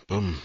Boom.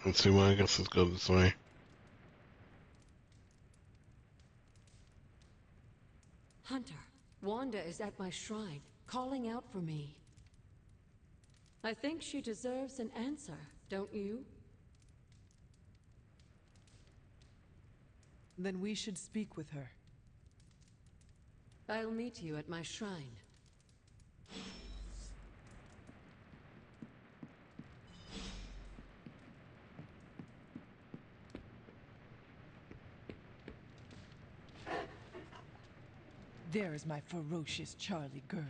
Let's see. Well, I guess let's go this way. Hunter, Wanda is at my shrine, calling out for me. I think she deserves an answer, don't you? Then we should speak with her. I'll meet you at my shrine. There is my ferocious Charlie girl.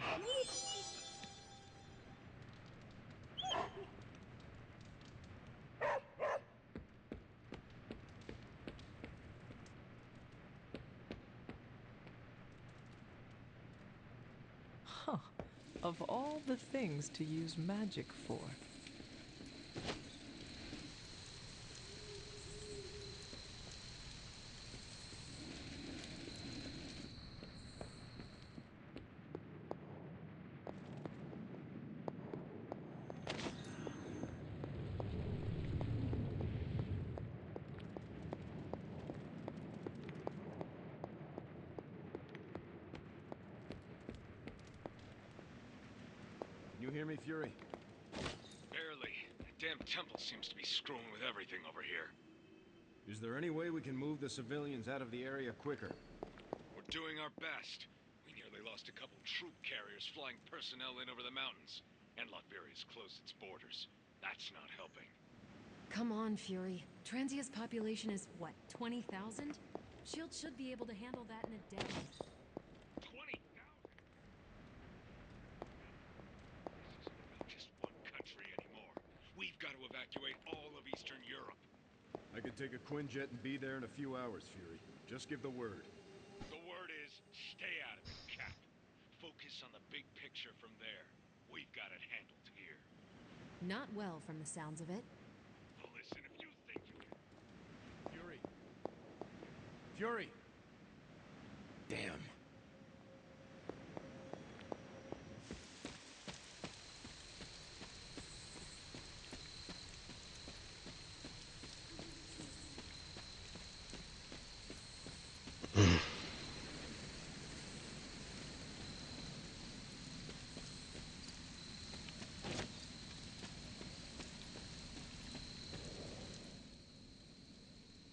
Huh. Of all the things to use magic for. Can you hear me, Fury? Barely. The damn temple seems to be screwing with everything over here. Is there any way we can move the civilians out of the area quicker? We're doing our best. We nearly lost a couple troop carriers flying personnel in over the mountains. And Latvia's closed its borders. That's not helping. Come on, Fury. Transia's population is, what, 20,000? SHIELD should be able to handle that in a day. 20,000? This isn't about just one country anymore. We've got to evacuate all of Eastern Europe. I could take a Quinjet and be there in a few hours, Fury. Just give the word. The word is, stay out of it, Cap. Focus on the big picture from there. We've got it handled here. Not well from the sounds of it. Listen, if you think you can... Fury! Fury! Damn.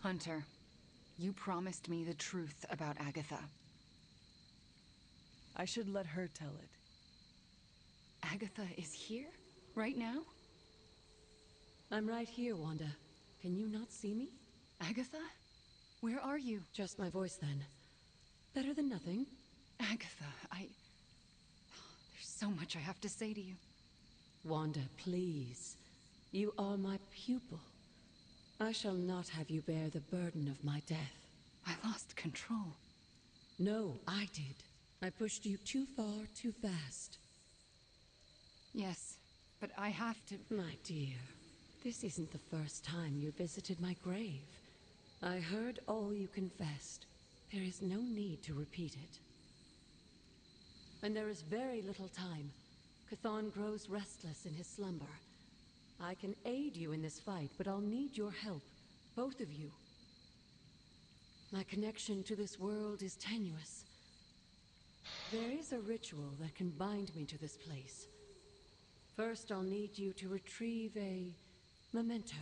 Hunter, you promised me the truth about Agatha. I should let her tell it. Agatha is here? Right now? I'm right here, Wanda. Can you not see me? Agatha? Where are you? Just my voice, then. Better than nothing. Agatha, there's so much I have to say to you. Wanda, please. You are my pupil. I shall not have you bear the burden of my death. I lost control. No, I did. I pushed you too far, too fast. Yes, but I have to... My dear, this isn't the first time you visited my grave. I heard all you confessed. There is no need to repeat it. And there is very little time. Chthon grows restless in his slumber. I can aid you in this fight, but I'll need your help. Both of you. My connection to this world is tenuous. There is a ritual that can bind me to this place. First, I'll need you to retrieve a memento.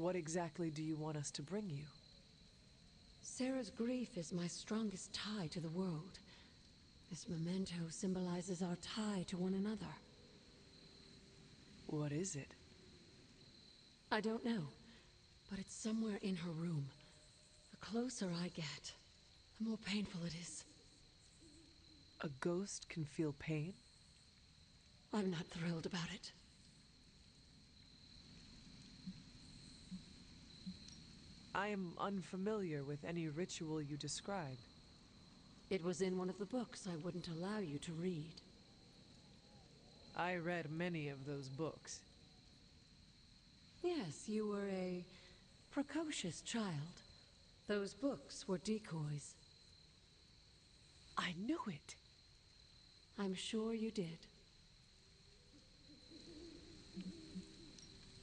What exactly do you want us to bring you? Sarah's grief is my strongest tie to the world. This memento symbolizes our tie to one another. What is it? I don't know, but it's somewhere in her room. The closer I get, the more painful it is. A ghost can feel pain? I'm not thrilled about it. I am unfamiliar with any ritual you describe. It was in one of the books I wouldn't allow you to read. I read many of those books. Yes, you were a precocious child. Those books were decoys. I knew it! I'm sure you did.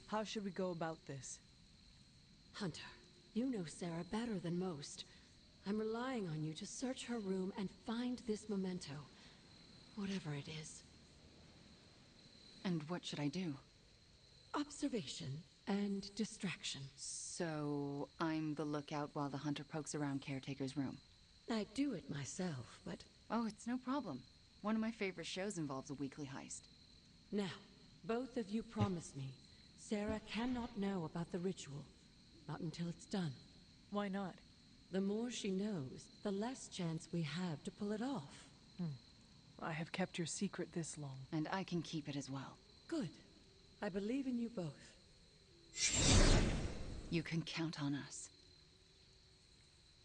How should we go about this? Hunter, you know Sarah better than most. I'm relying on you to search her room and find this memento. Whatever it is. And what should I do? Observation and distraction. So, I'm the lookout while the hunter pokes around Caretaker's room. I do it myself, but Oh, it's no problem. One of my favorite shows involves a weekly heist. now, both of you promise me Sarah cannot know about the ritual. Not until it's done. Why not? The more she knows, the less chance we have to pull it off. I have kept your secret this long. And I can keep it as well. Good. I believe in you both. You can count on us.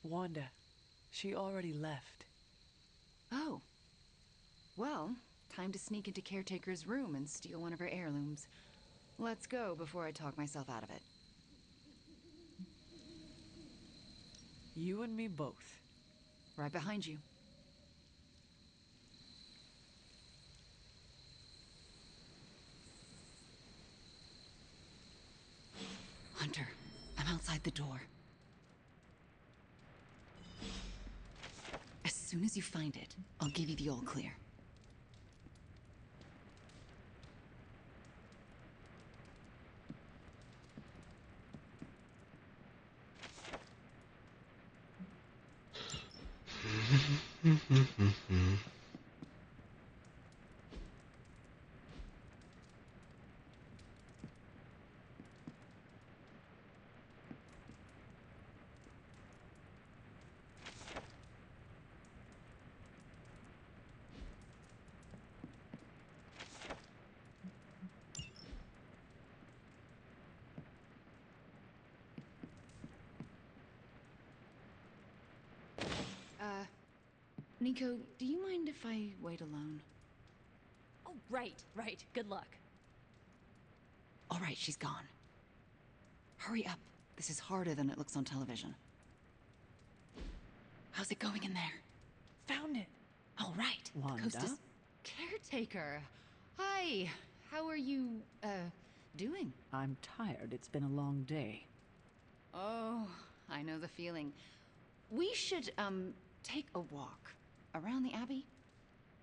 Wanda, she already left. Oh. Well, time to sneak into Caretaker's room and steal one of her heirlooms. Let's go before I talk myself out of it. You and me both. Right behind you. Hunter, I'm outside the door. As soon as you find it, I'll give you the all clear. Nico, do you mind if I wait alone? Oh, right. Good luck. All right, she's gone. Hurry up. This is harder than it looks on television. How's it going in there? Found it! All right. Wanda? The coast is... Caretaker. Hi. How are you, doing? I'm tired. It's been a long day. Oh, I know the feeling. We should, take a walk around the Abbey.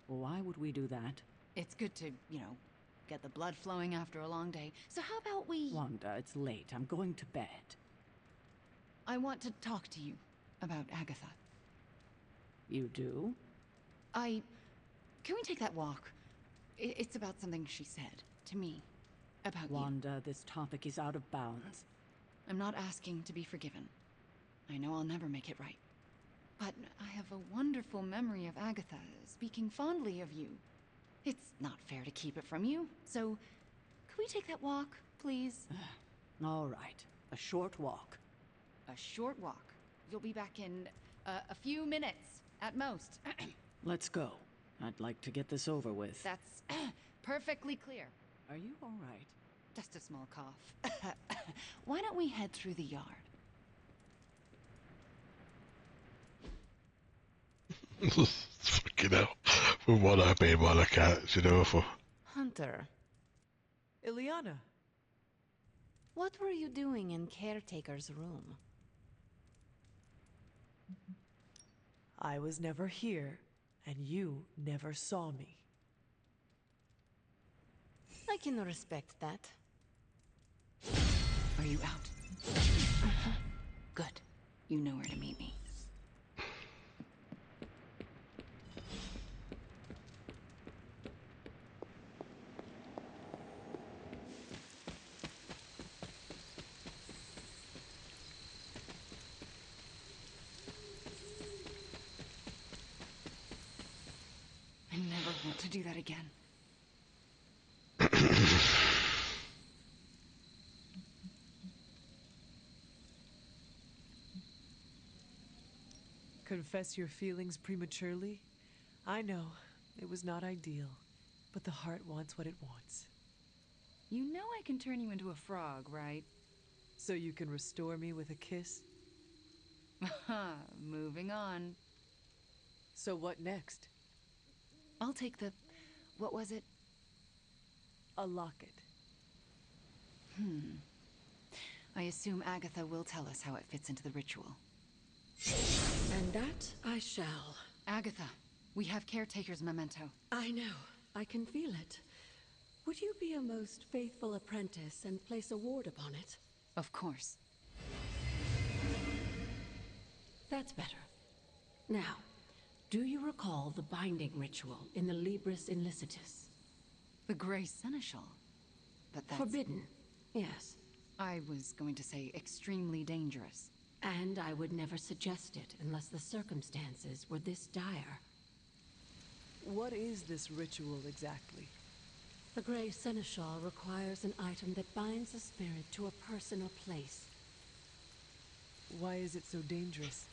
Why would we do that? It's good to, get the blood flowing after a long day. So how about we... Wanda, it's late. I'm going to bed. I want to talk to you about Agatha. You do? Can we take that walk? It's about something she said to me. About you. Wanda, this topic is out of bounds. I'm not asking to be forgiven. I know I'll never make it right. But I have a wonderful memory of Agatha speaking fondly of you. It's not fair to keep it from you, so could we take that walk, please? All right. A short walk. A short walk. You'll be back in a few minutes, at most. Let's go. I'd like to get this over with. That's perfectly clear. Are you all right? Just a small cough. Why don't we head through the yard? Fucking hell. For what I paid by the cats, for. Hunter, Ileana! what were you doing in Caretaker's room? I was never here, and you never saw me. I can respect that. Are you out? Good. You know where to meet me. I never want to do that again. Confess your feelings prematurely? I know, it was not ideal, but the heart wants what it wants. You know I can turn you into a frog, right? So you can restore me with a kiss? Moving on. So what next? I'll take the... what was it? A locket. I assume Agatha will tell us how it fits into the ritual. And that I shall. Agatha, we have Caretaker's memento. I know. I can feel it. Would you be a most faithful apprentice and place a ward upon it? Of course. That's better. Now, do you recall the binding ritual in the Libris Inlicitus? The Grey Seneschal. But that's... Forbidden, yes. I was going to say extremely dangerous. And I would never suggest it unless the circumstances were this dire. What is this ritual exactly? The Grey Seneschal requires an item that binds a spirit to a person or place. Why is it so dangerous?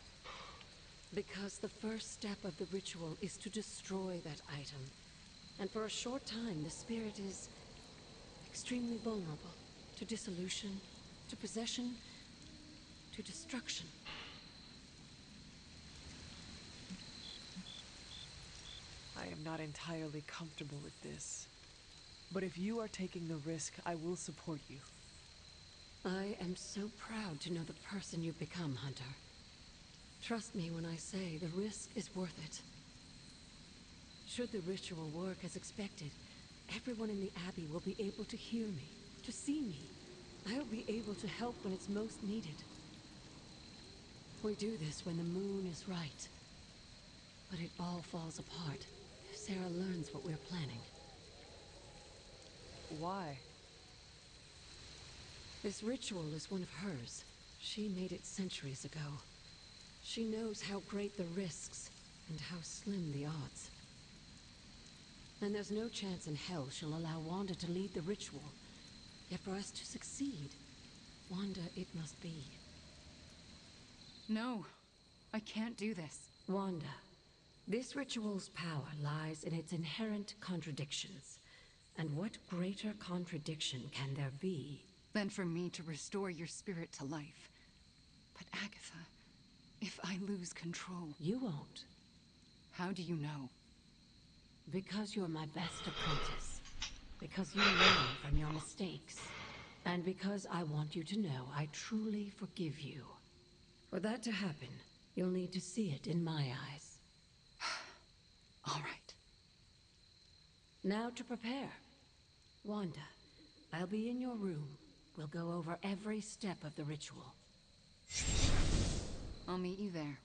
Because the first step of the ritual is to destroy that item. And for a short time, the spirit is extremely vulnerable to dissolution, to possession, to destruction. I am not entirely comfortable with this. But if you are taking the risk, I will support you. I am so proud to know the person you've become, Hunter. Trust me when I say the risk is worth it. Should the ritual work as expected, everyone in the Abbey will be able to hear me, to see me. I'll be able to help when it's most needed. We do this when the moon is right. But it all falls apart if Sarah learns what we're planning. Why? This ritual is one of hers. She made it centuries ago. She knows how great the risks and how slim the odds. And there's no chance in hell she'll allow Wanda to lead the ritual. Yet for us to succeed, Wanda it must be. No, I can't do this. Wanda, this ritual's power lies in its inherent contradictions. And what greater contradiction can there be Than for me to restore your spirit to life. But Agatha, if I lose control... You won't. How do you know? Because you're my best apprentice. Because you learn from your mistakes. And because I want you to know I truly forgive you. For that to happen, you'll need to see it in my eyes. All right. Now to prepare. Wanda, I'll be in your room. We'll go over every step of the ritual. I'll meet you there.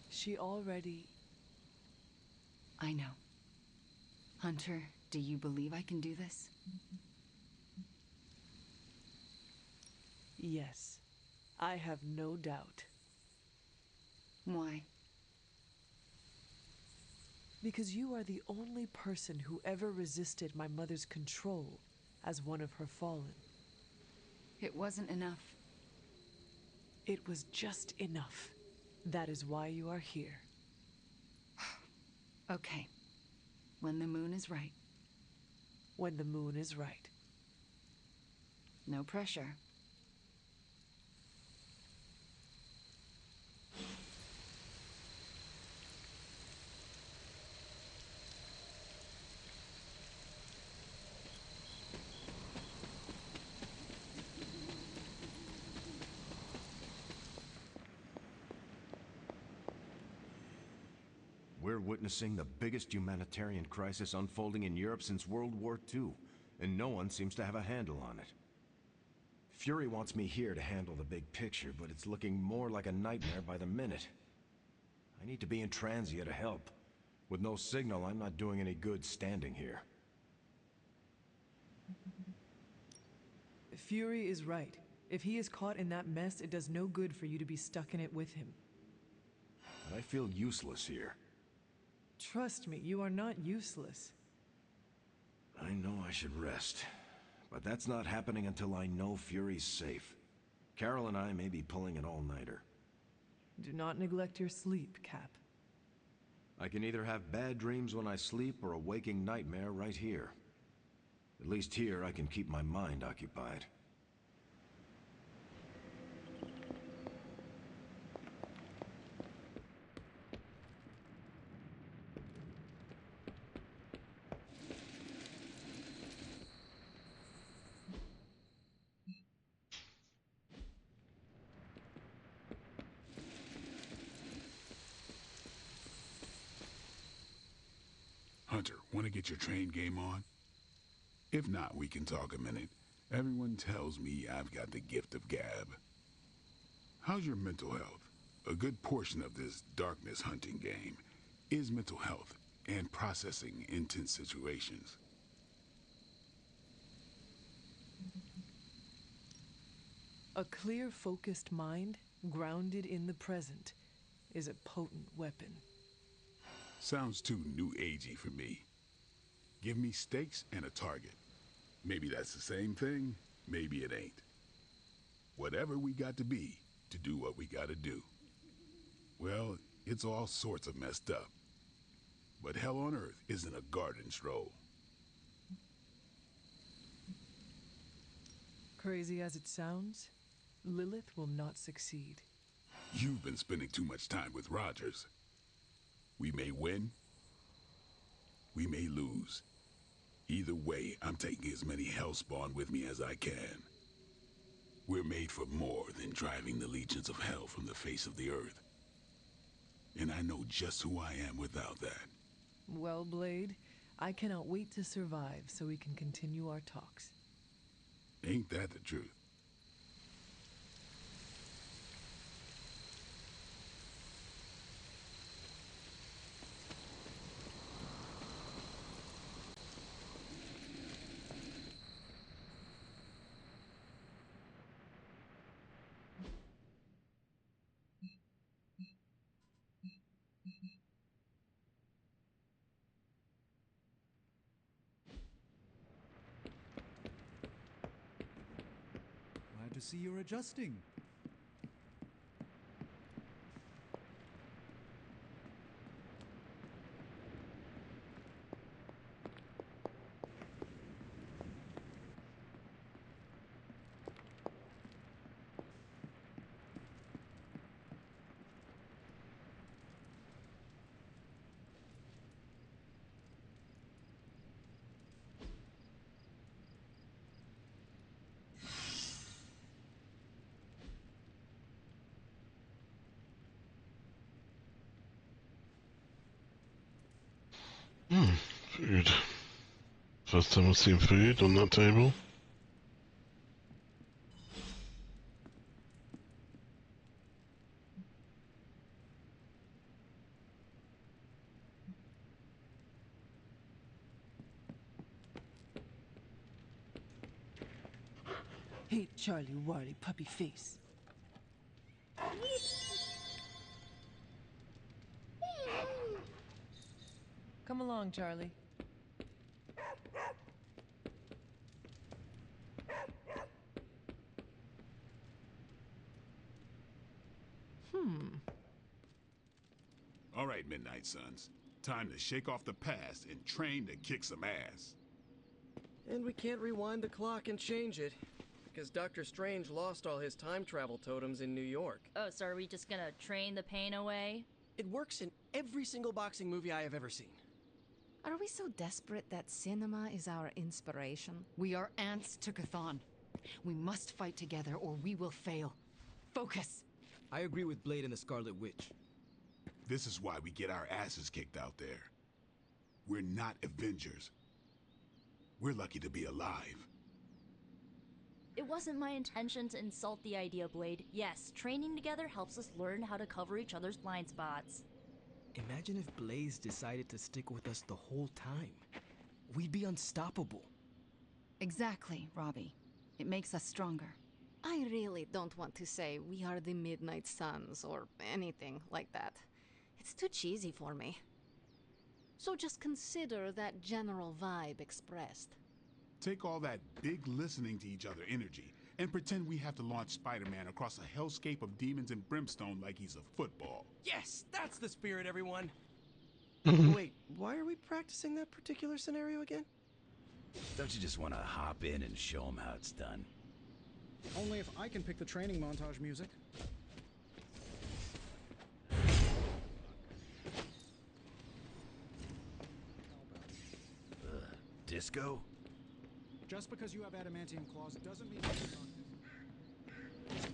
She already... I know. Hunter, do you believe I can do this? Yes. I have no doubt. Why? Because you are the only person who ever resisted my mother's control as one of her fallen. It wasn't enough. It was just enough. That is why you are here. Okay. When the moon is right. When the moon is right. No pressure. We're witnessing the biggest humanitarian crisis unfolding in Europe since World War II, and no one seems to have a handle on it. Fury wants me here to handle the big picture, but it's looking more like a nightmare by the minute. I need to be in Transia to help. With no signal, I'm not doing any good standing here. Fury is right. If he is caught in that mess, it does no good for you to be stuck in it with him. I feel useless here. Trust me, you are not useless. I know I should rest, but that's not happening until I know Fury's safe. Carol and I may be pulling an all-nighter. Do not neglect your sleep, Cap. I can either have bad dreams when I sleep or a waking nightmare right here. At least here I can keep my mind occupied. Hunter, want to get your train game on? If not, we can talk a minute. Everyone tells me I've got the gift of gab. How's your mental health? A good portion of this darkness hunting game is mental health and processing intense situations. A clear, focused mind, grounded in the present, is a potent weapon. Sounds too new agey for me. Give me stakes and a target. Maybe that's the same thing, maybe it ain't. Whatever we got to be to do what we gotta do. Well, it's all sorts of messed up. But hell on earth isn't a garden stroll. Crazy as it sounds, Lilith will not succeed. You've been spending too much time with Rogers. We may win, we may lose. Either way, I'm taking as many Hellspawn with me as I can. We're made for more than driving the legions of hell from the face of the earth. And I know just who I am without that. Well, Blade, I cannot wait to survive so we can continue our talks. Ain't that the truth? Glad to see you're adjusting. Food. First time I've seen food on that table. Hey, Charlie Warly puppy face. Come along, Charlie. All right, Midnight Suns. Time to shake off the past and train to kick some ass. And we can't rewind the clock and change it, because Dr. Strange lost all his time travel totems in New York. Oh, so are we just gonna train the pain away? It works in every single boxing movie I have ever seen. Are we so desperate that cinema is our inspiration? We are ants to Chthon. We must fight together or we will fail. Focus! I agree with Blade and the Scarlet Witch. This is why we get our asses kicked out there. We're not Avengers. We're lucky to be alive. It wasn't my intention to insult the idea, Blade. Yes, training together helps us learn how to cover each other's blind spots. Imagine if Blaze decided to stick with us the whole time. We'd be unstoppable. Exactly, Robbie. It makes us stronger. I really don't want to say we are the Midnight Suns or anything like that. It's too cheesy for me. So just consider that general vibe expressed. Take all that big listening to each other energy and pretend we have to launch Spider-Man across a hellscape of demons and brimstone like he's a football. Yes, that's the spirit, everyone. Wait, why are we practicing that particular scenario again? Don't you just want to hop in and show them how it's done? Only if I can pick the training montage music. Disco? Just because you have adamantium claws doesn't mean you can rock this.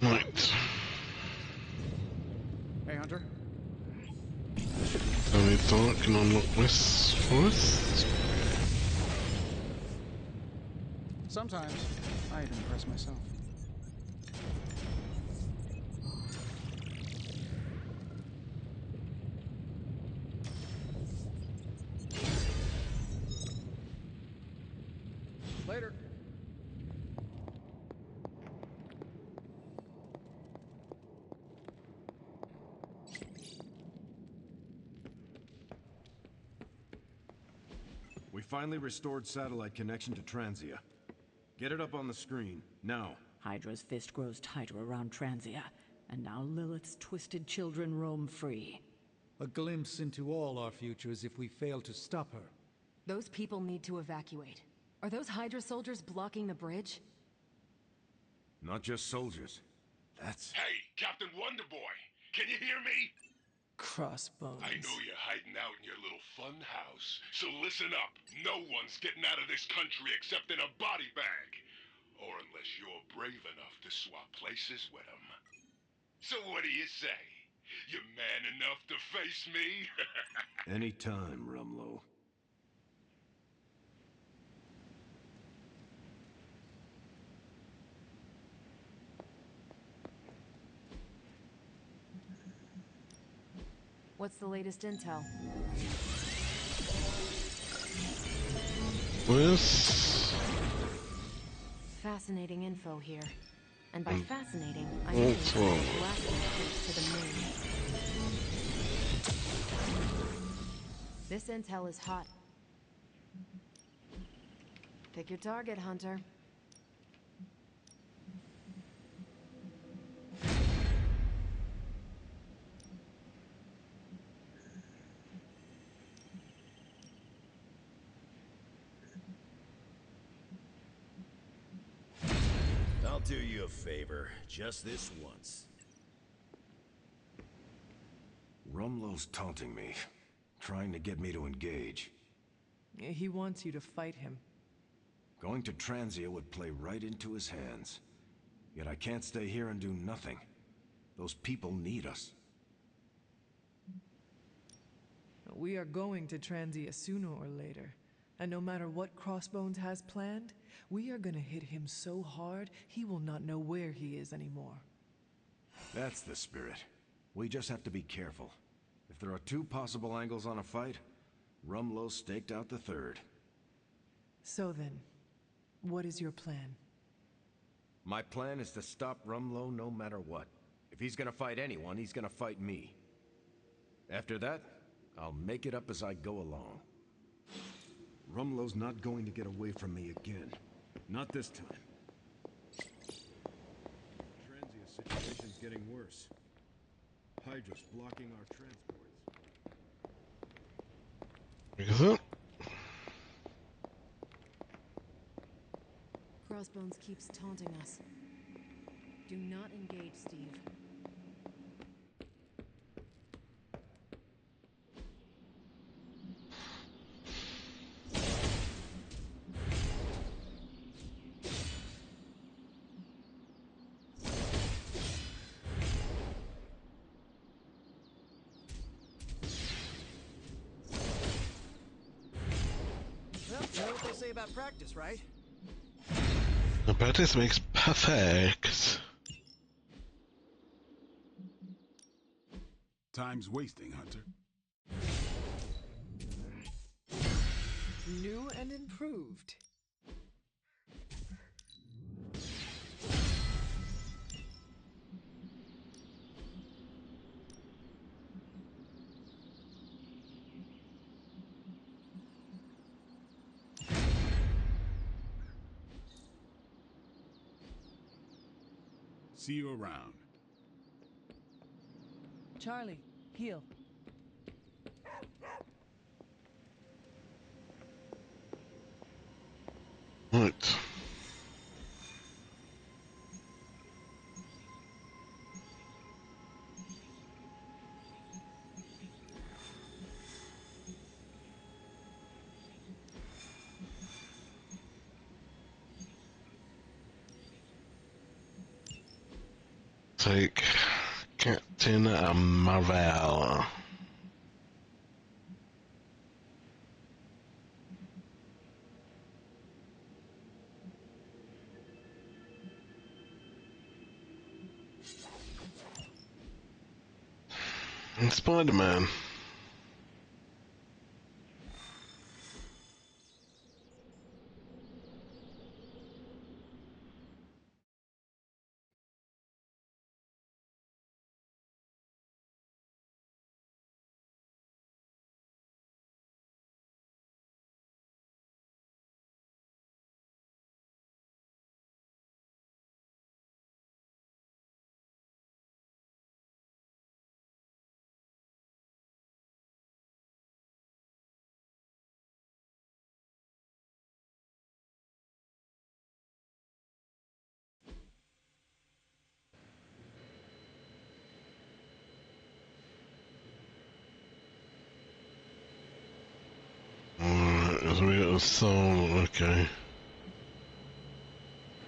Right. Hey, Hunter. So we thought can unlock this first. Sometimes I'd impress myself. Later. We finally restored satellite connection to Transia. Get it up on the screen, now. Hydra's fist grows tighter around Transia, and now Lilith's twisted children roam free. A glimpse into all our futures if we fail to stop her. Those people need to evacuate. Are those Hydra soldiers blocking the bridge? Not just soldiers. That's... Hey, Captain Wonderboy! Can you hear me? Crossbones. I know you're hiding out in your little fun house, so listen up. No one's getting out of this country except in a body bag. Or unless you're brave enough to swap places with them. So what do you say? You man enough to face me? Anytime, Rumlow. What's the latest intel? This. Fascinating info here. And by fascinating, I mean blasting to the moon. This intel is hot. Pick your target, Hunter. I'll do you a favor, just this once. Rumlow's taunting me, trying to get me to engage. He wants you to fight him. Going to Transia would play right into his hands. Yet I can't stay here and do nothing. Those people need us. We are going to Transia sooner or later. And no matter what Crossbones has planned, we are gonna hit him so hard, he will not know where he is anymore. That's the spirit. We just have to be careful. If there are two possible angles on a fight, Rumlow staked out the third. So then, what is your plan? My plan is to stop Rumlow no matter what. If he's gonna fight anyone, he's gonna fight me. After that, I'll make it up as I go along. Rumlow's not going to get away from me again. Not this time. Transia's situation's getting worse. Hydra's blocking our transports. Is it? Crossbones keeps taunting us. Do not engage, Steve. what they say about practice, right? Practice makes perfect. Time's wasting, Hunter. New and improved. See you around. Charlie, heal. Right. Take Captain Marvel. And Spider-Man. So we got a song, okay.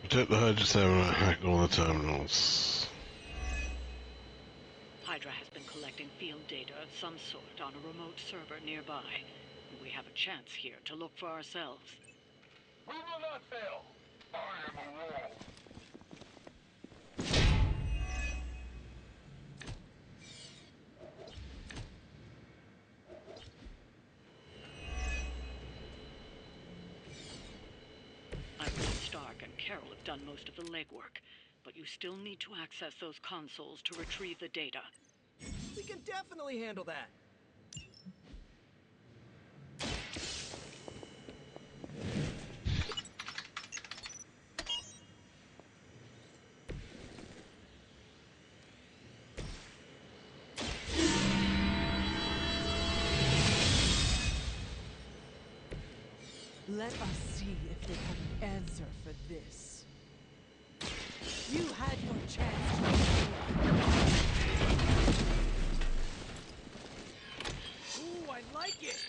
Protect the Hydra 7 and hack all the terminals. Hydra has been collecting field data of some sort on a remote server nearby. We have a chance here to look for ourselves. We will not fail. I am a wall. I believe Stark and Carol have done most of the legwork, but you still need to access those consoles to retrieve the data. We can definitely handle that. Let us see if they have an answer for this. You had your chance. Ooh, I like it!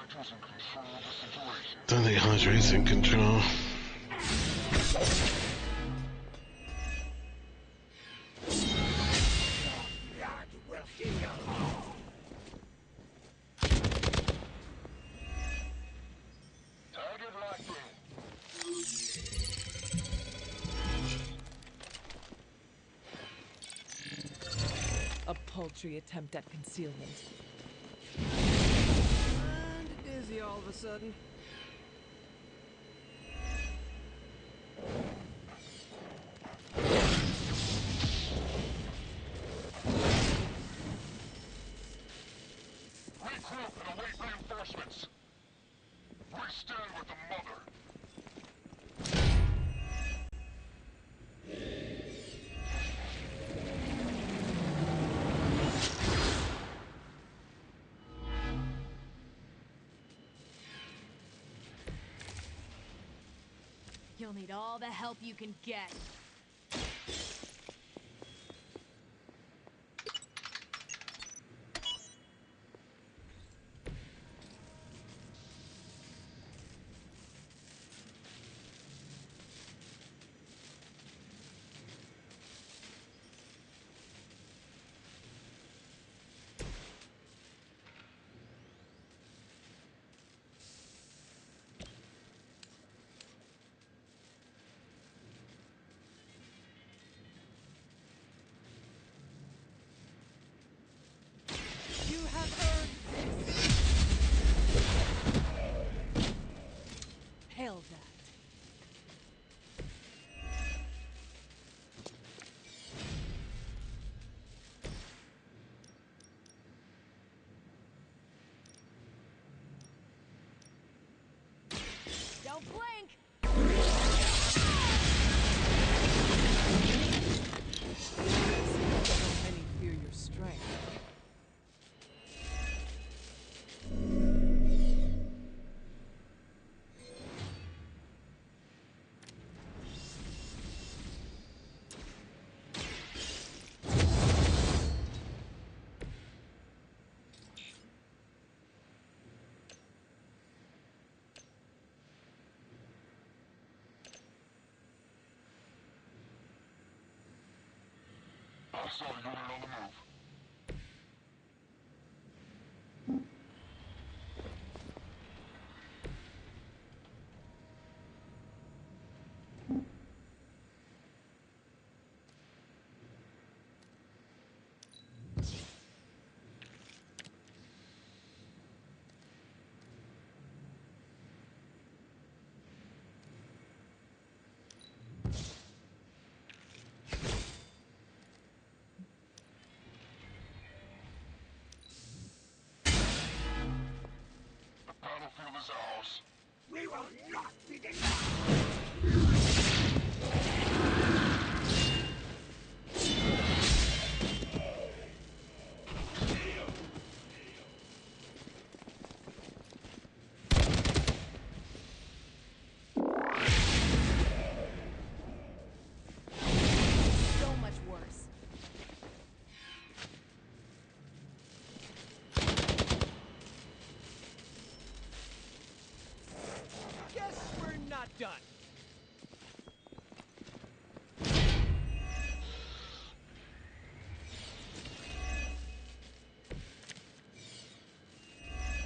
Hydra's in control of the situation. Don't think Hydra's in control. Target locked in. A paltry attempt at concealment. And dizzy all of a sudden. Regroup and await reinforcements. We stand with the mother. You'll need all the help you can get. You have earned this. Hail that. Don't blink! So many fear your strength. I saw a unit on the move. Battlefield is ours. We will not be denied. So much worse. Guess we're not done.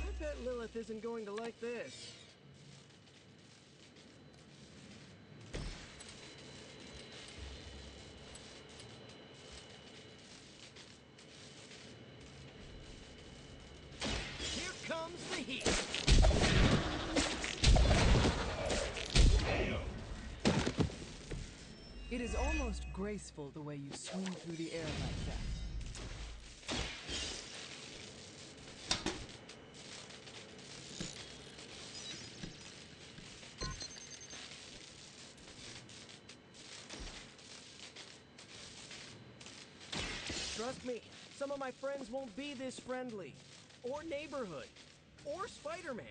I bet Lilith isn't going to like this. Here comes the heat. It is almost graceful the way you swing through the air like that. Trust me, some of my friends won't be this friendly. Or neighborhood. Or Spider-Man.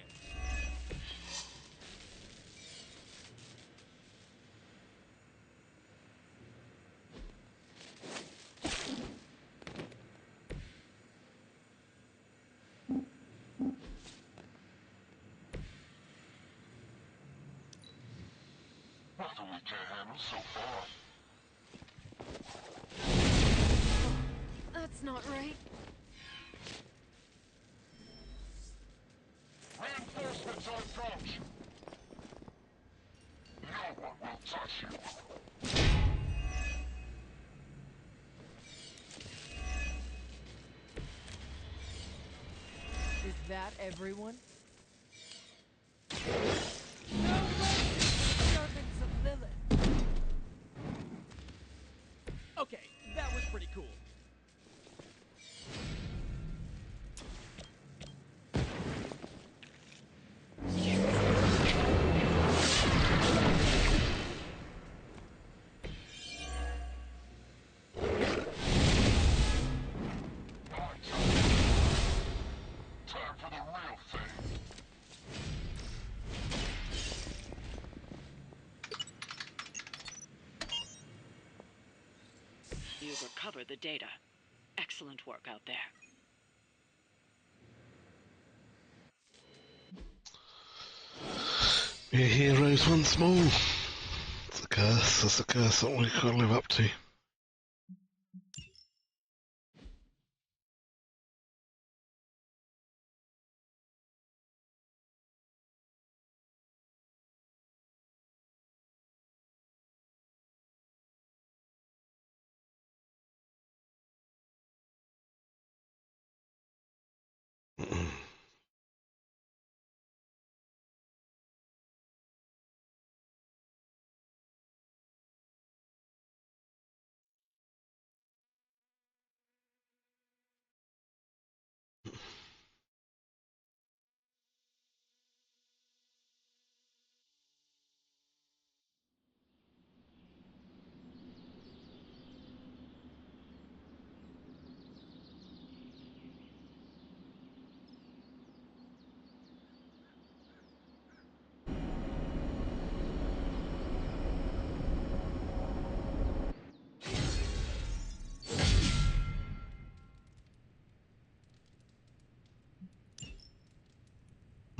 Nothing we can't handle so far. That's not right. Reinforcements on approach. No one will touch you. Is that everyone? Servants of Lilith. Okay, that was pretty cool. Time for the real thing. recover the data. Excellent work out there. We're heroes once more. It's a curse. That's a curse that we can't live up to.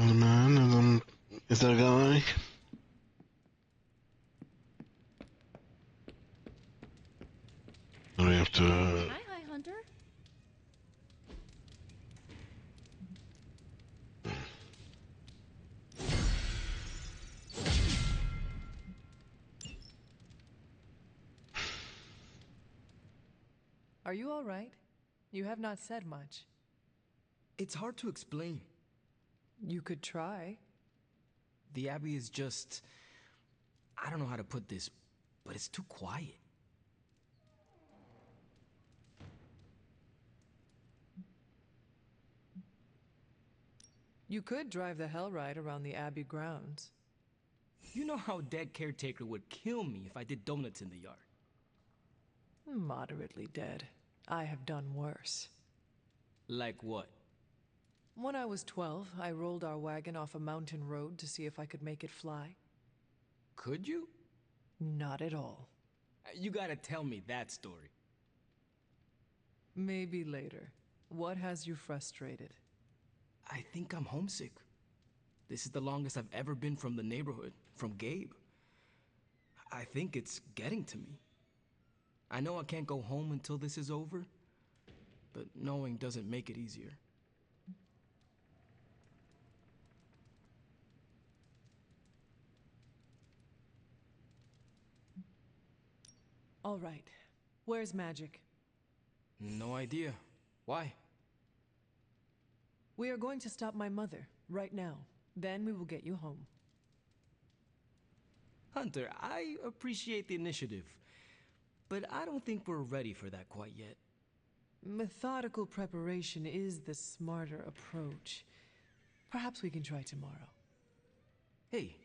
Oh man, and is there a guy? We have to. Hi, Hunter. Are you all right? You have not said much. It's hard to explain. You could try. The Abbey is just... I don't know how to put this, but it's too quiet. You could drive the hell ride around the Abbey grounds. You know how dead caretaker would kill me if I did donuts in the yard. Moderately dead. I have done worse. Like what? When I was 12, I rolled our wagon off a mountain road to see if I could make it fly. Could you? Not at all. You gotta tell me that story. Maybe later. What has you frustrated? I think I'm homesick. This is the longest I've ever been from the neighborhood, from Gabe. I think it's getting to me. I know I can't go home until this is over, but knowing doesn't make it easier. All right. Where's Magic? No idea. Why? We are going to stop my mother, right now. Then we will get you home. Hunter, I appreciate the initiative, but I don't think we're ready for that quite yet. Methodical preparation is the smarter approach. Perhaps we can try tomorrow. Hey,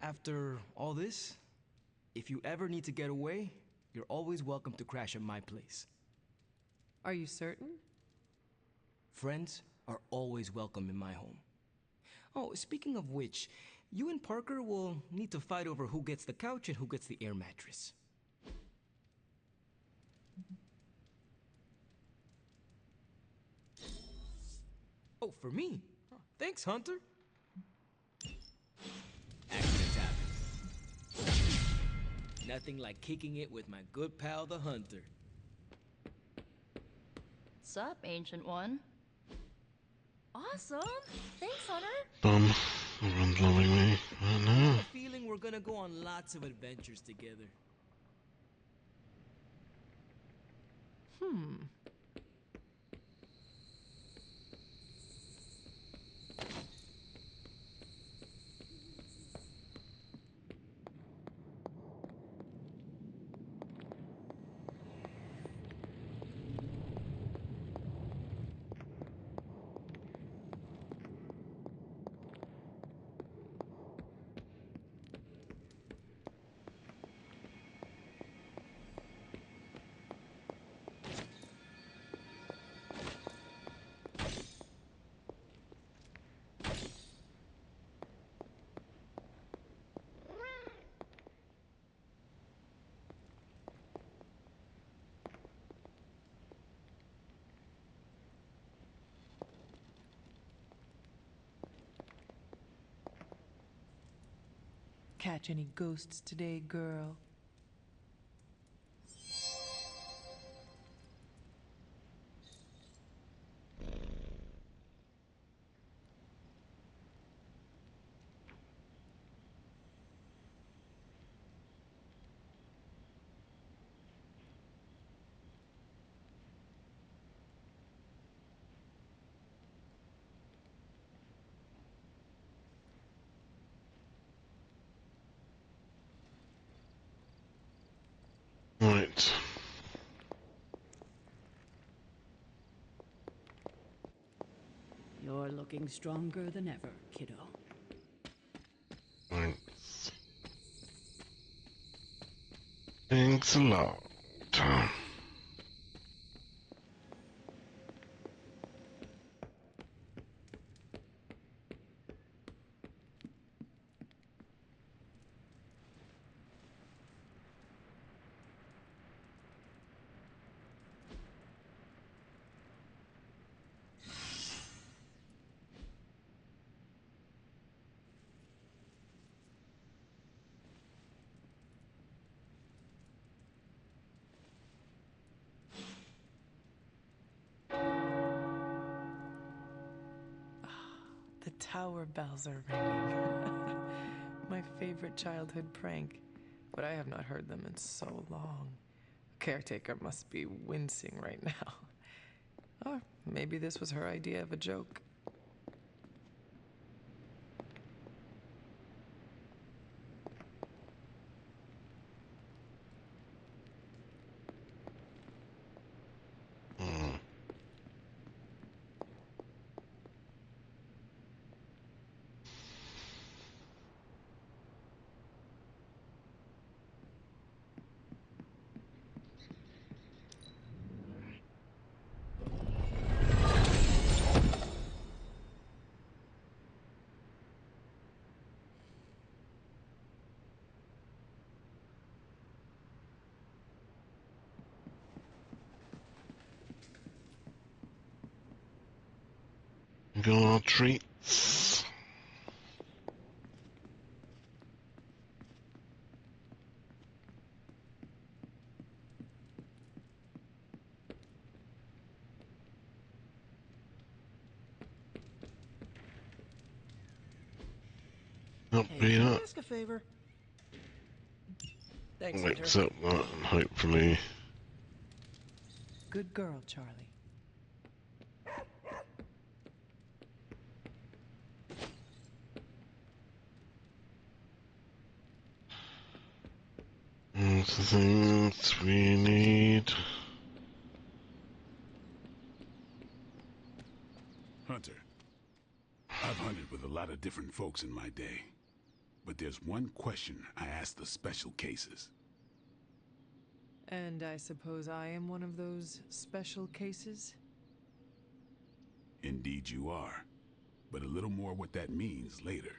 after all this, if you ever need to get away, you're always welcome to crash at my place. Are you certain? Friends are always welcome in my home. Oh, speaking of which, you and Parker will need to fight over who gets the couch and who gets the air mattress. Oh, for me? Thanks, Hunter. Accidents happen. Nothing like kicking it with my good pal, the Hunter. Sup, Ancient One? Awesome! Thanks, Hunter! Everyone's loving me. I know. I have a feeling we're gonna go on lots of adventures together. Catch any ghosts today, girl? Right. You're looking stronger than ever, kiddo. Thanks. Thanks a lot. The tower bells are ringing. My favorite childhood prank, but I have not heard them in so long. Caretaker must be wincing right now. Or maybe this was her idea of a joke. Got our treats. Hey, can I ask a favor? Thanks, Hunter. Accept that and hopefully. Good girl, Charlie. There's the things we need. Hunter, I've hunted with a lot of different folks in my day, but there's one question I ask the special cases. And I suppose I am one of those special cases? Indeed you are, but a little more what that means later.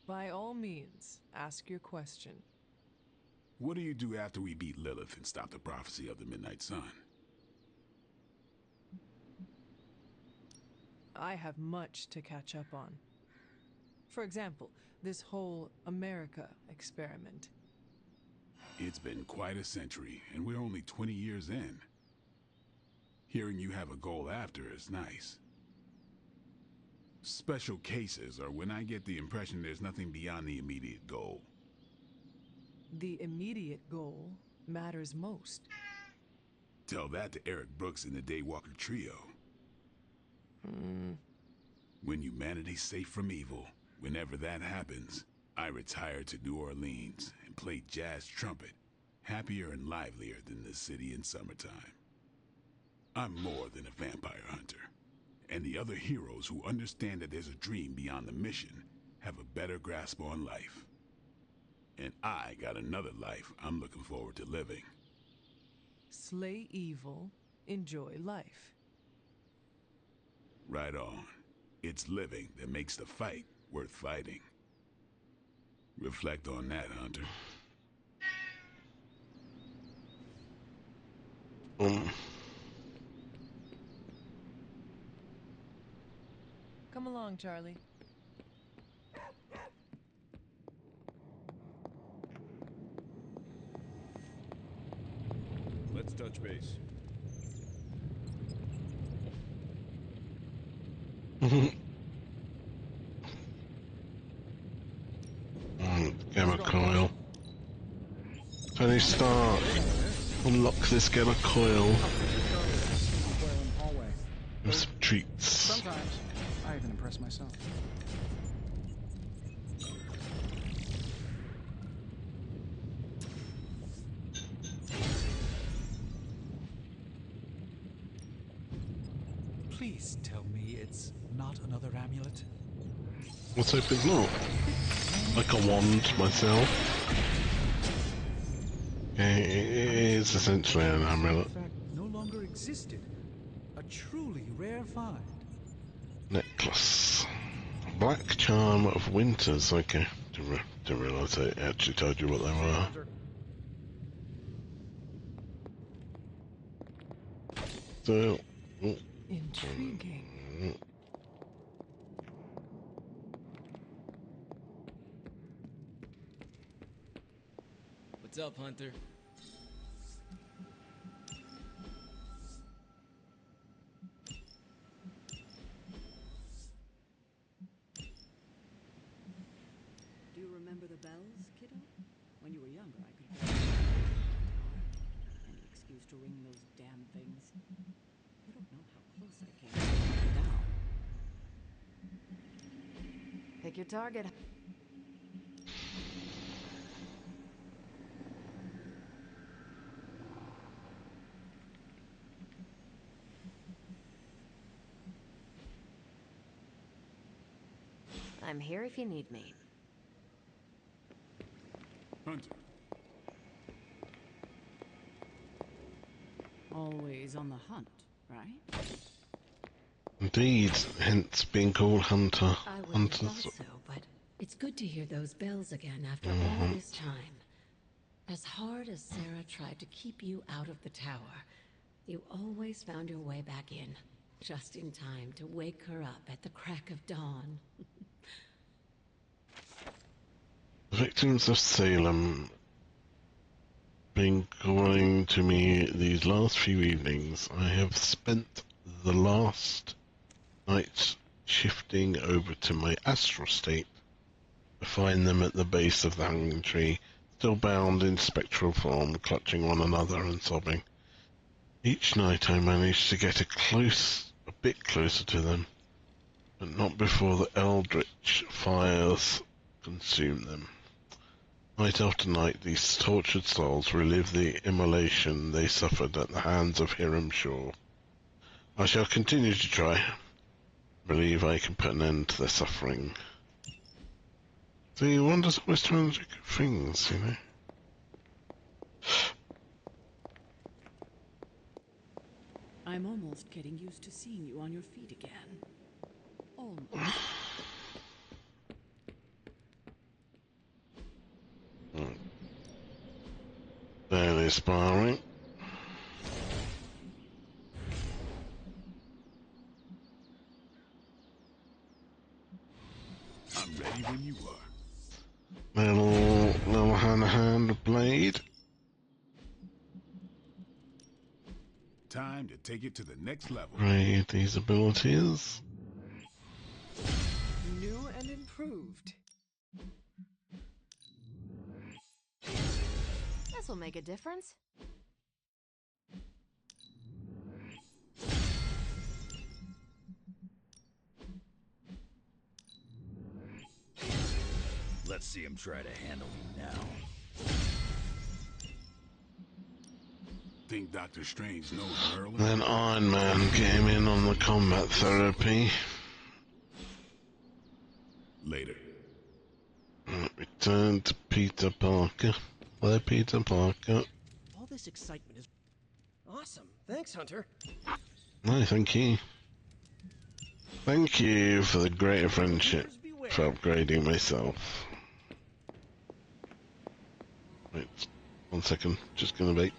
By all means, ask your question. What do you do after we beat Lilith and stop the prophecy of the Midnight Sun? I have much to catch up on. For example, this whole America experiment. It's been quite a century, and we're only 20 years in. Hearing you have a goal after is nice. Special cases are when I get the impression there's nothing beyond the immediate goal. The immediate goal matters most. Tell that to Eric Brooks in the Daywalker Trio. When humanity's safe from evil, whenever that happens, I retire to New Orleans and play jazz trumpet, happier and livelier than the city in summertime. I'm more than a vampire hunter, and the other heroes who understand that there's a dream beyond the mission have a better grasp on life. And I got another life I'm looking forward to living. Slay evil, enjoy life. Right on. It's living that makes the fight worth fighting. Reflect on that, Hunter. Come along, Charlie. Let's touch base. Gamma coil. Tony Stark, unlock this gamma coil. With some treats. Sometimes I even impress myself. Please tell me it's not another amulet. Let's hope it's not. Like a wand myself. Okay, it is essentially an amulet. In fact, no longer existed. A truly rare find. Necklace. Black Charm of Winters. Okay, didn't realise I actually told you what they were. So, intriguing. What's up, Hunter? Do you remember the bells, kiddo? When you were younger, I could any excuse to ring those damn things. You don't know how close I came to taking them down. Pick your target. I'm here if you need me. Hunter. Always on the hunt, right? Indeed, hence being called Hunter. I would have Hunters. thought so, but it's good to hear those bells again after all this time. As hard as Sarah tried to keep you out of the tower, you always found your way back in, just in time to wake her up at the crack of dawn. Victims of Salem been calling to me these last few evenings. I have spent the last night shifting over to my astral state to find them at the base of the hanging tree, still bound in spectral form, clutching one another and sobbing. Each night I managed to get a bit closer to them, but not before the eldritch fires consume them. Night after night, these tortured souls relive the immolation they suffered at the hands of Hiram Shaw. I shall continue to try. Believe I can put an end to their suffering. See, one does always try and do good things, you know. I'm almost getting used to seeing you on your feet again. Almost. Barely sparring. I'm ready when you are. Little hand blade. Time to take it to the next level. Read these abilities. New and improved. This will make a difference. Let's see him try to handle me now. Think Dr. Strange knows Merlin? Then Iron Man came in on the combat therapy. Later. Return to Peter Parker. Hello, Peter Parker. All this excitement is awesome. Thanks, Hunter. No, thank you. Thank you for the greater friendship for upgrading myself. Wait, 1 second. Just gonna wait.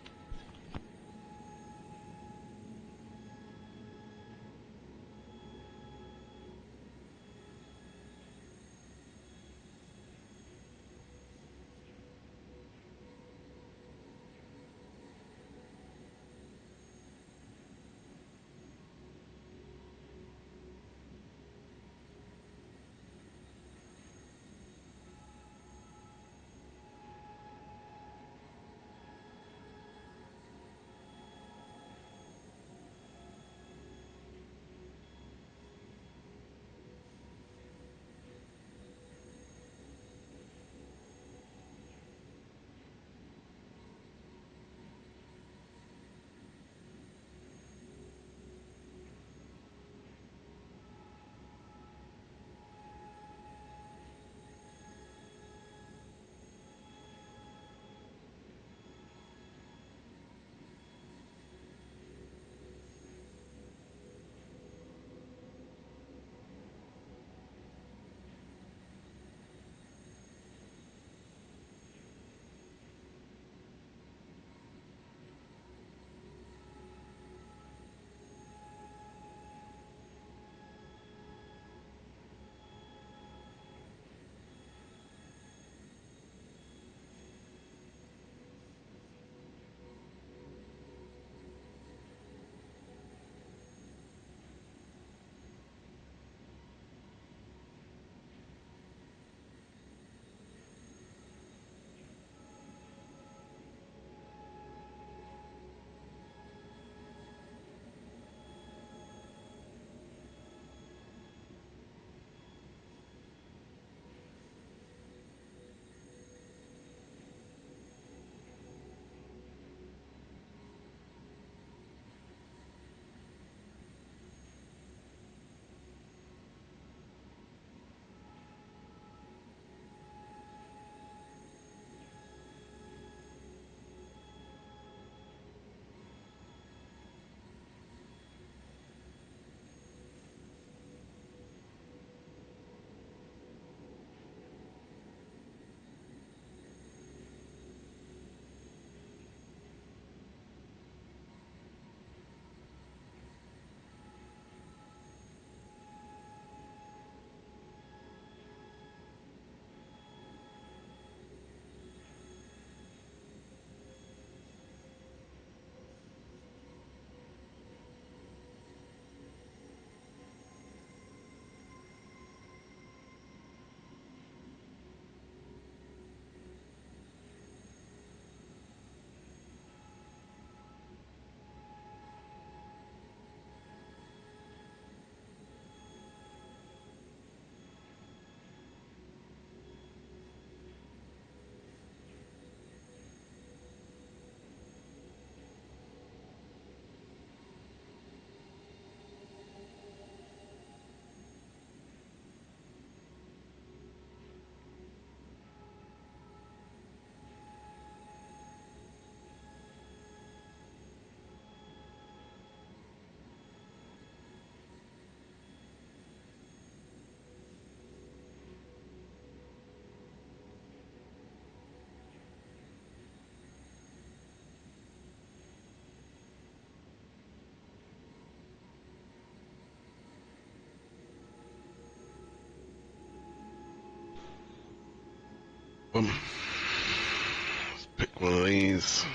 Let's pick one of these.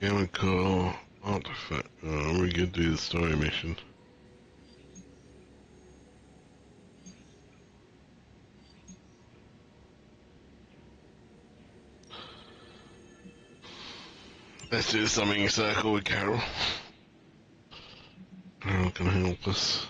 Chemical artifact. Oh, we could do the story mission. Let's do the summoning circle with Carol. Carol can help us.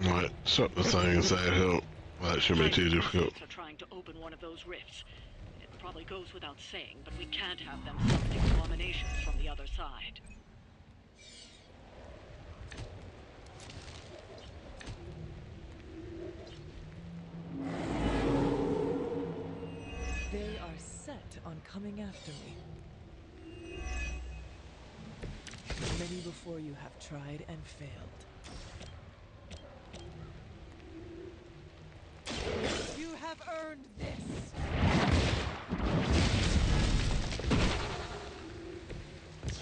Right, stop the thing and say help. That shouldn't be too difficult. Are trying to open one of those rifts. It probably goes without saying, but we can't have them summoning abominations from the other side. They are set on coming after me. Many before you have tried and failed. You have earned this!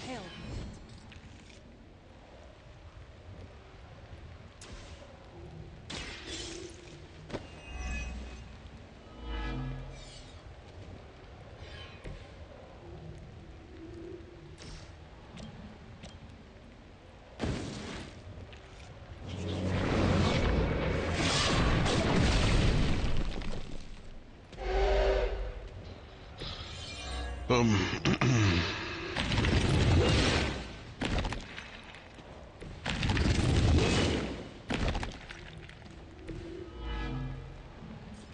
Hail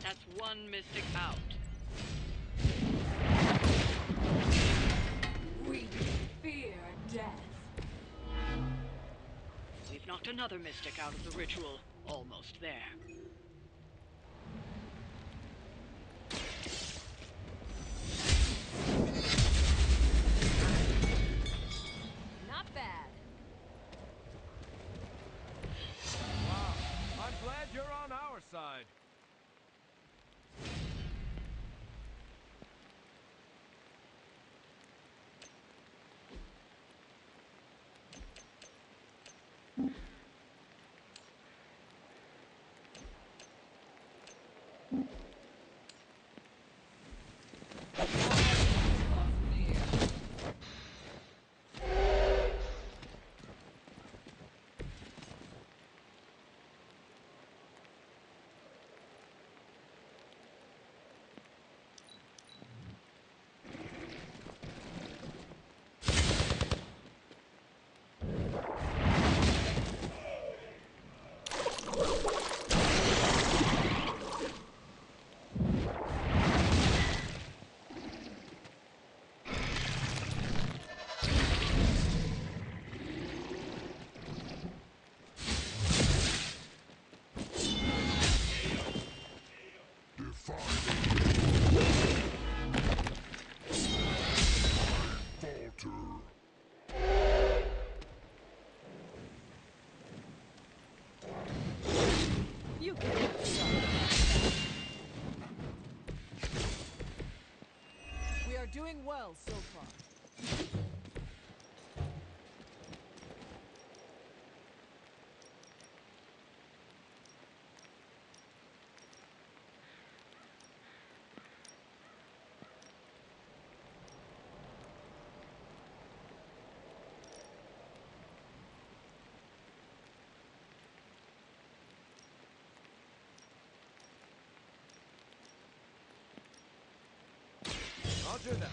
That's one mystic out. We fear death. We've knocked another mystic out of the ritual. Almost there. Not bad. Wow, I'm glad you're on our side. You get it. We are doing well so far. Roger that.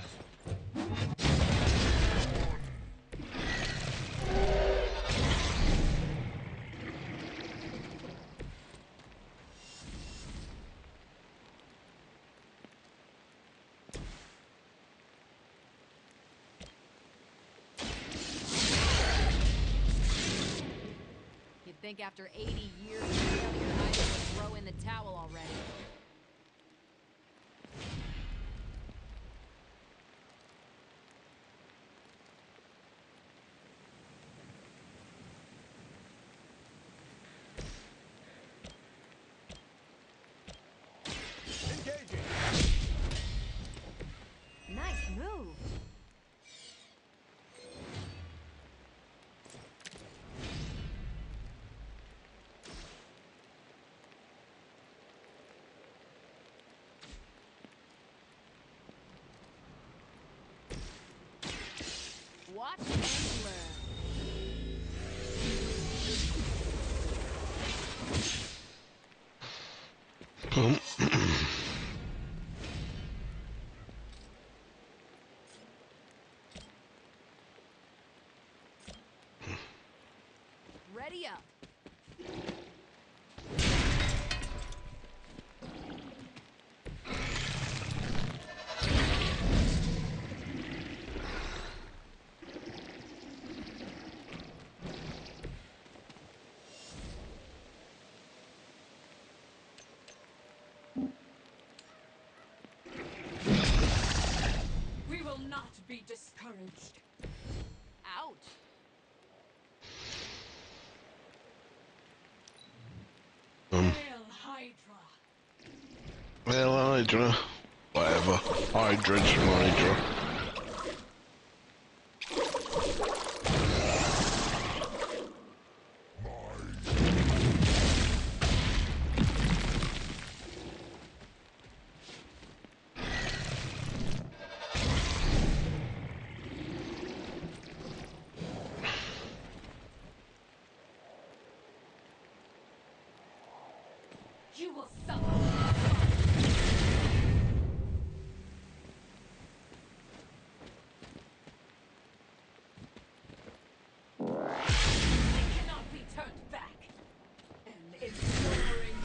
You'd think after 80 years of failure, I would throw in the towel already. Nice move. Watch and learn. Ready up. We will not be discouraged. Ouch. Hail Hydra. Well, Hydra. Whatever. Hydra, Hydra. You will suffer. It cannot be turned back. An enduring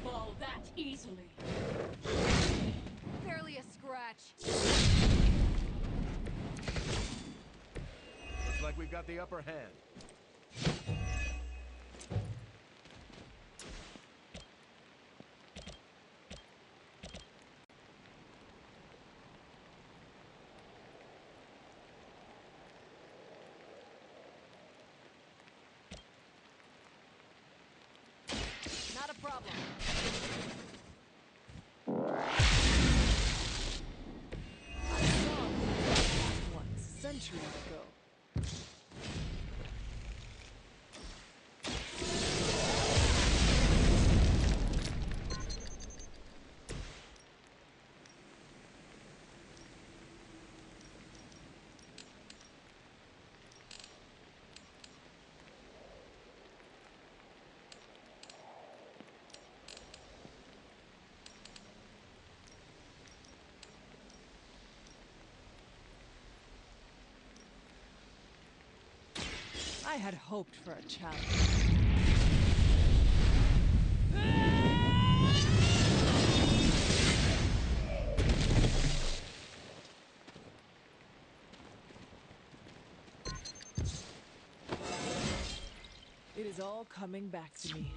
fall that easily. Barely a scratch. Looks like we've got the upper hand. Not a problem. I saw this once, centuries ago. I had hoped for a challenge. It is all coming back to me.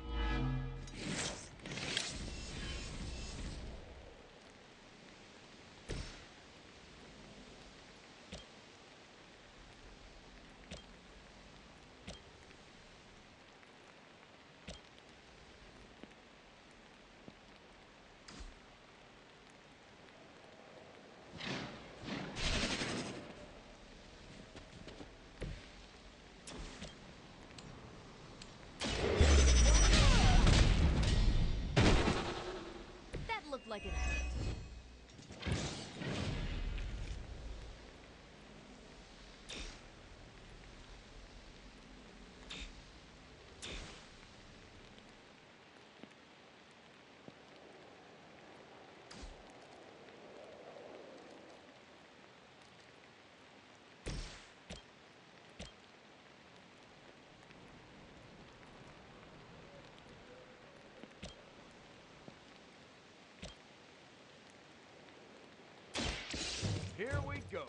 Here we go.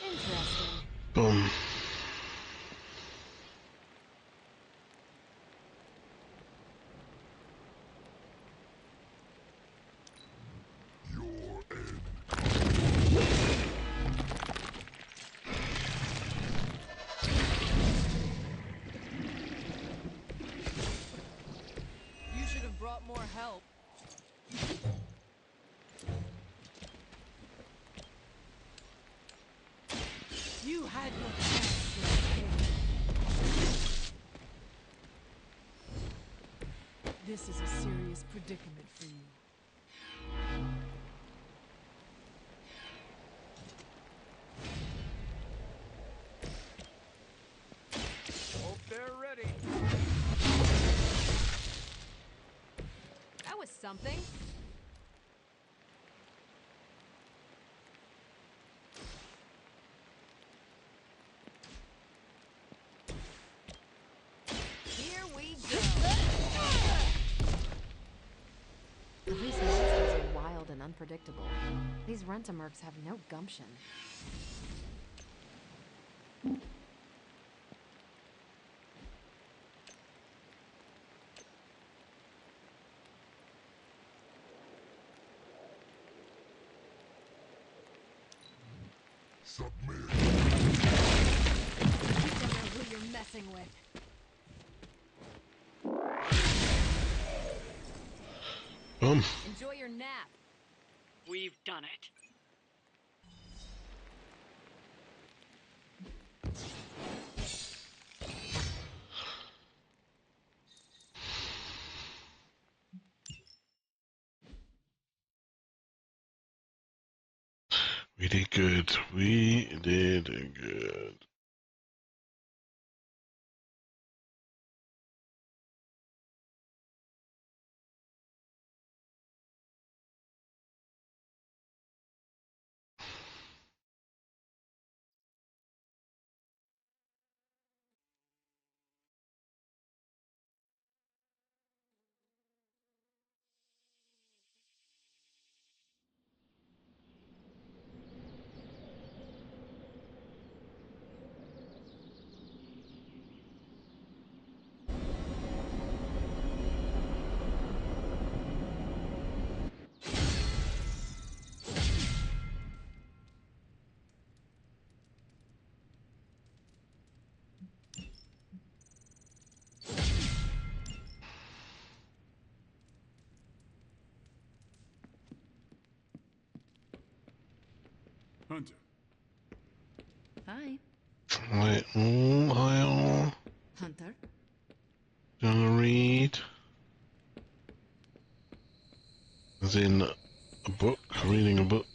Interesting. Boom. You should have brought more help. You had your chance, little kid. This is a serious predicament for you. Hope they're ready. That was something. Here we go. At least monsters are wild and unpredictable. These Rent-A-Mercs have no gumption. Submit. You don't know who you're messing with. Enjoy your nap. We've done it. We did good. We did good. Hunter. Hi. Right, hi all. Hunter? Gonna read. As in a book, reading a book.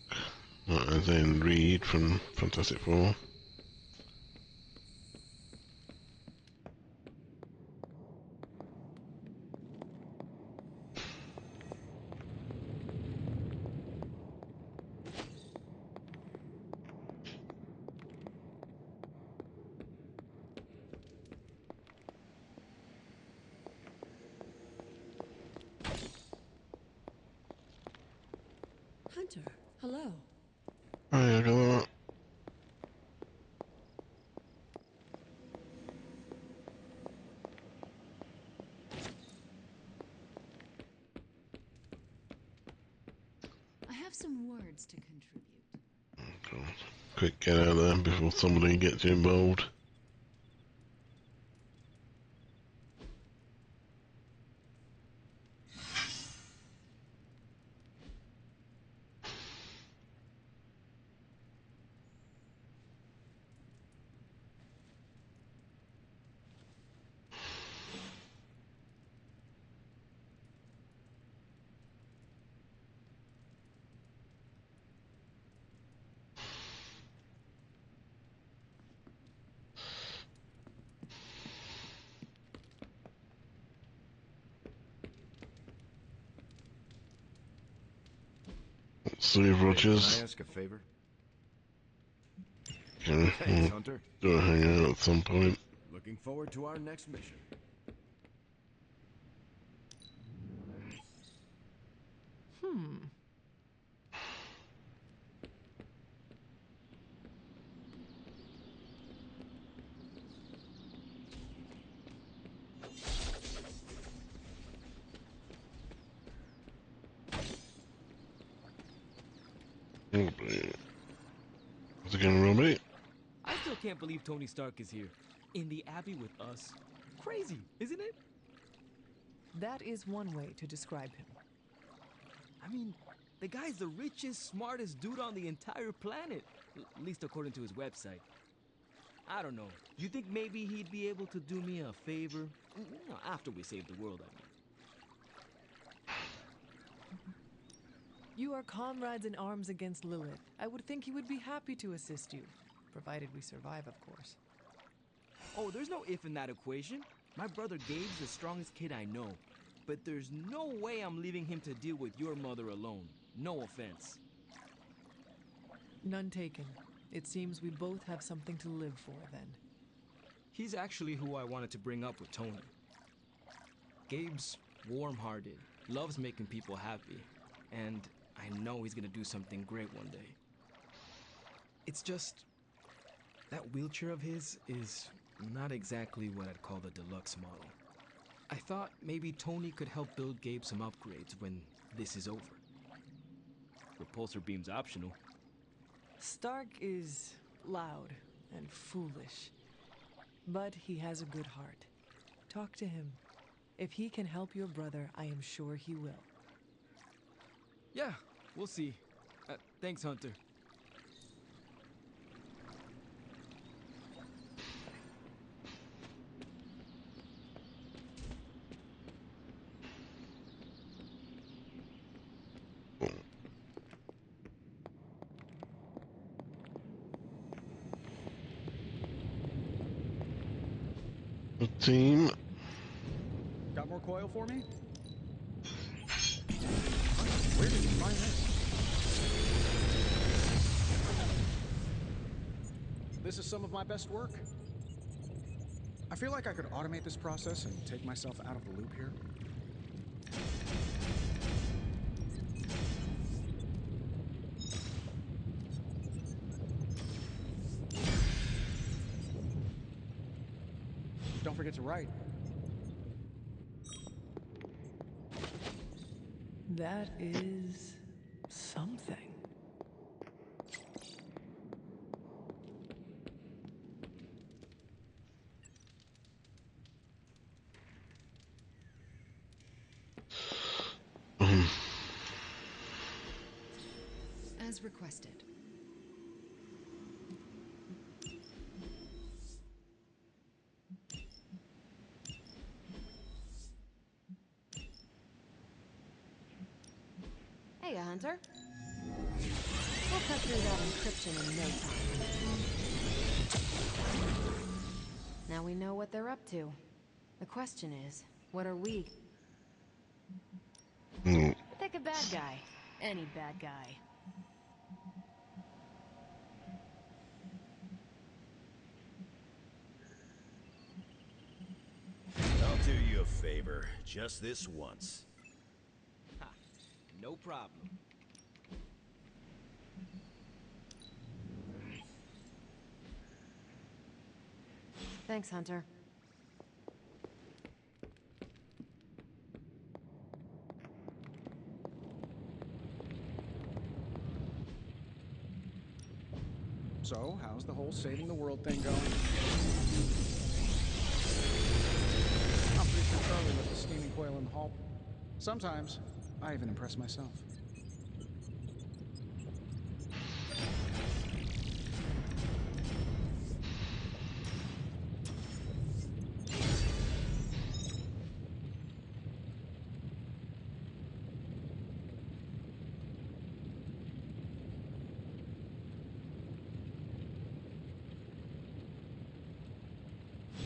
Not as in read from Fantastic Four. Hunter, hello. Hi, I got that. I have some words to contribute. Oh, God. Quick, get out of there before somebody gets you involved. Steve Can I Rogers. ask a favor? Okay, Thanks, Hunter. do a hangout at some point. Looking forward to our next mission. Oh boy. Is it gonna roll me? I still can't believe Tony Stark is here. In the Abbey with us. Crazy, isn't it? That is one way to describe him. I mean, the guy's the richest, smartest dude on the entire planet. At least according to his website. I don't know. You think maybe he'd be able to do me a favor? After we save the world, I mean. You are comrades in arms against Lilith. I would think he would be happy to assist you. Provided we survive, of course. Oh, there's no if in that equation. My brother Gabe's the strongest kid I know. But there's no way I'm leaving him to deal with your mother alone. No offense. None taken. It seems we both have something to live for, then. He's actually who I wanted to bring up with Tony. Gabe's warm-hearted, loves making people happy, and I know he's gonna do something great one day. It's just, that wheelchair of his is not exactly what I'd call the deluxe model. I thought maybe Tony could help build Gabe some upgrades when this is over. Repulsor beam's optional. Stark is loud and foolish, but he has a good heart. Talk to him. If he can help your brother, I am sure he will. Yeah, we'll see. Thanks, Hunter. The team. Got more coil for me? Where did you find this? This is some of my best work. I feel like I could automate this process and take myself out of the loop here. Don't forget to write. That is something. As requested. Hey, Hunter. We'll cut through that encryption in no time. Now we know what they're up to. The question is, what are we? Pick a bad guy. Any bad guy. I'll do you a favor, just this once. Ha, no problem. Thanks, Hunter. So, how's the whole saving the world thing going? I'm pretty sure Charlie left the steaming coil in the hall. Sometimes, I even impress myself.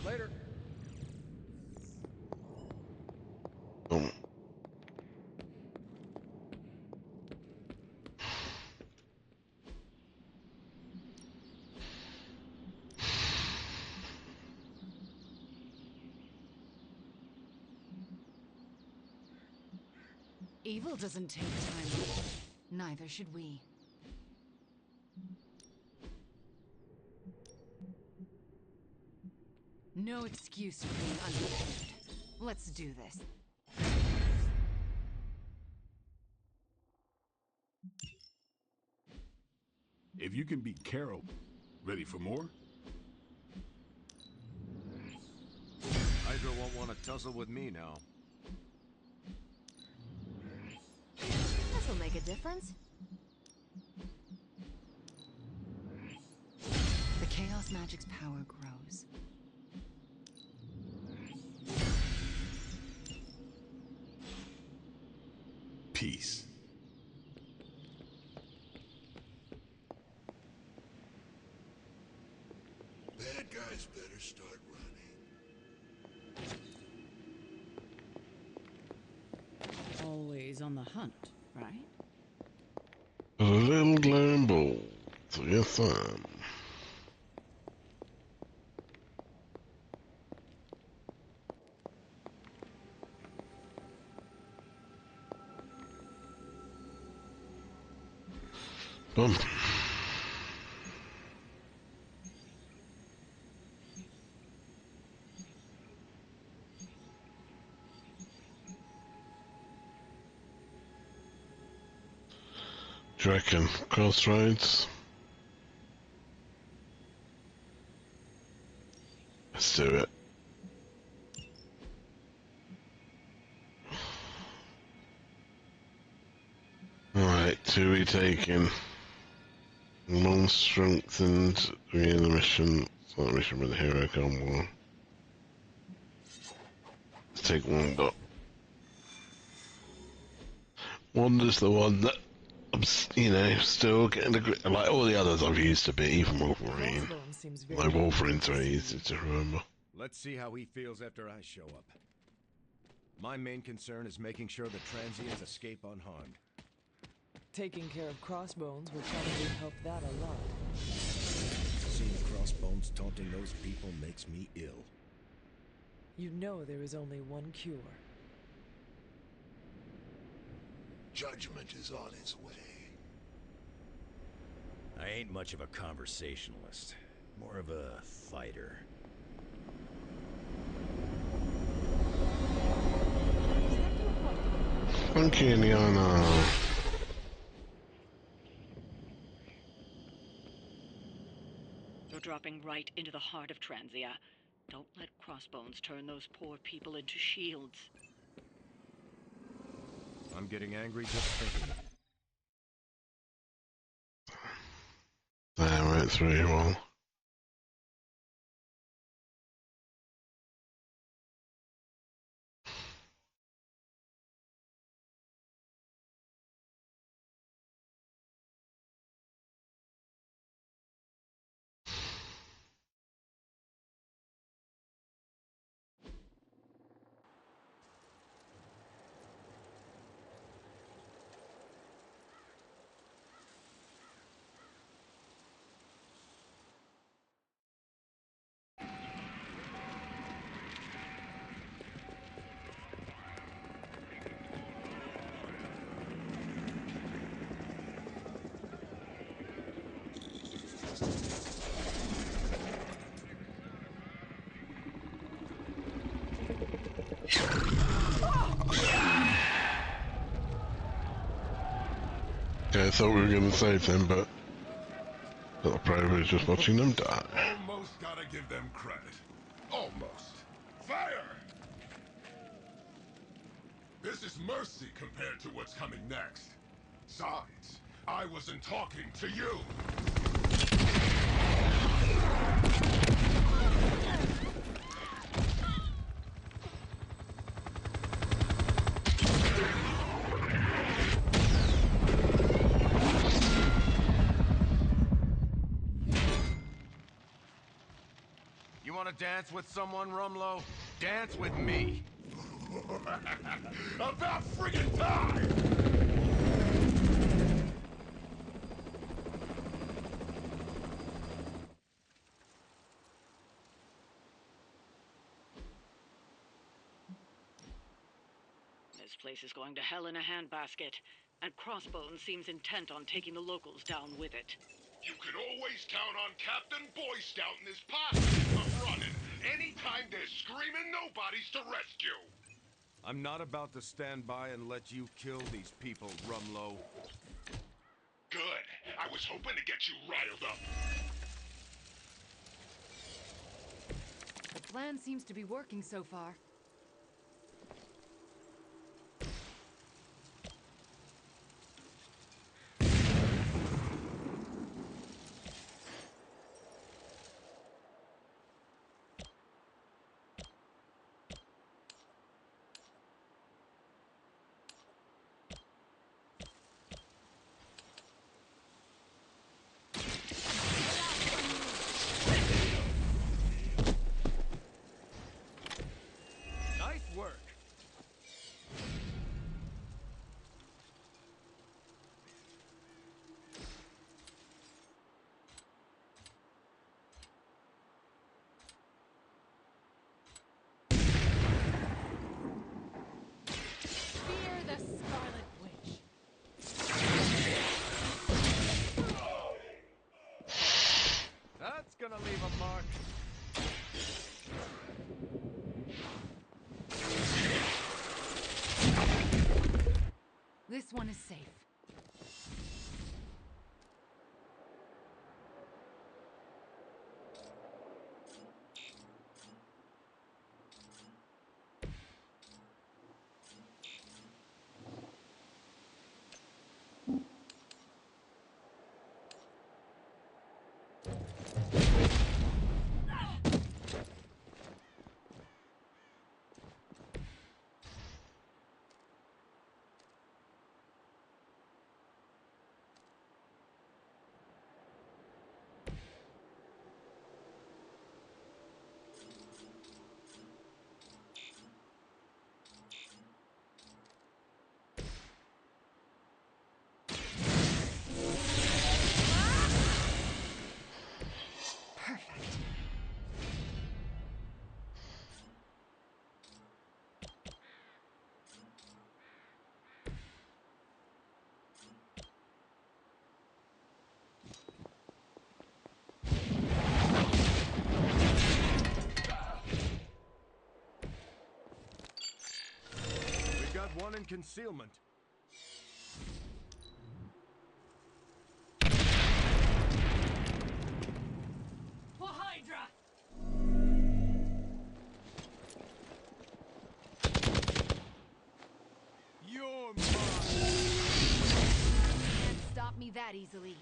Later. Evil doesn't take time. Neither should we. No excuse for being unprepared. Let's do this. If you can beat Carol, ready for more? Hydra won't want to tussle with me now. This'll make a difference. The Chaos Magic's power grows. Peace. Bad guys better start running. Always on the hunt, right? A little glowing ball. So yes, Boom. Do you reckon? Crossroads? Let's do it. Alright, two retaken. One strengthened in the mission. It's not a mission with the hero combo. Let's take one dot. Wanda's the one that I'm, still getting the grip. Like all the others I've used to be, even Wolverine. No Wolverine 3 easy to remember. Let's see how he feels after I show up. My main concern is making sure the transients escape unharmed. Taking care of Crossbones will probably help that a lot. Seeing Crossbones taunting those people makes me ill. You know there is only one cure. Judgment is on its way. I ain't much of a conversationalist. More of a fighter. Thank you, Liana. You're dropping right into the heart of Transia. Don't let Crossbones turn those poor people into shields. I'm getting angry just thinking. That went through well. Okay, I thought we were going to save them, but the probably was just watching them die. Almost gotta give them credit. Almost. Fire! This is mercy compared to what's coming next. Besides, I wasn't talking to you. You want to dance with someone, Rumlow? Dance with me. About friggin' time! As This place is going to hell in a handbasket, and Crossbones seems intent on taking the locals down with it. You can always count on Captain Boy Scout and his posse to come running. Anytime there's screaming nobodies to rescue. I'm not about to stand by and let you kill these people, Rumlow. Good. I was hoping to get you riled up. The plan seems to be working so far. Nice work. Fear the Scarlet Witch. That's gonna leave a mark. This one is safe. Perfect. We got one in concealment. For Hydra! You're Can't stop me that easily.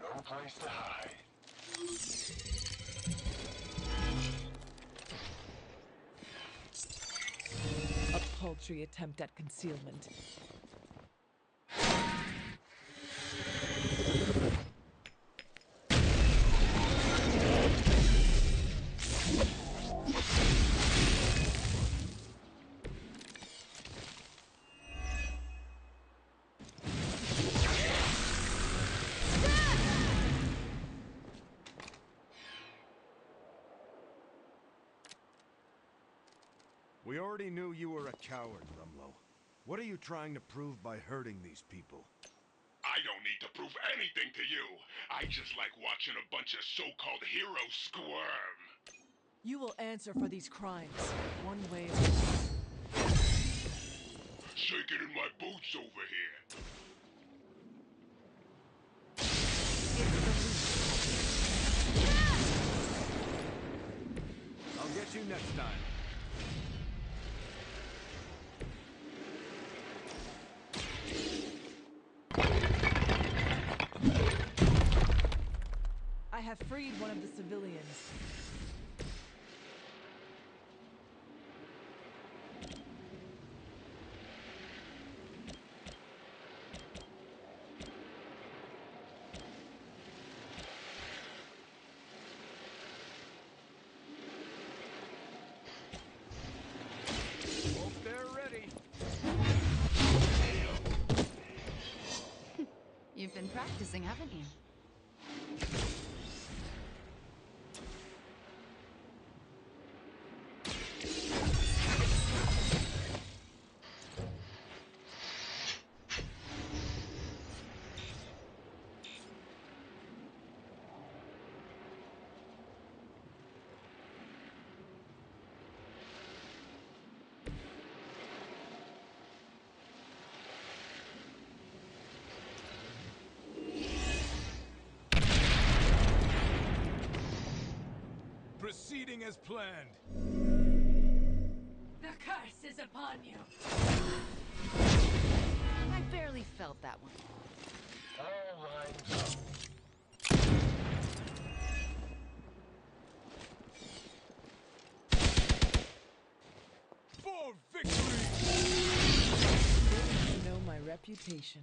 No place to hide. A paltry attempt at concealment. We already knew you were a coward, Rumlow. What are you trying to prove by hurting these people? I don't need to prove anything to you. I just like watching a bunch of so-called heroes squirm. You will answer for these crimes, one way or another. Shaking in my boots over here. I'll get you next time. I have freed one of the civilians. Hope they're ready. You've been practicing, haven't you? everything as planned. The curse is upon you. I barely felt that one. All lines up. For victory! You know my reputation.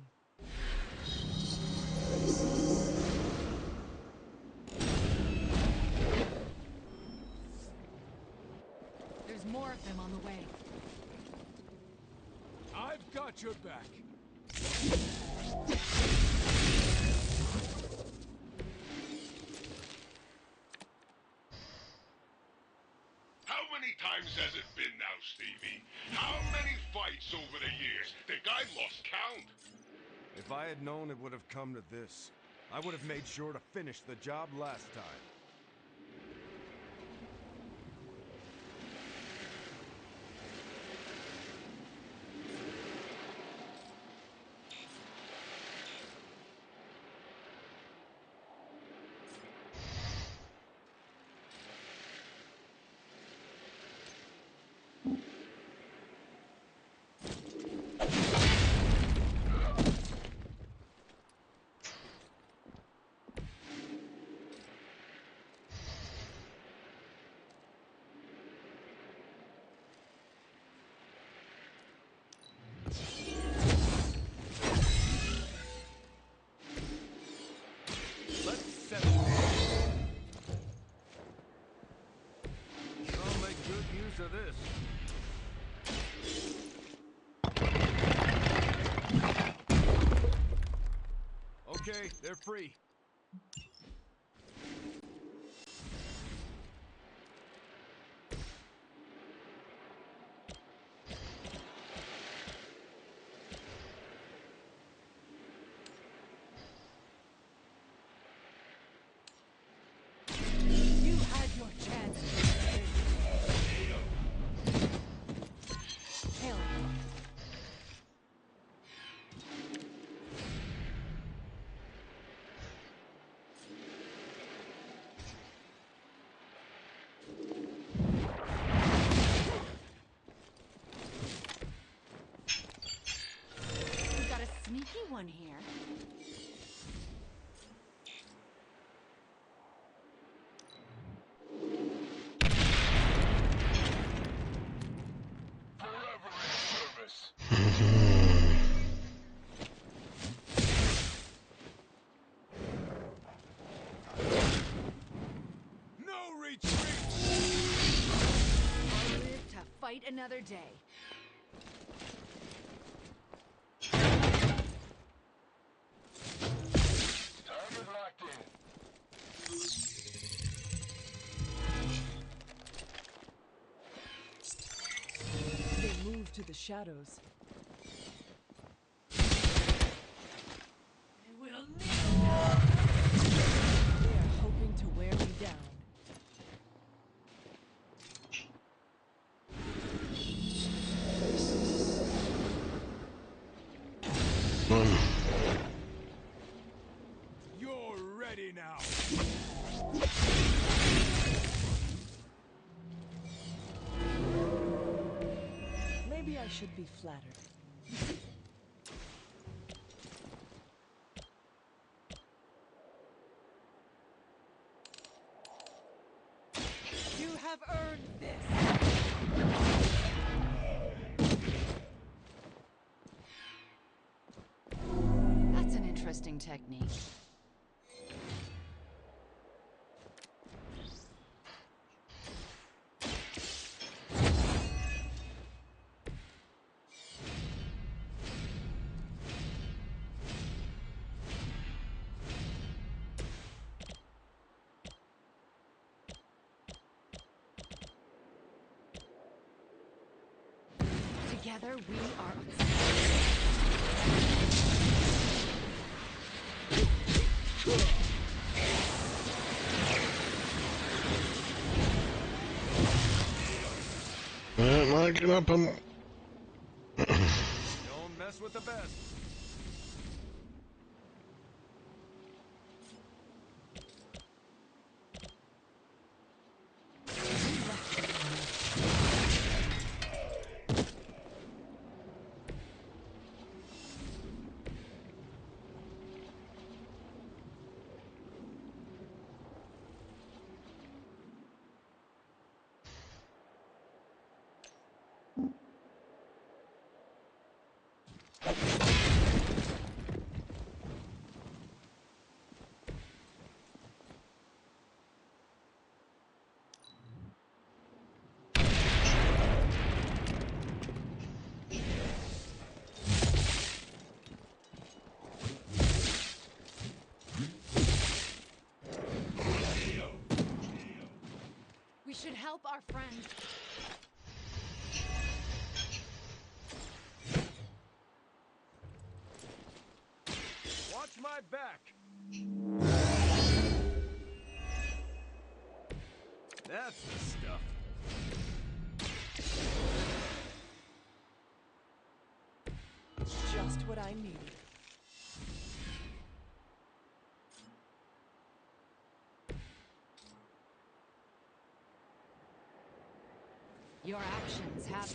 There's more of them on the way. I've got your back. How many times has it been now, Stevie? How many fights over the years? Think I lost count? If I had known it would have come to this, I would have made sure to finish the job last time. I'll make good use of this. Okay, they're free. You had your chance. Hail. We got a sneaky one here. Forever in service. No retreat! I live to fight another day. Target locked in. They move to the shadows. I will kneel. They are hoping to wear me down. You're ready now. Maybe I should be flattered. You have earned this. That's an interesting technique. Together we are Get up and... Don't mess with the best. We should help our friends. Watch my back! That's the stuff. Just what I needed. Your actions have.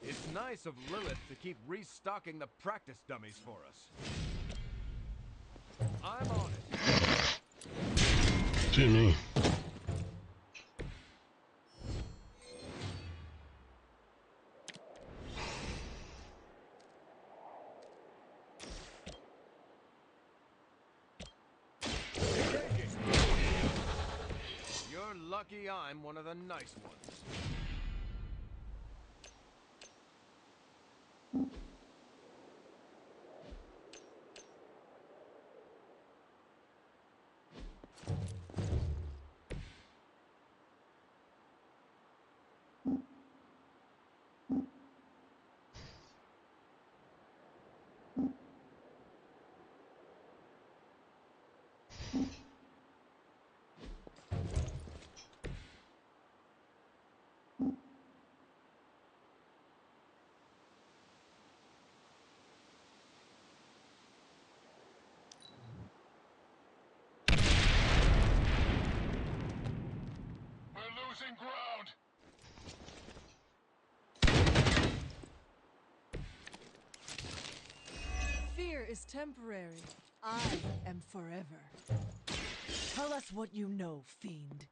It's nice of Lilith to keep restocking the practice dummies for us. I'm on it. Jimmy. You're lucky I'm one of the nice ones. We're losing ground. Fear is temporary. I am forever. Tell us what you know, fiend.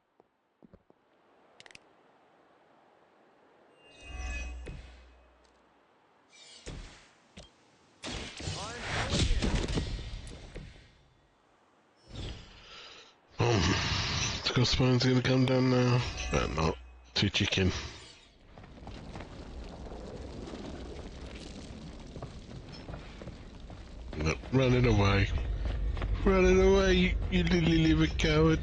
The crossbone's gonna come down now. But not. Too chicken. No, running away. Running away, you lily livered coward.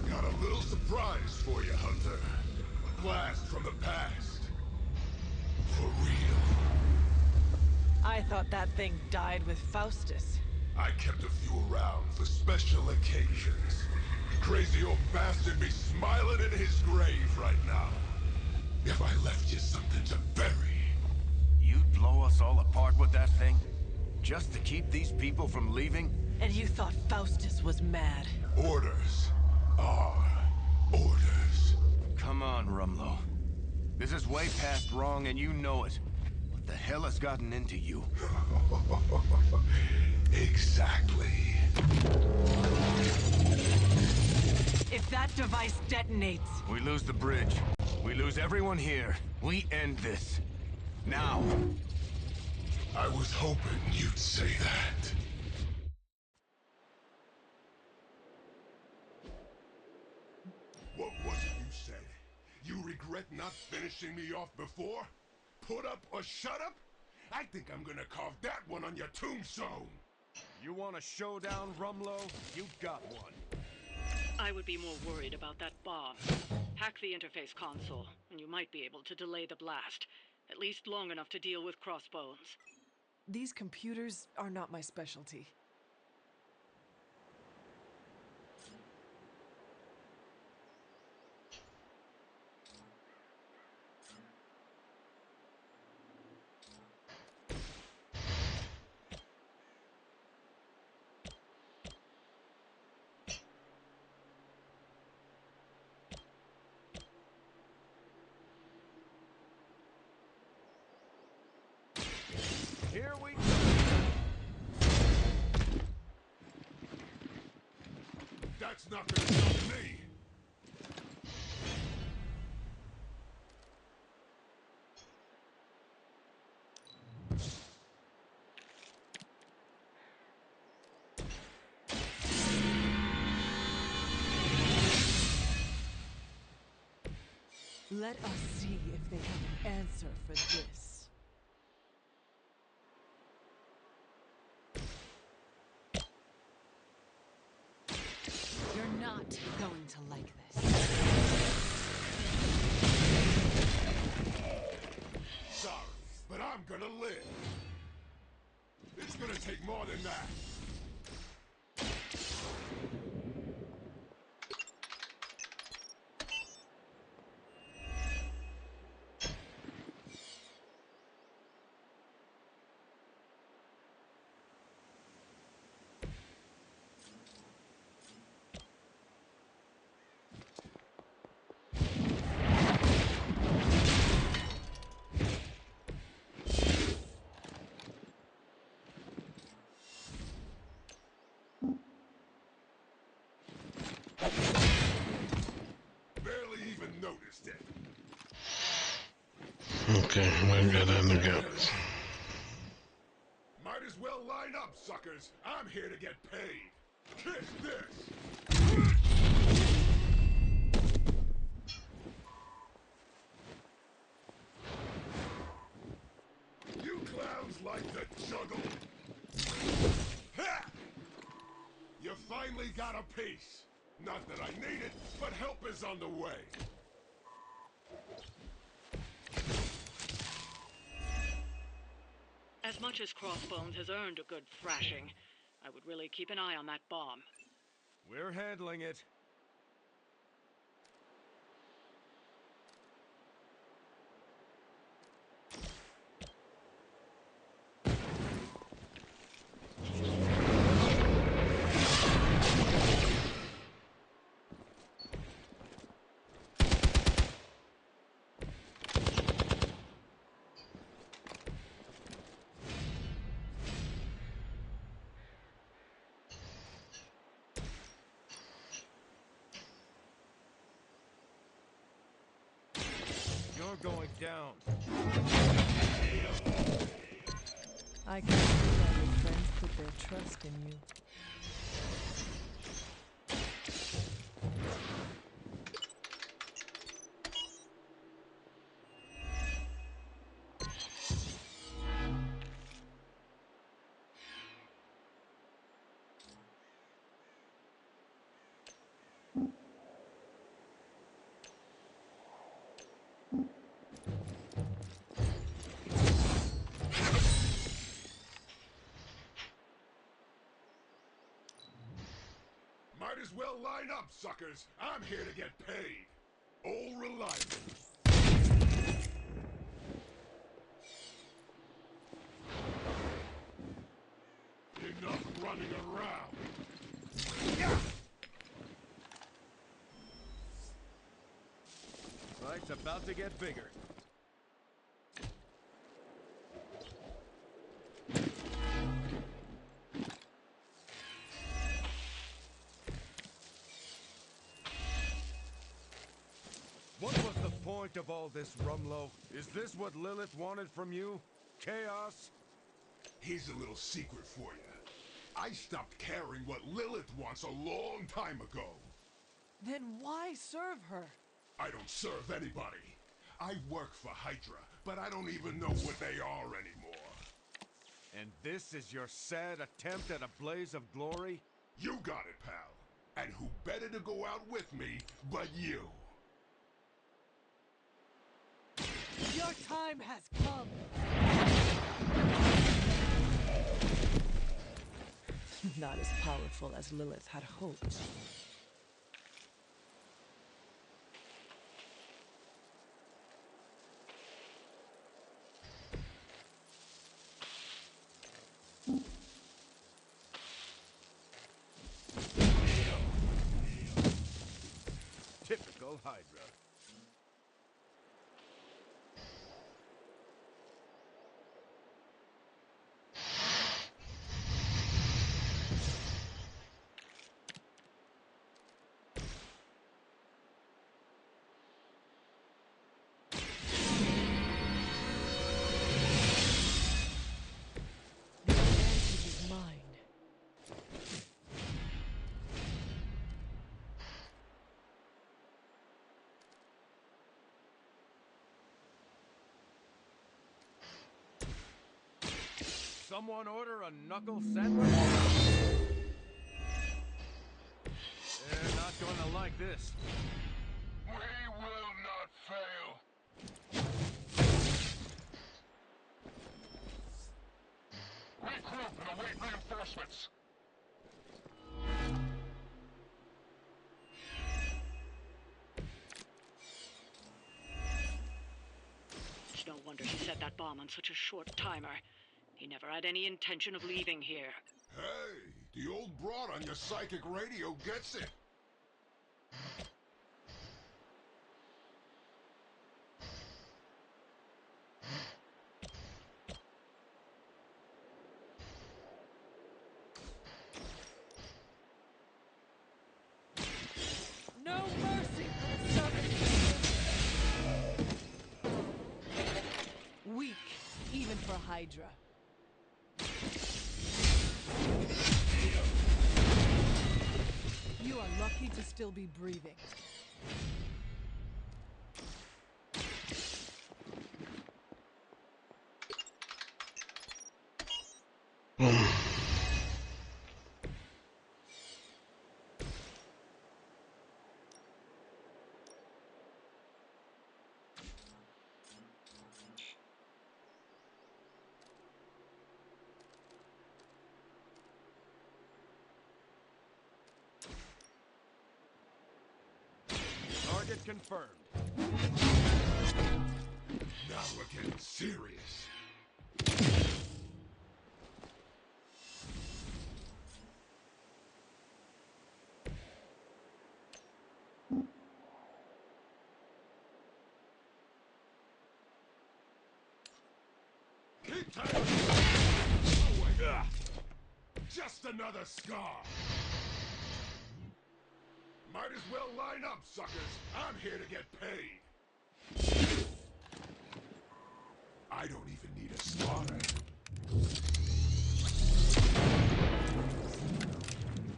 Got a little surprise for you, Hunter. A blast from the past. For real. I thought that thing died with Faustus. I kept a few around for special occasions. Crazy old bastard be smiling in his grave right now. If I left you something to bury. You'd blow us all apart with that thing? Just to keep these people from leaving? And you thought Faustus was mad. Orders are orders. Come on, Rumlow. This is way past wrong and you know it. What the hell has gotten into you? Exactly. If that device detonates... We lose the bridge. We lose everyone here. We end this. Now. I was hoping you'd say that. What was it you said? You regret not finishing me off before? Put up or shut up? I think I'm gonna carve that one on your tombstone. You want a showdown, Rumlow? You got one. I would be more worried about that bomb. Hack the interface console, and you might be able to delay the blast. At least long enough to deal with crossbones. These computers are not my specialty. Here we go. That's not gonna stop me. Let us see if they have an answer for this. You're not going to like this. Sorry, but I'm gonna live. It's gonna take more than that. Barely even noticed it. Okay, we'll get in the guts. Might as well line up, suckers. I'm here to get paid. Kiss this. You clowns like to juggle. Ha! You finally got a piece. Not that I need it, but help is on the way. As much as Crossbones has earned a good thrashing, I would really keep an eye on that bomb. We're handling it. You're going down. I can see that your friends put their trust in you. Might as well line up, suckers. I'm here to get paid. All reliable. Enough running around. Yeah! Fight's about to get bigger. What was the point of all this, Rumlow? Is this what Lilith wanted from you? Chaos? Here's a little secret for you. I stopped caring what Lilith wants a long time ago. Then why serve her? I don't serve anybody. I work for Hydra, but I don't even know what they are anymore. And this is your sad attempt at a blaze of glory? You got it, pal. And who better to go out with me but you? Your time has come! Not as powerful as Lilith had hoped. Typical Hydra. someone order a knuckle sandwich? They're not going to like this. We will not fail. Regroup and await reinforcements. It's no wonder he set that bomb on such a short timer. He never had any intention of leaving here. Hey, the old broad on your psychic radio gets it. No mercy! Weak, even for Hydra. You are lucky to still be breathing. Target confirmed. Now we're getting serious. Keep tight. Oh, wait. Just another scar. Might as well line up, suckers. I'm here to get paid. I don't even need a spotter.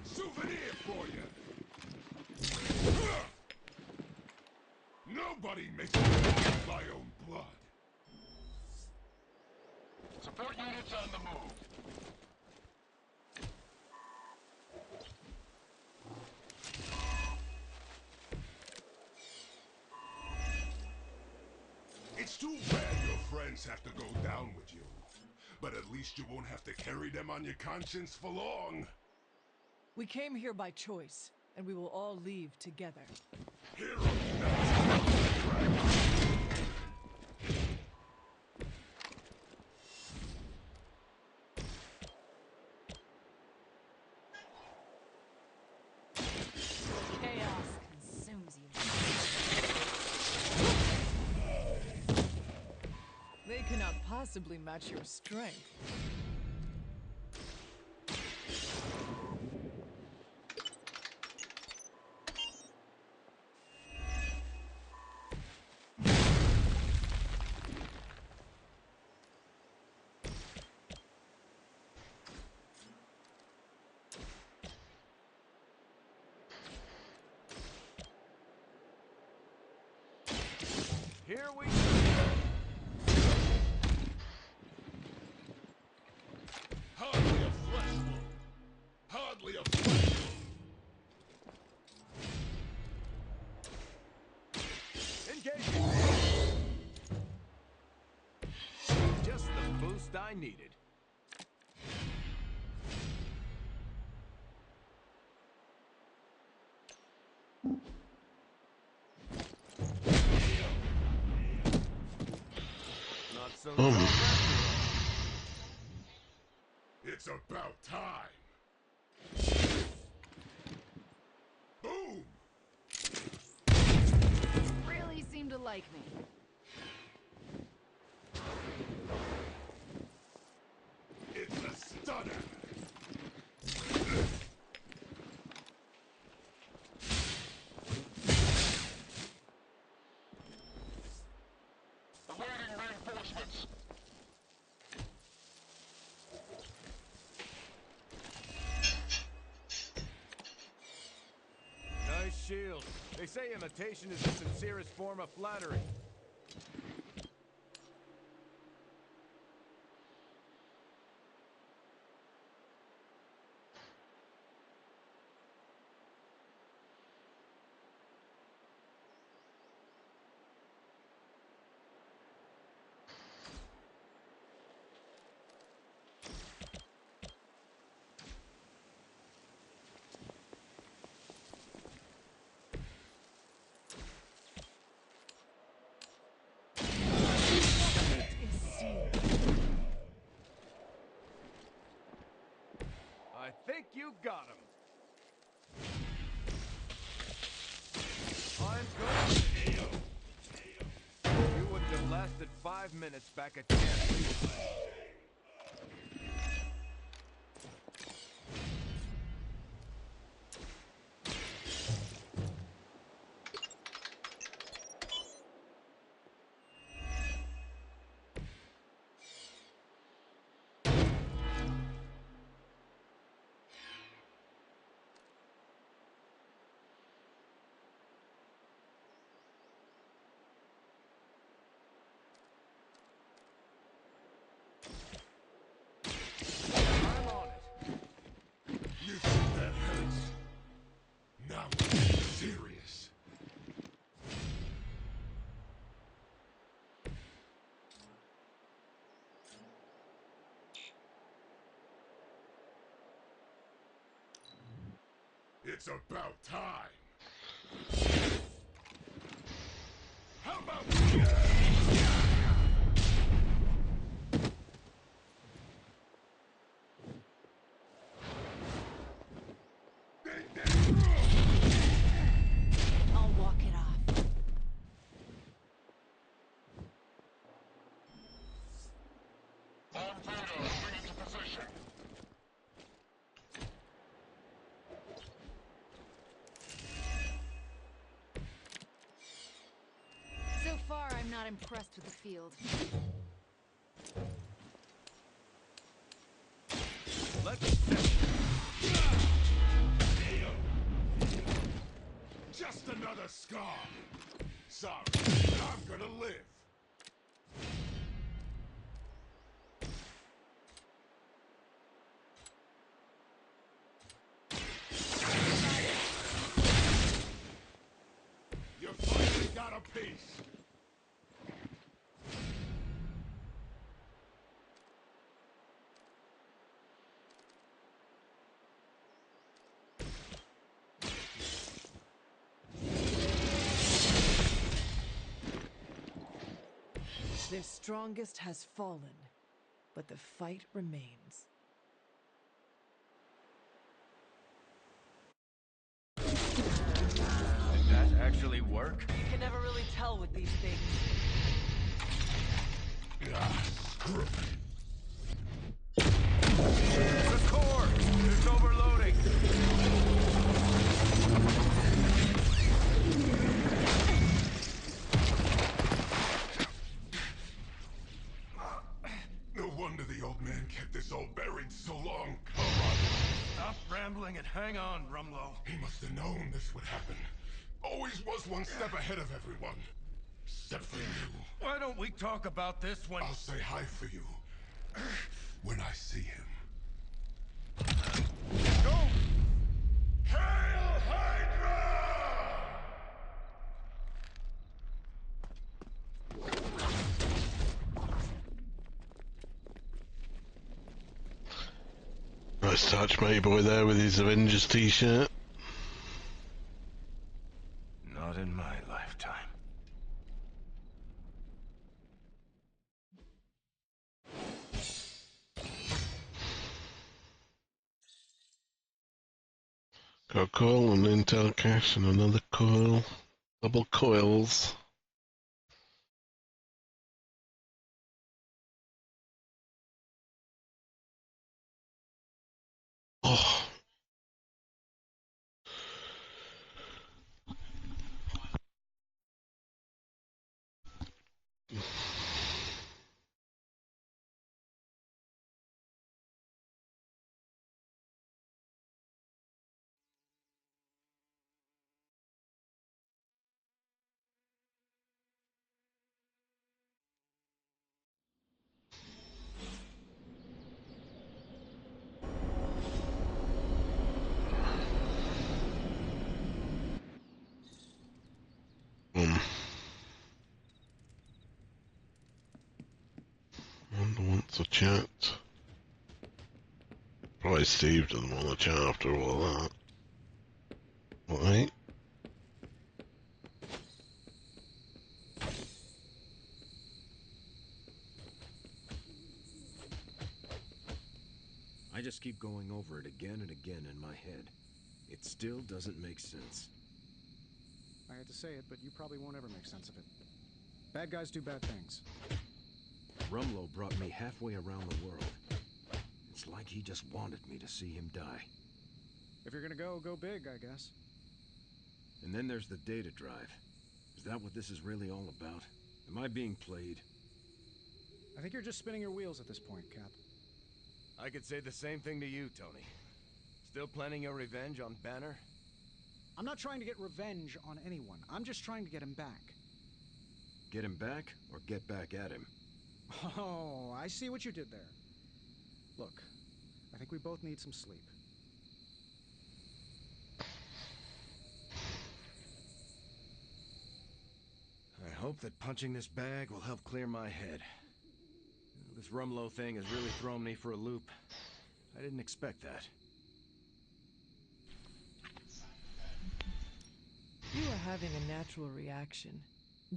Souvenir for you. Nobody makes me lose my own blood. Support units on the move. It's too bad your friends have to go down with you. But at least you won't have to carry them on your conscience for long. We came here by choice, and we will all leave together. Chaos consumes you. They cannot possibly match your strength. Here we go. Hardly a flesh wound. Hardly a flesh wound. Engaging. Just the boost I needed. Not so tough. It's about time. Boom! Really seem to like me. It's a stunner. Awaiting reinforcements. Nice shield. They say imitation is the sincerest form of flattery. I think you got him. I'm good. You wouldn't have lasted 5 minutes back at camp. You think that hurts? Now we're getting serious. It's about time. How about I'll walk it off. So far, I'm not impressed with the field. just another scar? Sorry, but I'm gonna live. You finally got a piece. Their strongest has fallen, but the fight remains. Did that actually work? You can never really tell with these things. Ah, screw it. The core! It's overloading! No wonder the old man kept this all buried so long. Come on. Stop rambling and hang on, Rumlow. He must have known this would happen. Always was one step ahead of everyone. Except for you. Why don't we talk about this when... I'll say hi for you. When I see him. Go! Hail Hydra! Nice touch, matey boy, there with his Avengers t-shirt. Not in my lifetime. Got a coil, an intel cache, and another coil. Double coils. Oh. Wonder wants a chat. Probably Steve doesn't want to chat after all that. Right? I just keep going over it again and again in my head. It still doesn't make sense. I hate to say it, but you probably won't ever make sense of it. Bad guys do bad things. Rumlow brought me halfway around the world. It's like he just wanted me to see him die. If you're gonna go big, I guess. And then there's the data drive. Is that what this is really all about? Am I being played? I think you're just spinning your wheels at this point, Cap. I could say the same thing to you, Tony. Still planning your revenge on Banner? I'm not trying to get revenge on anyone. I'm just trying to get him back. Get him back, or get back at him? Oh, I see what you did there. Look, I think we both need some sleep. I hope that punching this bag will help clear my head. This Rumlow thing has really thrown me for a loop. I didn't expect that. You are having a natural reaction.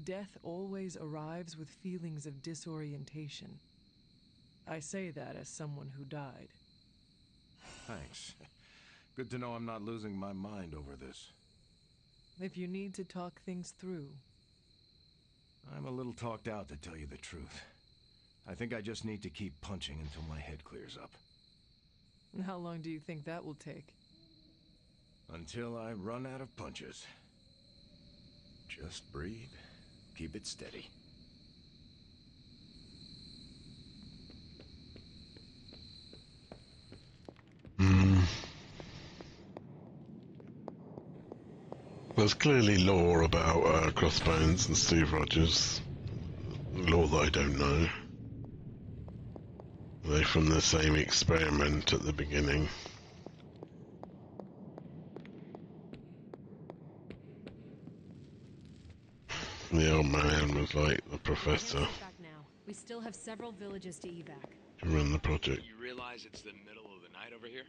Death always arrives with feelings of disorientation. I say that as someone who died. Thanks. Good to know I'm not losing my mind over this. If you need to talk things through. I'm a little talked out, to tell you the truth. I think I just need to keep punching until my head clears up. And how long do you think that will take? Until I run out of punches. Just breathe. Keep it steady. There's clearly lore about Crossbones and Steve Rogers. Lore that I don't know. They're from the same experiment at the beginning. The old man was like the professor Back now. We still have several villages to evac. who ran the project. You realize it's the middle of the night over here?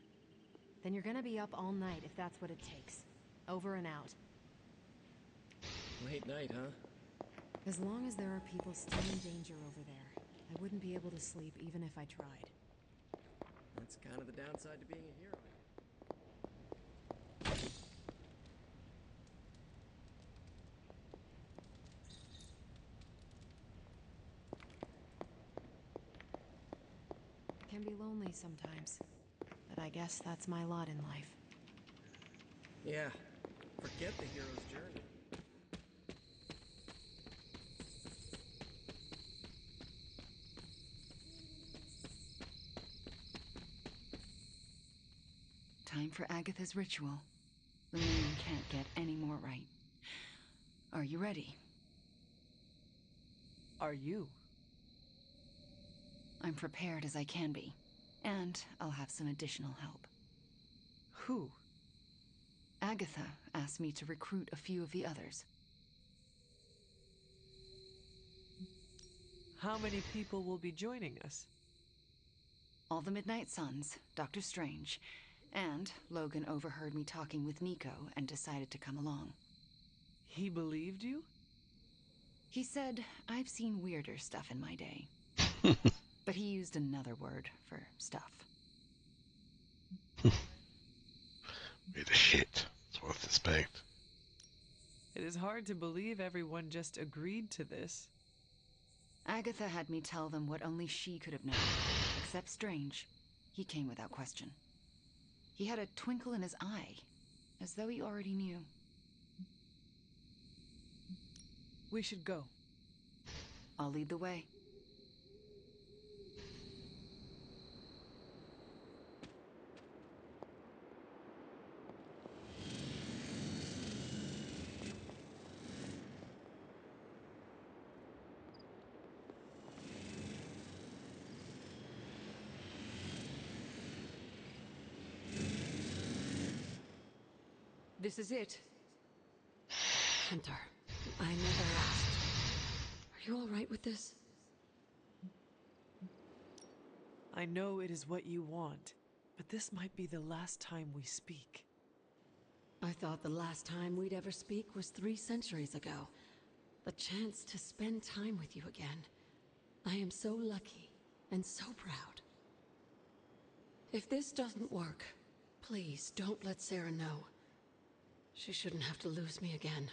Then you're gonna be up all night if that's what it takes. Over and out. Late night, huh? As long as there are people still in danger over there, I wouldn't be able to sleep even if I tried. That's kind of the downside to being a hero. It can be lonely sometimes, but I guess that's my lot in life. Yeah, forget the hero's journey. Time for Agatha's ritual. The moon can't get any more right. Are you ready? Are you? I'm prepared as I can be. And I'll have some additional help. Who? Agatha asked me to recruit a few of the others. How many people will be joining us? All the Midnight Suns, Dr. Strange, and Logan overheard me talking with Nico and decided to come along. He believed you? He said, I've seen weirder stuff in my day. But he used another word for stuff. Weird as shit. That's what I suspect. It is hard to believe everyone just agreed to this. Agatha had me tell them what only she could have known. Except Strange. He came without question. He had a twinkle in his eye, as though he already knew. We should go. I'll lead the way. This is it. Hunter, I never asked. Are you all right with this? I know it is what you want, but this might be the last time we speak. I thought the last time we'd ever speak was 3 centuries ago. The chance to spend time with you again. I am so lucky and so proud. If this doesn't work, please don't let Sarah know. She shouldn't have to lose me again.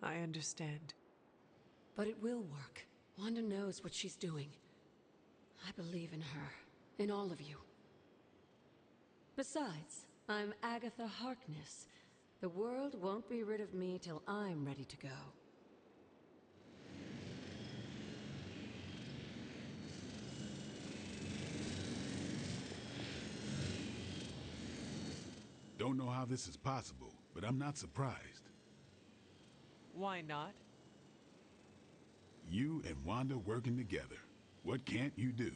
I understand. But it will work. Wanda knows what she's doing. I believe in her. In all of you. Besides, I'm Agatha Harkness. The world won't be rid of me till I'm ready to go. Don't know how this is possible, but I'm not surprised. Why not? You and Wanda working together. What can't you do?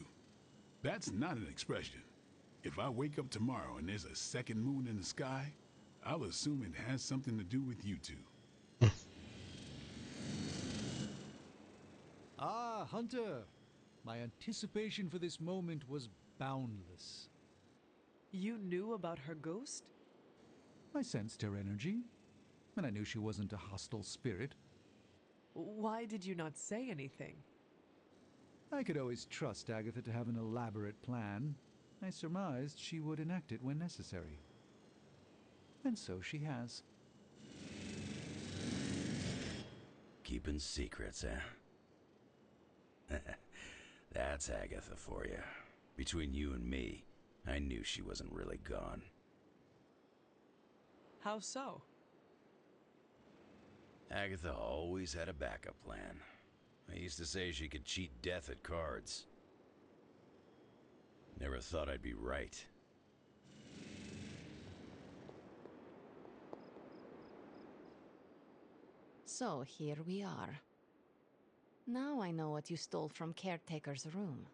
That's not an expression. If I wake up tomorrow and there's a second moon in the sky, I'll assume it has something to do with you two. Ah, Hunter! My anticipation for this moment was boundless. You knew about her ghost? I sensed her energy, and I knew she wasn't a hostile spirit. Why did you not say anything? I could always trust Agatha to have an elaborate plan. I surmised she would enact it when necessary. And so she has. Keeping secrets, eh? That's Agatha for you. Between you and me, I knew she wasn't really gone. How so? Agatha always had a backup plan. I used to say she could cheat death at cards. Never thought I'd be right. So here we are. Now I know what you stole from Caretaker's room.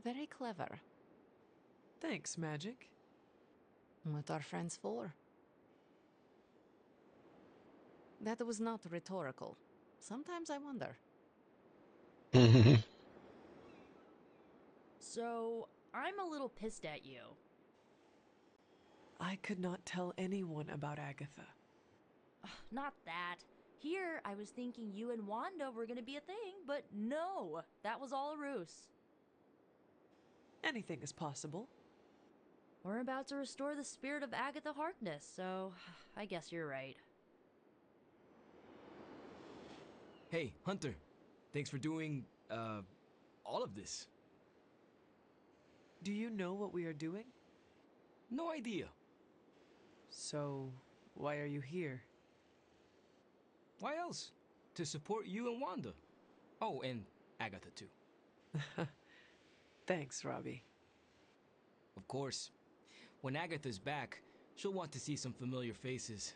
Very clever. Thanks, Magic. What are friends for? That was not rhetorical. Sometimes I wonder. So, I'm a little pissed at you. I could not tell anyone about Agatha. Not that. Here, I was thinking you and Wanda were gonna be a thing, but no, that was all a ruse. Anything is possible. We're about to restore the spirit of Agatha Harkness, so I guess you're right. Hey, Hunter. Thanks for doing, all of this. Do you know what we are doing? No idea. So, why are you here? Why else? To support you and Wanda. Oh, and Agatha too. Thanks, Robbie. Of course. When Agatha's back, she'll want to see some familiar faces.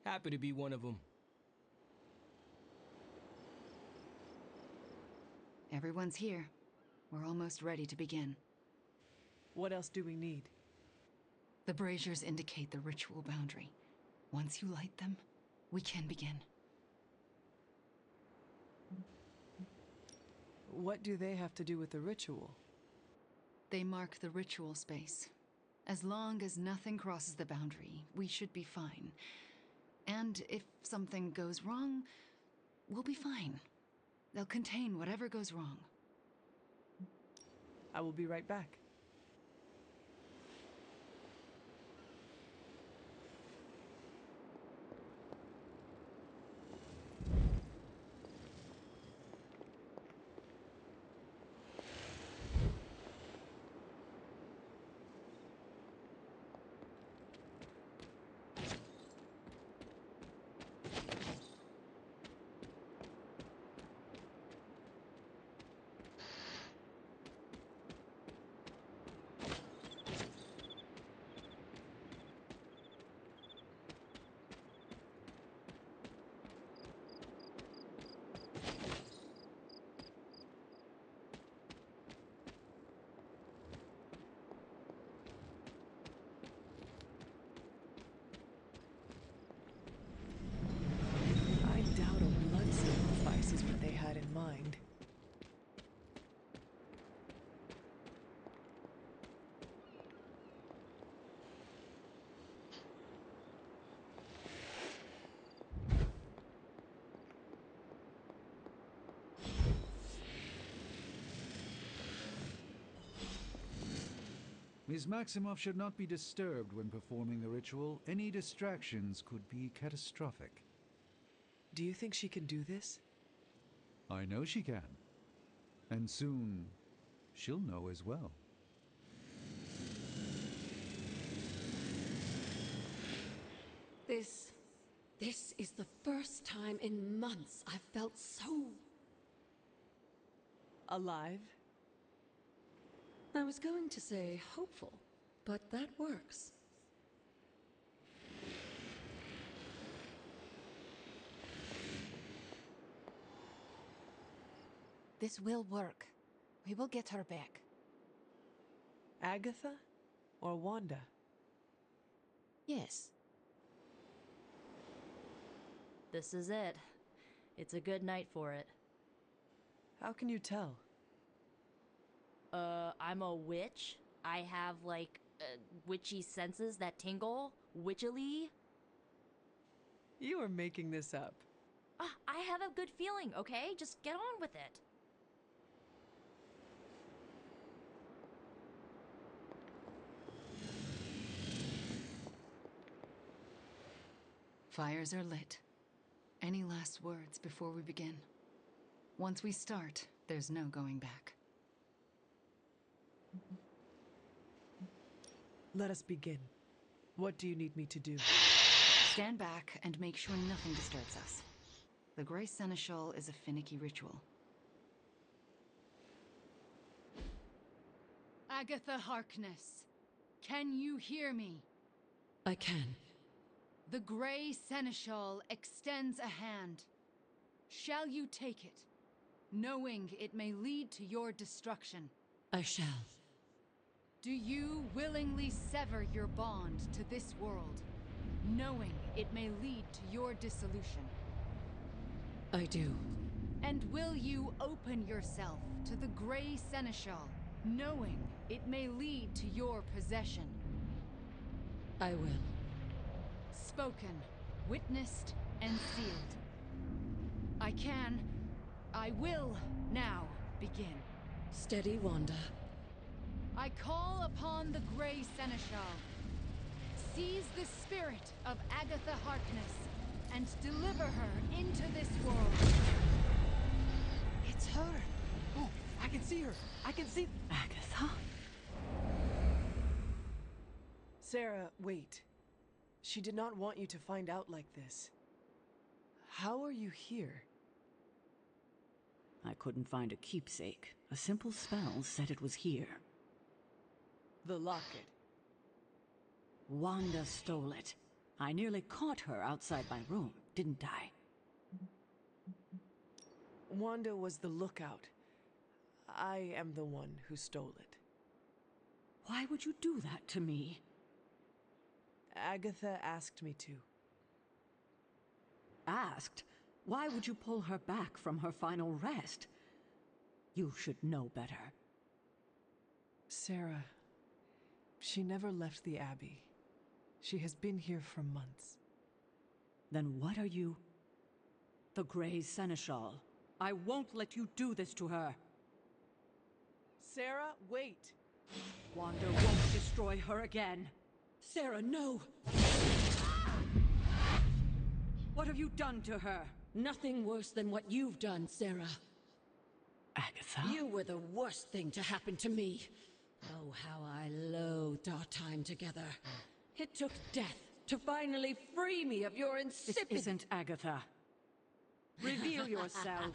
Happy to be one of them. Everyone's here. We're almost ready to begin. What else do we need? The braziers indicate the ritual boundary. Once you light them, we can begin. What do they have to do with the ritual? They mark the ritual space. As long as nothing crosses the boundary, we should be fine. And if something goes wrong, we'll be fine. They'll contain whatever goes wrong. I will be right back. Miss Maximoff should not be disturbed when performing the ritual. Any distractions could be catastrophic. Do you think she can do this? I know she can. And soon, she'll know as well. This is the first time in months I've felt so... alive? I was going to say hopeful, but that works. This will work. We will get her back. Agatha? Or Wanda? Yes. This is it. It's a good night for it. How can you tell? I'm a witch. I have, like, witchy senses that tingle. Witchily. You are making this up. I have a good feeling, okay? Just get on with it. Fires are lit. Any last words before we begin? Once we start, there's no going back. Let us begin. What do you need me to do? Stand back and make sure nothing disturbs us. The Grey Seneschal is a finicky ritual. Agatha Harkness, can you hear me? I can. The Grey Seneschal extends a hand. Shall you take it, knowing it may lead to your destruction? I shall. Do you willingly sever your bond to this world, knowing it may lead to your dissolution? I do. And will you open yourself to the Grey Seneschal, knowing it may lead to your possession? I will. Spoken, witnessed, and sealed. I will now begin. Steady, Wanda. I call upon the Grey Seneschal. Seize the spirit of Agatha Harkness and deliver her into this world. It's her. Oh, I can see her. I can see... Agatha? Sarah, wait. She did not want you to find out like this. How are you here? I couldn't find a keepsake. A simple spell said it was here. The locket. Wanda stole it. I nearly caught her outside my room, didn't I? Wanda was the lookout. I am the one who stole it. Why would you do that to me? Agatha asked me to. Asked? Why would you pull her back from her final rest? You should know better. Sarah, she never left the Abbey. She has been here for months. Then what are you? The Grey Seneschal. I won't let you do this to her. Sarah, wait! Wanda won't destroy her again. Sarah, no! What have you done to her? Nothing worse than what you've done, Sarah. Agatha? You were the worst thing to happen to me. Oh, how I loathed our time together. It took death to finally free me of your insipid... This isn't Agatha. Reveal yourself.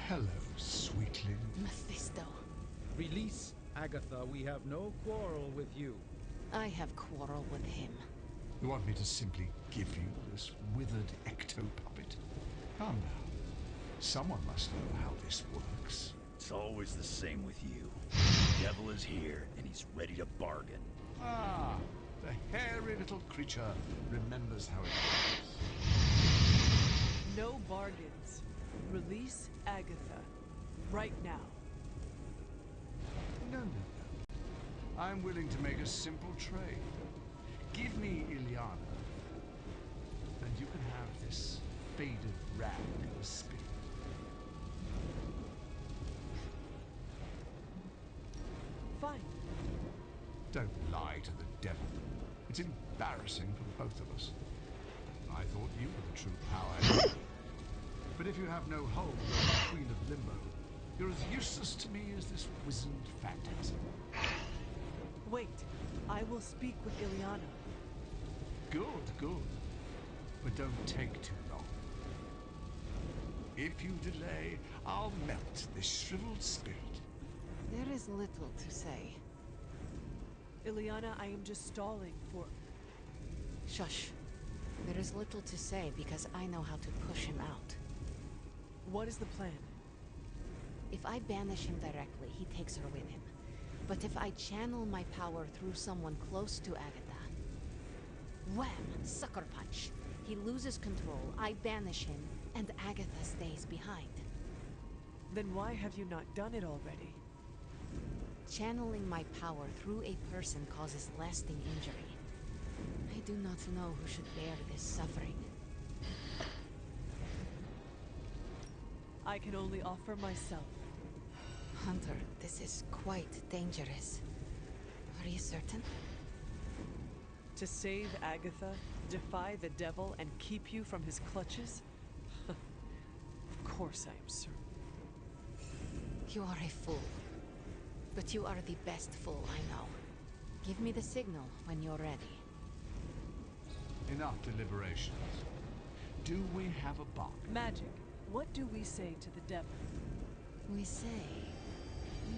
Hello, sweetling. Mephisto. Release Agatha. We have no quarrel with you. I have quarrel with him. You want me to simply give you this withered ecto-puppet? Calm down. Someone must know how this works. It's always the same with you. The devil is here, and he's ready to bargain. Ah, the hairy little creature remembers how it works. No bargains. Release Agatha. Right now. No. I'm willing to make a simple trade. Give me Ilyana, and you can have this faded rag of a spirit. fine. Don't lie to the devil. It's embarrassing for both of us. I thought you were the true power. But if you have no hold over the Queen of Limbo, you're as useless to me as this wizened phantasm. Wait, I will speak with Ileana. Good. But don't take too long. If you delay, I'll melt this shriveled spirit. There is little to say. Ileana, I am just stalling for... Shush. There is little to say because I know how to push him out. What is the plan? If I banish him directly, he takes her with him. But if I channel my power through someone close to Agatha... Wham! Sucker punch! He loses control, I banish him, and Agatha stays behind. Then why have you not done it already? Channeling my power through a person causes lasting injury. I do not know who should bear this suffering. I can only offer myself. Hunter, this is quite dangerous. Are you certain? To save Agatha, defy the devil, and keep you from his clutches? Of course I am certain. You are a fool. But you are the best fool I know. Give me the signal when you're ready. Enough deliberations. Do we have a bark? Magic. What do we say to the devil? We say...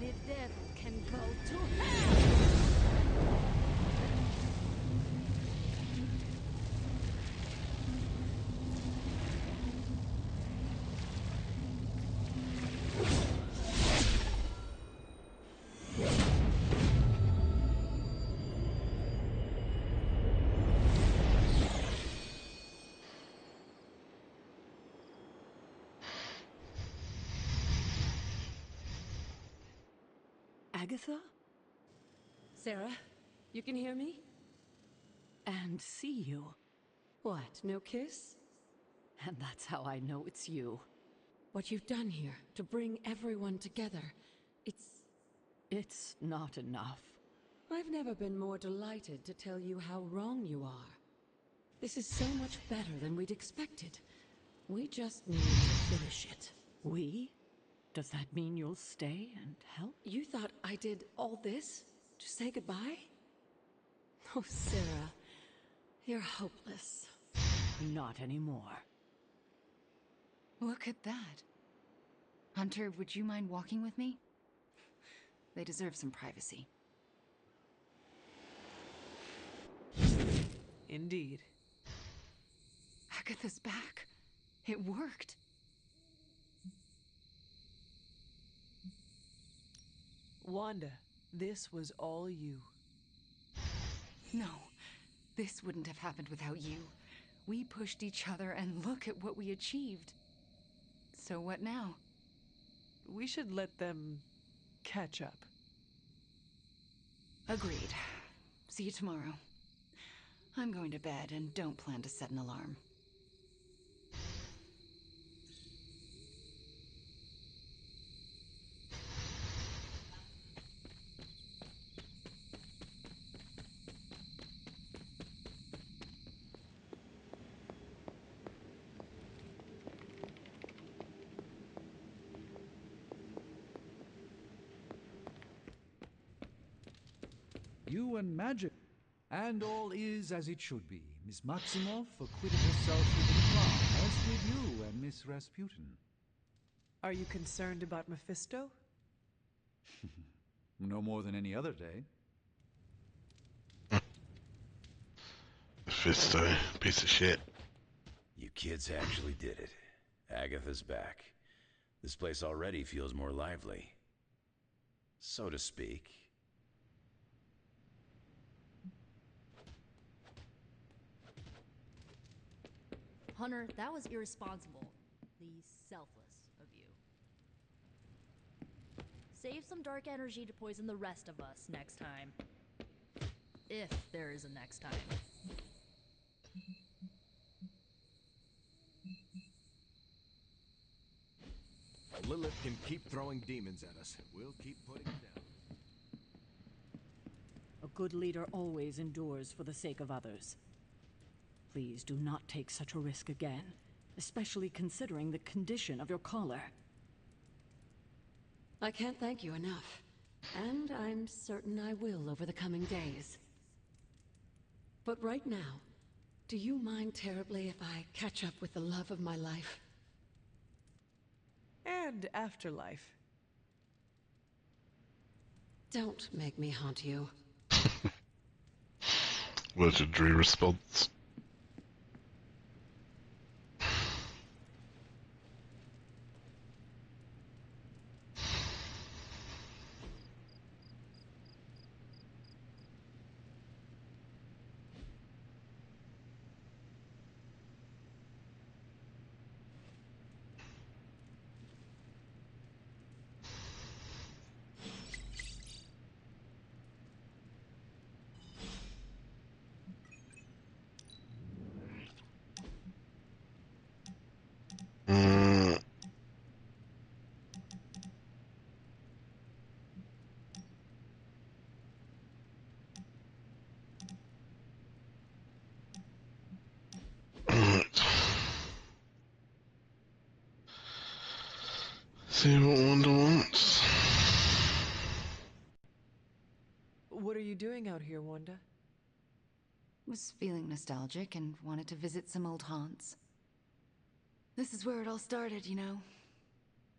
The devil can go to hell! Agatha? Sarah, you can hear me? And see you. What, no kiss? And that's how I know it's you. What you've done here, to bring everyone together, it's not enough. I've never been more delighted to tell you how wrong you are. This is so much better than we'd expected. We just need to finish it. We? Does that mean you'll stay and help? You thought I did all this to say goodbye? Oh, Sarah, you're hopeless. Not anymore. Look at that. Hunter, would you mind walking with me? They deserve some privacy. Indeed. Agatha's back. It worked. Wanda, this was all you. No, this wouldn't have happened without you. We pushed each other and look at what we achieved. So what now? We should let them catch up. Agreed. See you tomorrow. I'm going to bed and don't plan to set an alarm. You and magic. And all is as it should be. Miss Maximoff acquitted herself with aplomb, as did you and Miss Rasputin. Are you concerned about Mephisto? No more than any other day. Mephisto, piece of shit. You kids actually did it. Agatha's back. This place already feels more lively. So to speak. Hunter, that was irresponsible. Selfless of you. Save some dark energy to poison the rest of us next time. If there is a next time. Lilith can keep throwing demons at us. We'll keep putting them down. good leader always endures for the sake of others. Please do not take such a risk again, especially considering the condition of your collar. I can't thank you enough, and I'm certain I will over the coming days. But right now, do you mind terribly if I catch up with the love of my life? And afterlife. Don't make me haunt you. Legendary response. See what Wanda wants. What are you doing out here, Wanda? Was feeling nostalgic and wanted to visit some old haunts. This is where it all started, you know.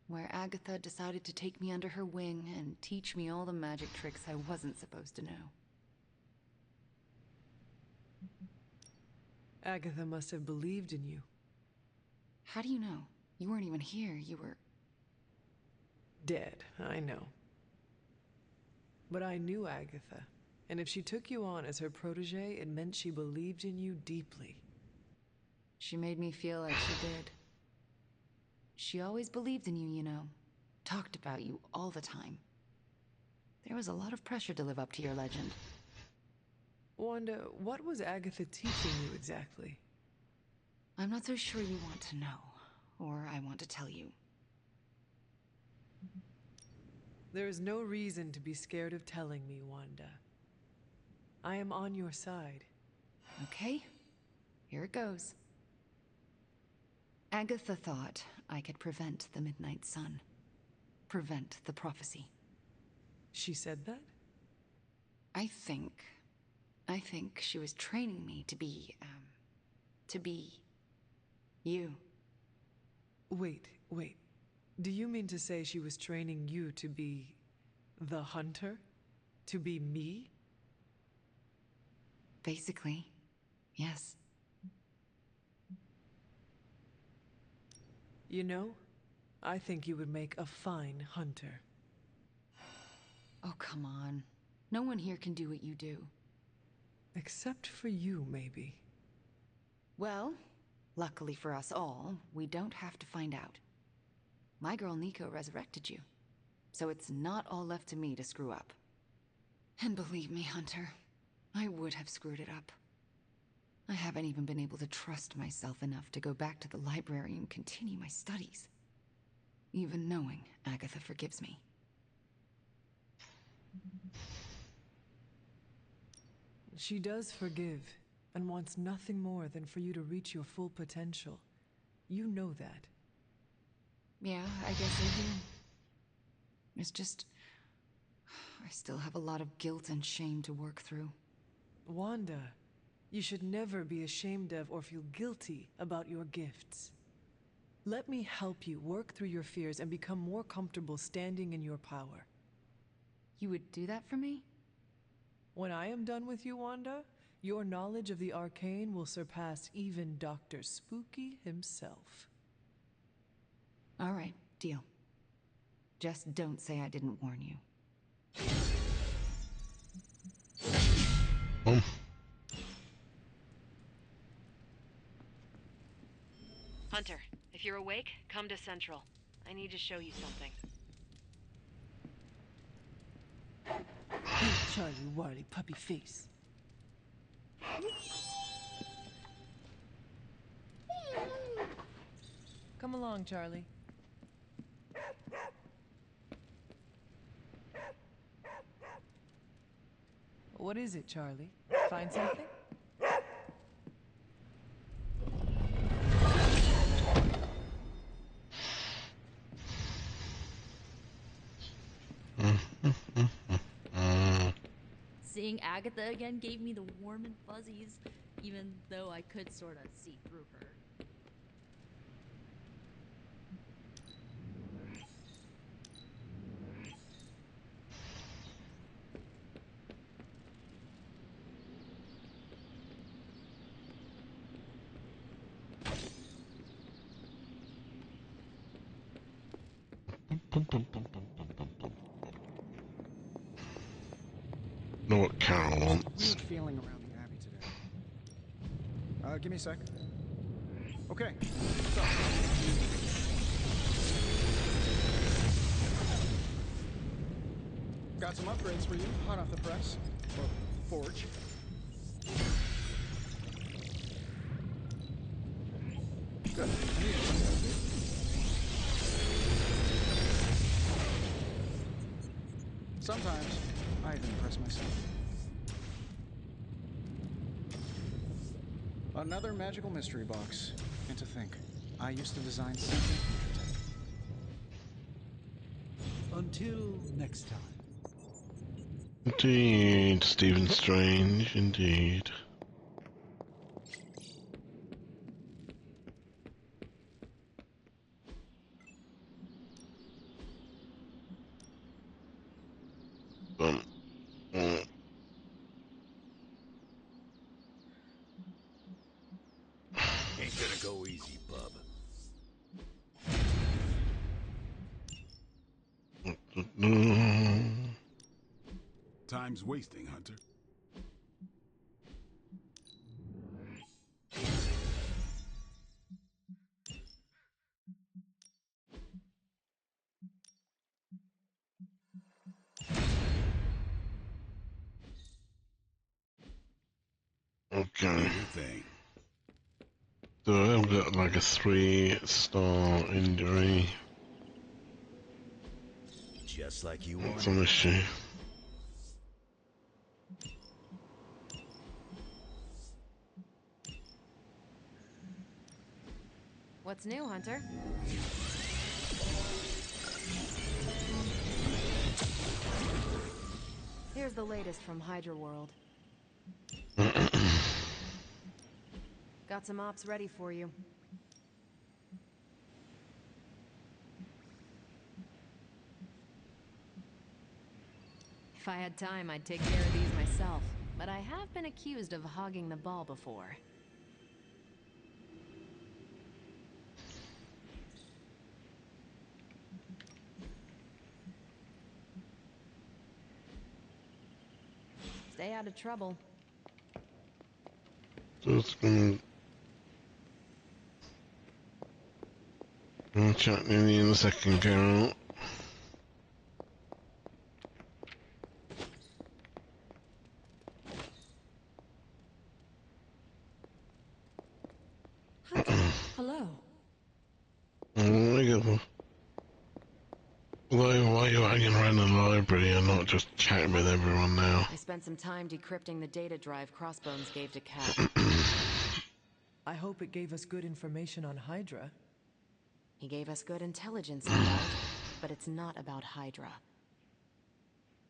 Where Agatha decided to take me under her wing and teach me all the magic tricks I wasn't supposed to know. Agatha must have believed in you. How do you know? You weren't even here, you were... Dead, I know. But I knew Agatha, and if she took you on as her protege, it meant she believed in you deeply. She made me feel like she did. She always believed in you, you know. Talked about you all the time. There was a lot of pressure to live up to your legend. Wanda, what was Agatha teaching you exactly? I'm not so sure you want to know, or I want to tell you. There is no reason to be scared of telling me, Wanda. I am on your side. Okay, here it goes. Agatha thought I could prevent the Midnight Sun. Prevent the prophecy. She said that? I think she was training me to be you. Wait. Do you mean to say she was training you to be the hunter? To be me? Basically, yes. You know, I think you would make a fine hunter. Oh, come on. No one here can do what you do. Except for you, maybe. Well, luckily for us all, we don't have to find out. My girl Nico resurrected you, so it's not all left to me to screw up. And believe me, Hunter, I would have screwed it up. I haven't even been able to trust myself enough to go back to the library and continue my studies. Even knowing Agatha forgives me. She does forgive, and wants nothing more than for you to reach your full potential. You know that. Yeah, I guess I do. It's just... I still have a lot of guilt and shame to work through. Wanda, you should never be ashamed of or feel guilty about your gifts. Let me help you work through your fears and become more comfortable standing in your power. You would do that for me? When I am done with you, Wanda, your knowledge of the arcane will surpass even Dr. Spooky himself. All right, deal. Just don't say I didn't warn you. Hunter, if you're awake, come to Central. I need to show you something. Hey, Charlie Warly puppy face. Come along, Charlie. What is it, Charlie? Find something? Seeing Agatha again gave me the warm and fuzzies, even though I could sort of see through her. Know what Carol wants. Weird feeling around the Abbey today. Give me a sec. Okay. What's up? Got some upgrades for you, hot off the press. Or forge. Good. I need it. Sometimes I even impress myself. Another magical mystery box. And to think, I used to design something future tech. Until next time. Indeed, Stephen Strange, indeed. Ain't gonna go easy, bub. Time's wasting, Hunter. Okay. Thing. So I've got like a 3-star injury. Just like you That's wanted. an issue. What's new, Hunter? Here's the latest from Hydra World. Got some ops ready for you. If I had time, I'd take care of these myself, but I have been accused of hogging the ball before. Stay out of trouble. Just gonna chat with you in a second, Carol. Hello. Why are you hanging around the library and not just chatting with everyone now? I spent some time decrypting the data drive Crossbones gave to Cap. I hope it gave us good information on Hydra. He gave us good intelligence, no doubt, but it's not about Hydra.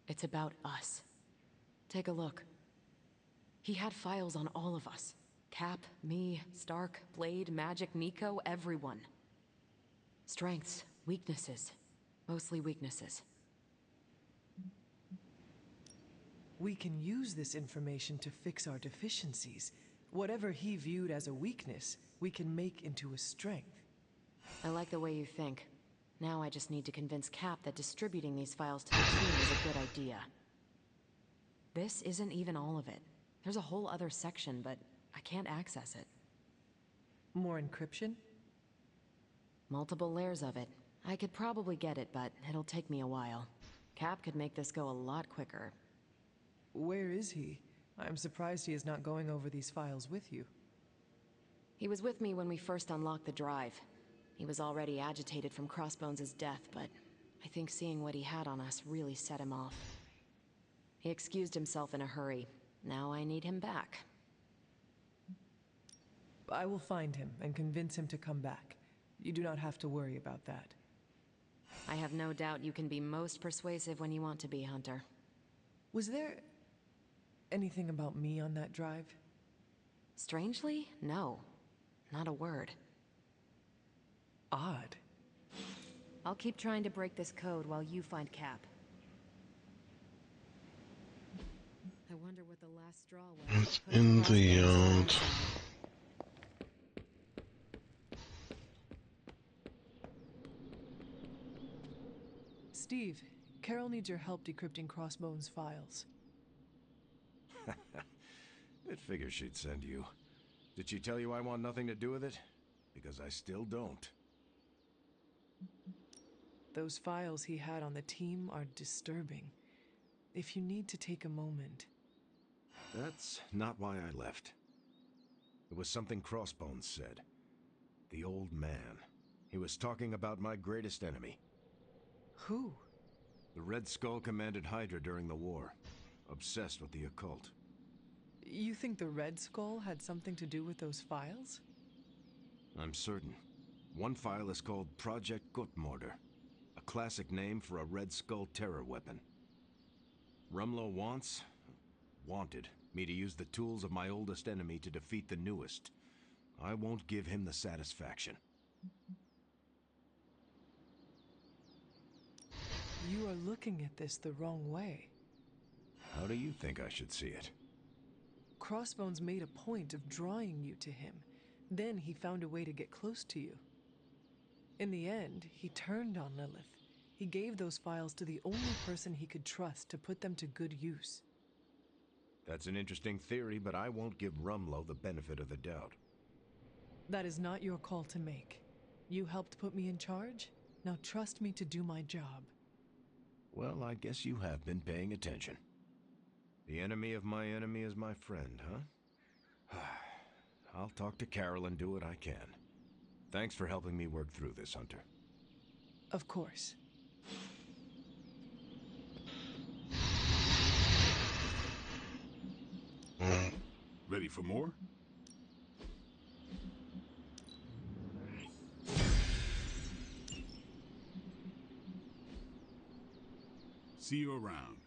It's about us. Take a look. He had files on all of us. Cap, me, Stark, Blade, Magic, Nico, everyone. Strengths, weaknesses. Mostly weaknesses. We can use this information to fix our deficiencies. Whatever he viewed as a weakness, we can make into a strength. I like the way you think. Now I just need to convince Cap that distributing these files to the team is a good idea. This isn't even all of it. There's a whole other section, but I can't access it. More encryption? Multiple layers of it. I could probably get it, but it'll take me a while. Cap could make this go a lot quicker. Where is he? I'm surprised he is not going over these files with you. He was with me when we first unlocked the drive. He was already agitated from Crossbones' death, but I think seeing what he had on us really set him off. He excused himself in a hurry. Now I need him back. I will find him and convince him to come back. You do not have to worry about that. I have no doubt you can be most persuasive when you want to be, Hunter. Was there anything about me on that drive? Strangely, no. Not a word. Odd. I'll keep trying to break this code while you find Cap. I wonder what the last straw was. It's in the yard. Steve, Carol needs your help decrypting Crossbone's files. It figures she'd send you. Did she tell you I want nothing to do with it? Because I still don't. Those files he had on the team are disturbing. If you need to take a moment... That's not why I left. It was something Crossbones said. The old man. He was talking about my greatest enemy. Who? The Red Skull commanded Hydra during the war. Obsessed with the occult. You think the Red Skull had something to do with those files? I'm certain. One file is called Project Gutmorder, a classic name for a Red Skull terror weapon. Rumlow wanted me to use the tools of my oldest enemy to defeat the newest. I won't give him the satisfaction. You are looking at this the wrong way. How do you think I should see it? Crossbones made a point of drawing you to him. Then he found a way to get close to you. In the end, he turned on Lilith. He gave those files to the only person he could trust to put them to good use. That's an interesting theory, but I won't give Rumlow the benefit of the doubt. That is not your call to make. You helped put me in charge. Now trust me to do my job. Well, I guess you have been paying attention. The enemy of my enemy is my friend, huh? I'll talk to Carol and do what I can. Thanks for helping me work through this, Hunter. Of course. Ready for more? See you around.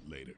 Later.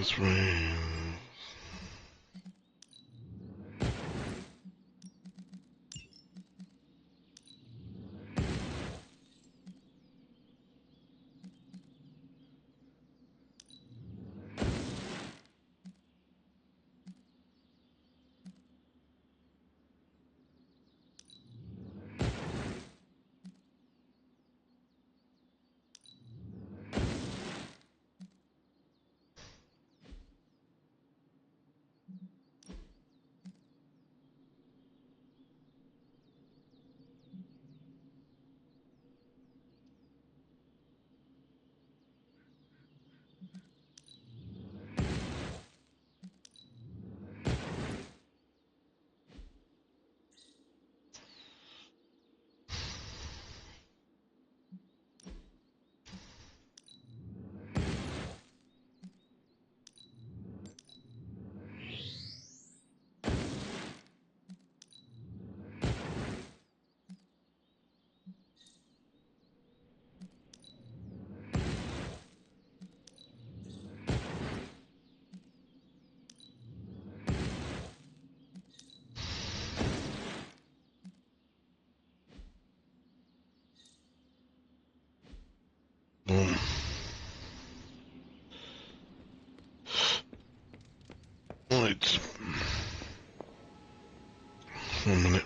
this way. Right. 1 minute.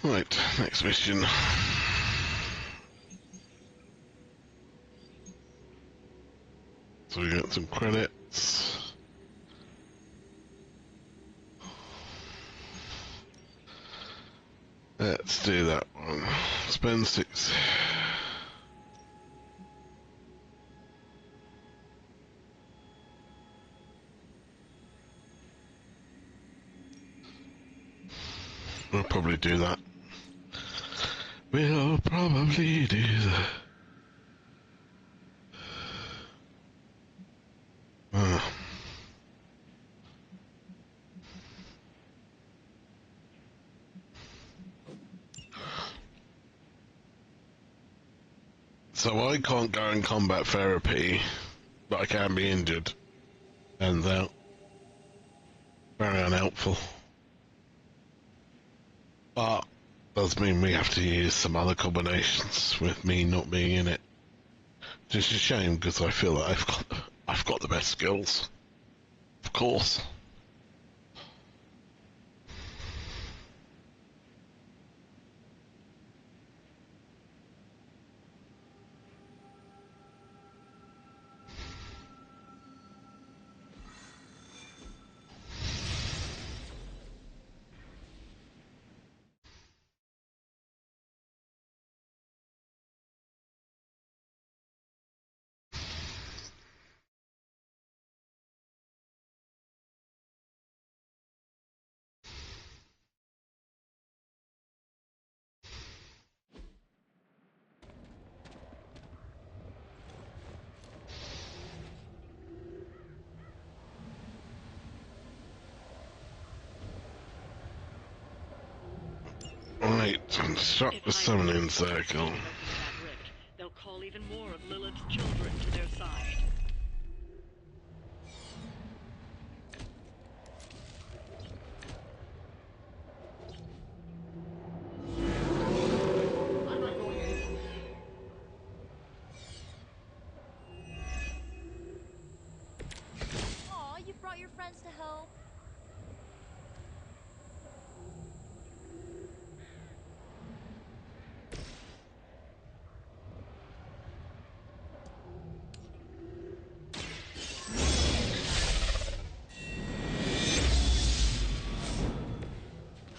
Right, next mission. So we got some credits. Let's do that one. Spend 6. We'll probably do that. We'll probably do that. So I can't go in combat therapy, but I can be injured. And out. Very unhelpful. But does mean we have to use some other combinations with me not being in it. Just a shame because I feel like I've got the best skills. Of course. Right, construct the summoning circle. They'll call even more of Lilith's children to their side. Aw, you brought your friends to help.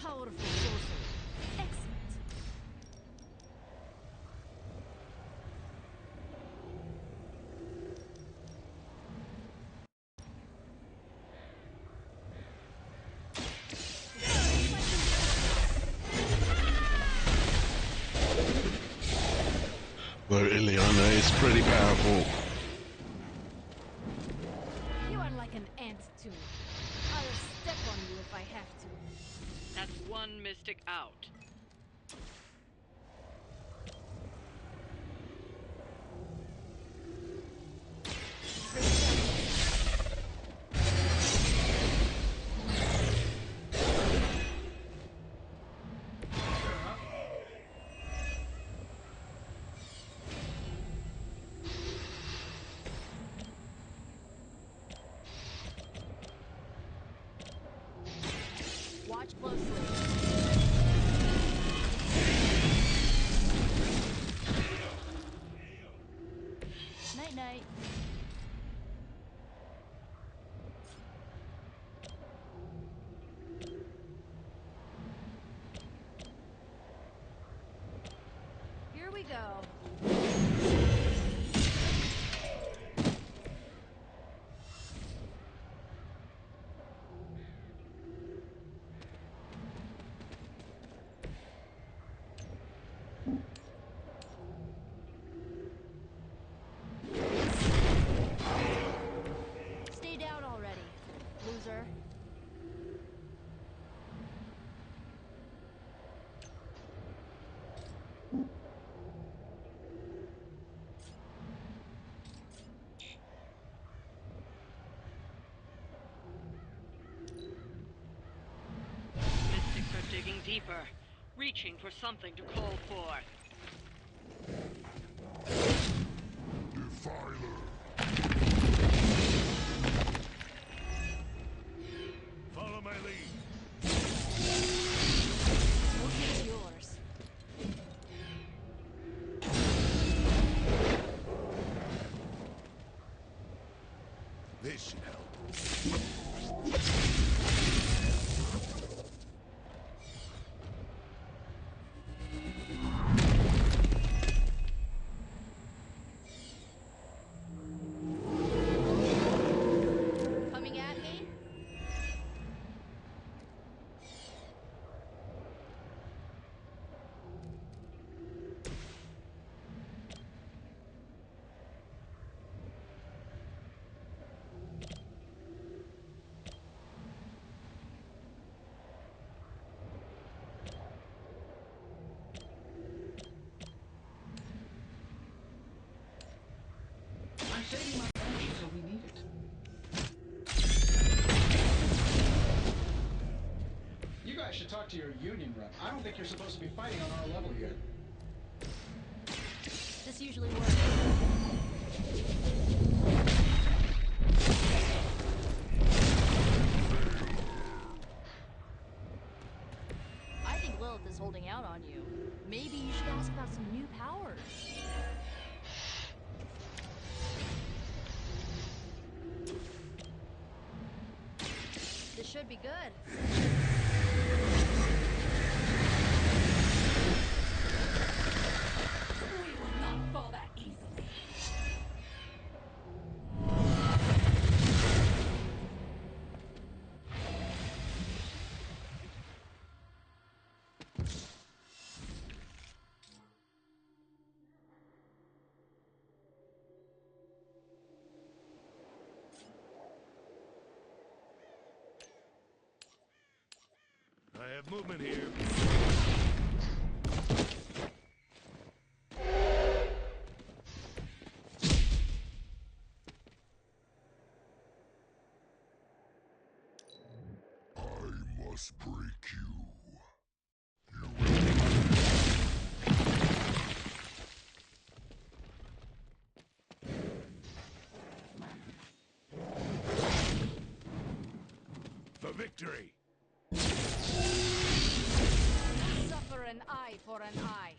Powerful sorcery. Excellent. Though Ileana is pretty powerful. You are like an ant to me. I'll step on you if I have to. That's one mystic out. Watch closely. Night night. Here we go. Stay down already, loser. Mystics are digging deeper, reaching for something to call for. Follow my lead. Look at yours. This should help. Coming at me? I'm saving my energy until we need it. You guys should talk to your union rep. I don't think you're supposed to be fighting on our level here. This usually works. I think Lilith is holding out on you. Maybe you should ask about some new powers. This should be good. We will not fall that easily. I have movement here. I must break you. For victory! Suffer an eye for an eye.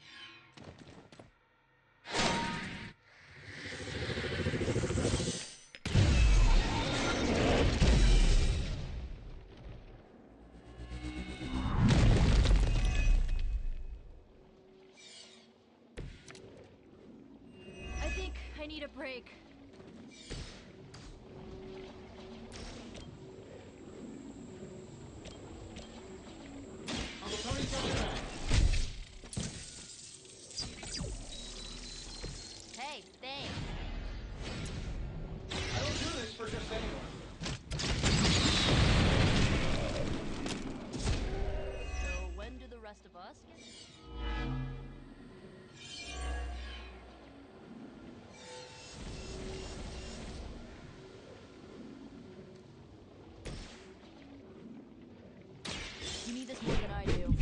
I think I need a break. Uncle Tony's got your back. Hey, thanks. I don't do this for just anyone. So when do the rest of us get... You need this more than I do.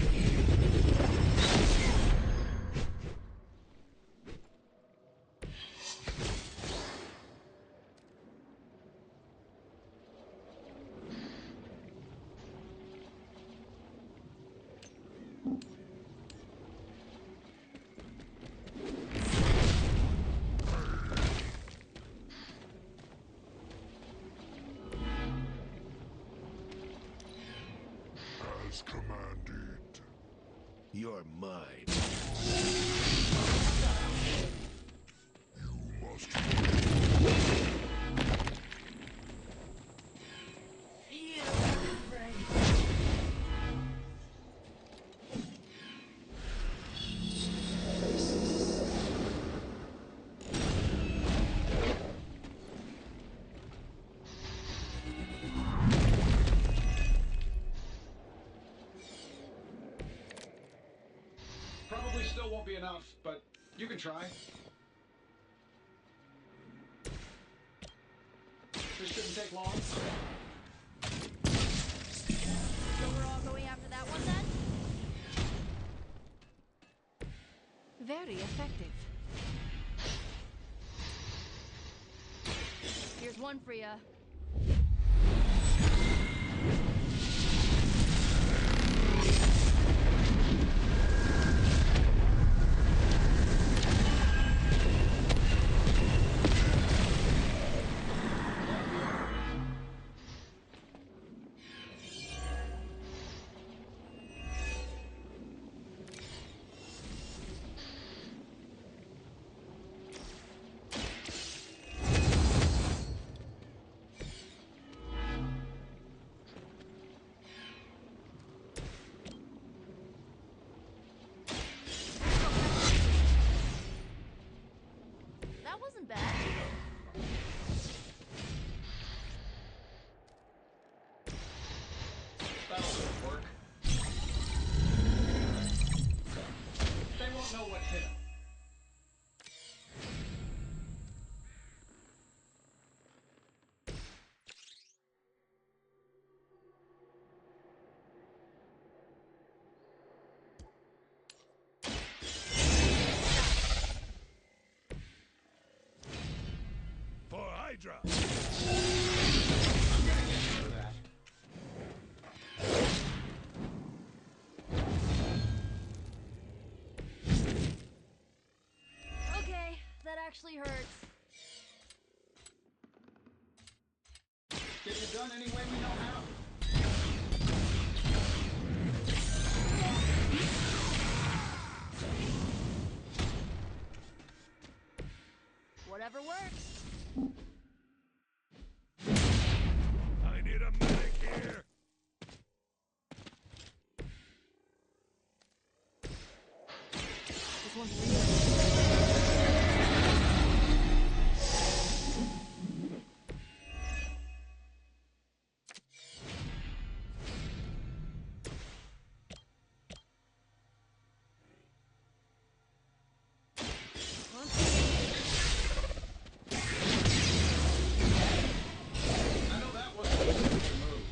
As commanded. You're mine. You must. Probably still won't be enough, but you can try. This shouldn't take long. So we're all going after that one then? Very effective. Here's one for ya. Hydra! Okay, that actually hurts. Get it done any way we know how. Whatever works. I need a medic here! This one's real. I know that wasn't a good move.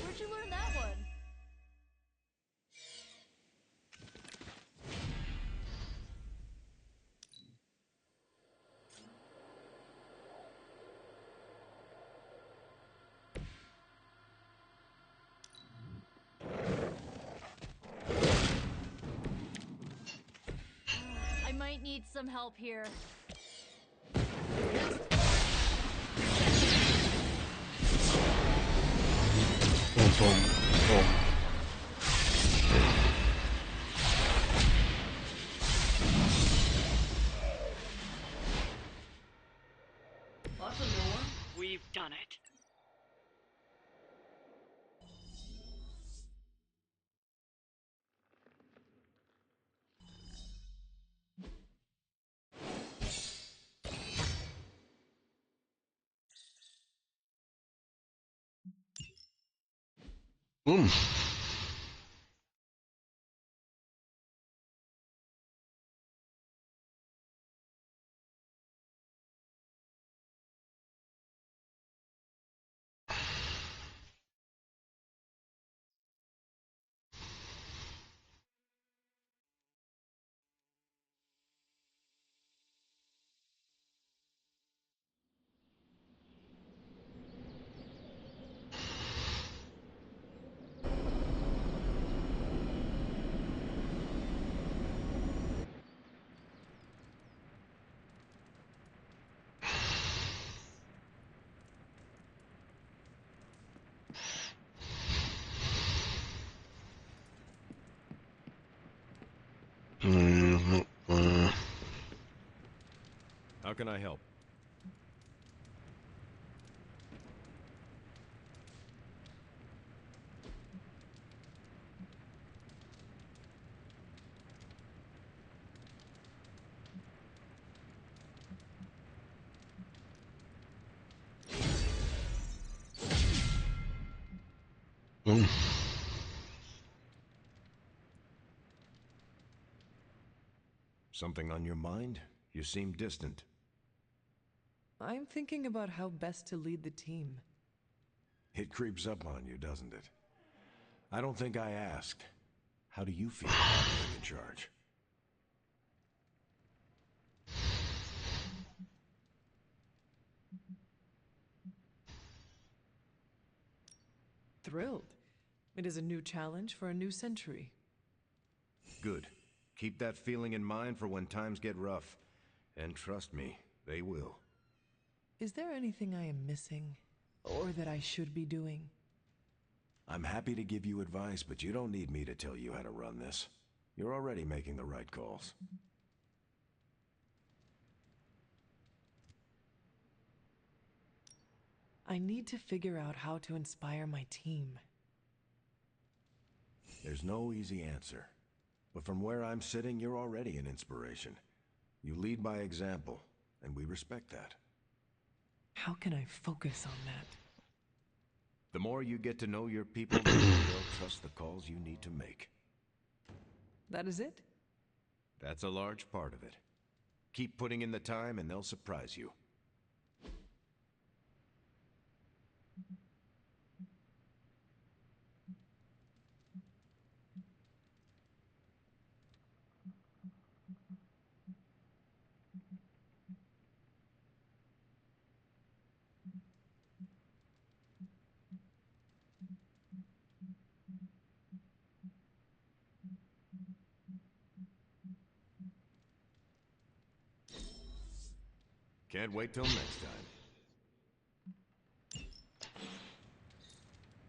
Where'd you learn that one? I might need some help here. Boom, boom, boom. That's a new one. We've done it. Boom. How can I help? Boom. Something on your mind? You seem distant. I'm thinking about how best to lead the team. It creeps up on you, doesn't it? I don't think I asked. How do you feel about being in charge? Thrilled. It is a new challenge for a new century. Good. Keep that feeling in mind for when times get rough. And trust me, they will. Is there anything I am missing? Or that I should be doing? I'm happy to give you advice, but you don't need me to tell you how to run this. You're already making the right calls. I need to figure out how to inspire my team. There's no easy answer. But from where I'm sitting, you're already an inspiration. You lead by example, and we respect that. How can I focus on that? The more you get to know your people, the more they'll trust the calls you need to make. That is it? That's a large part of it. Keep putting in the time and they'll surprise you. Can't wait till next time.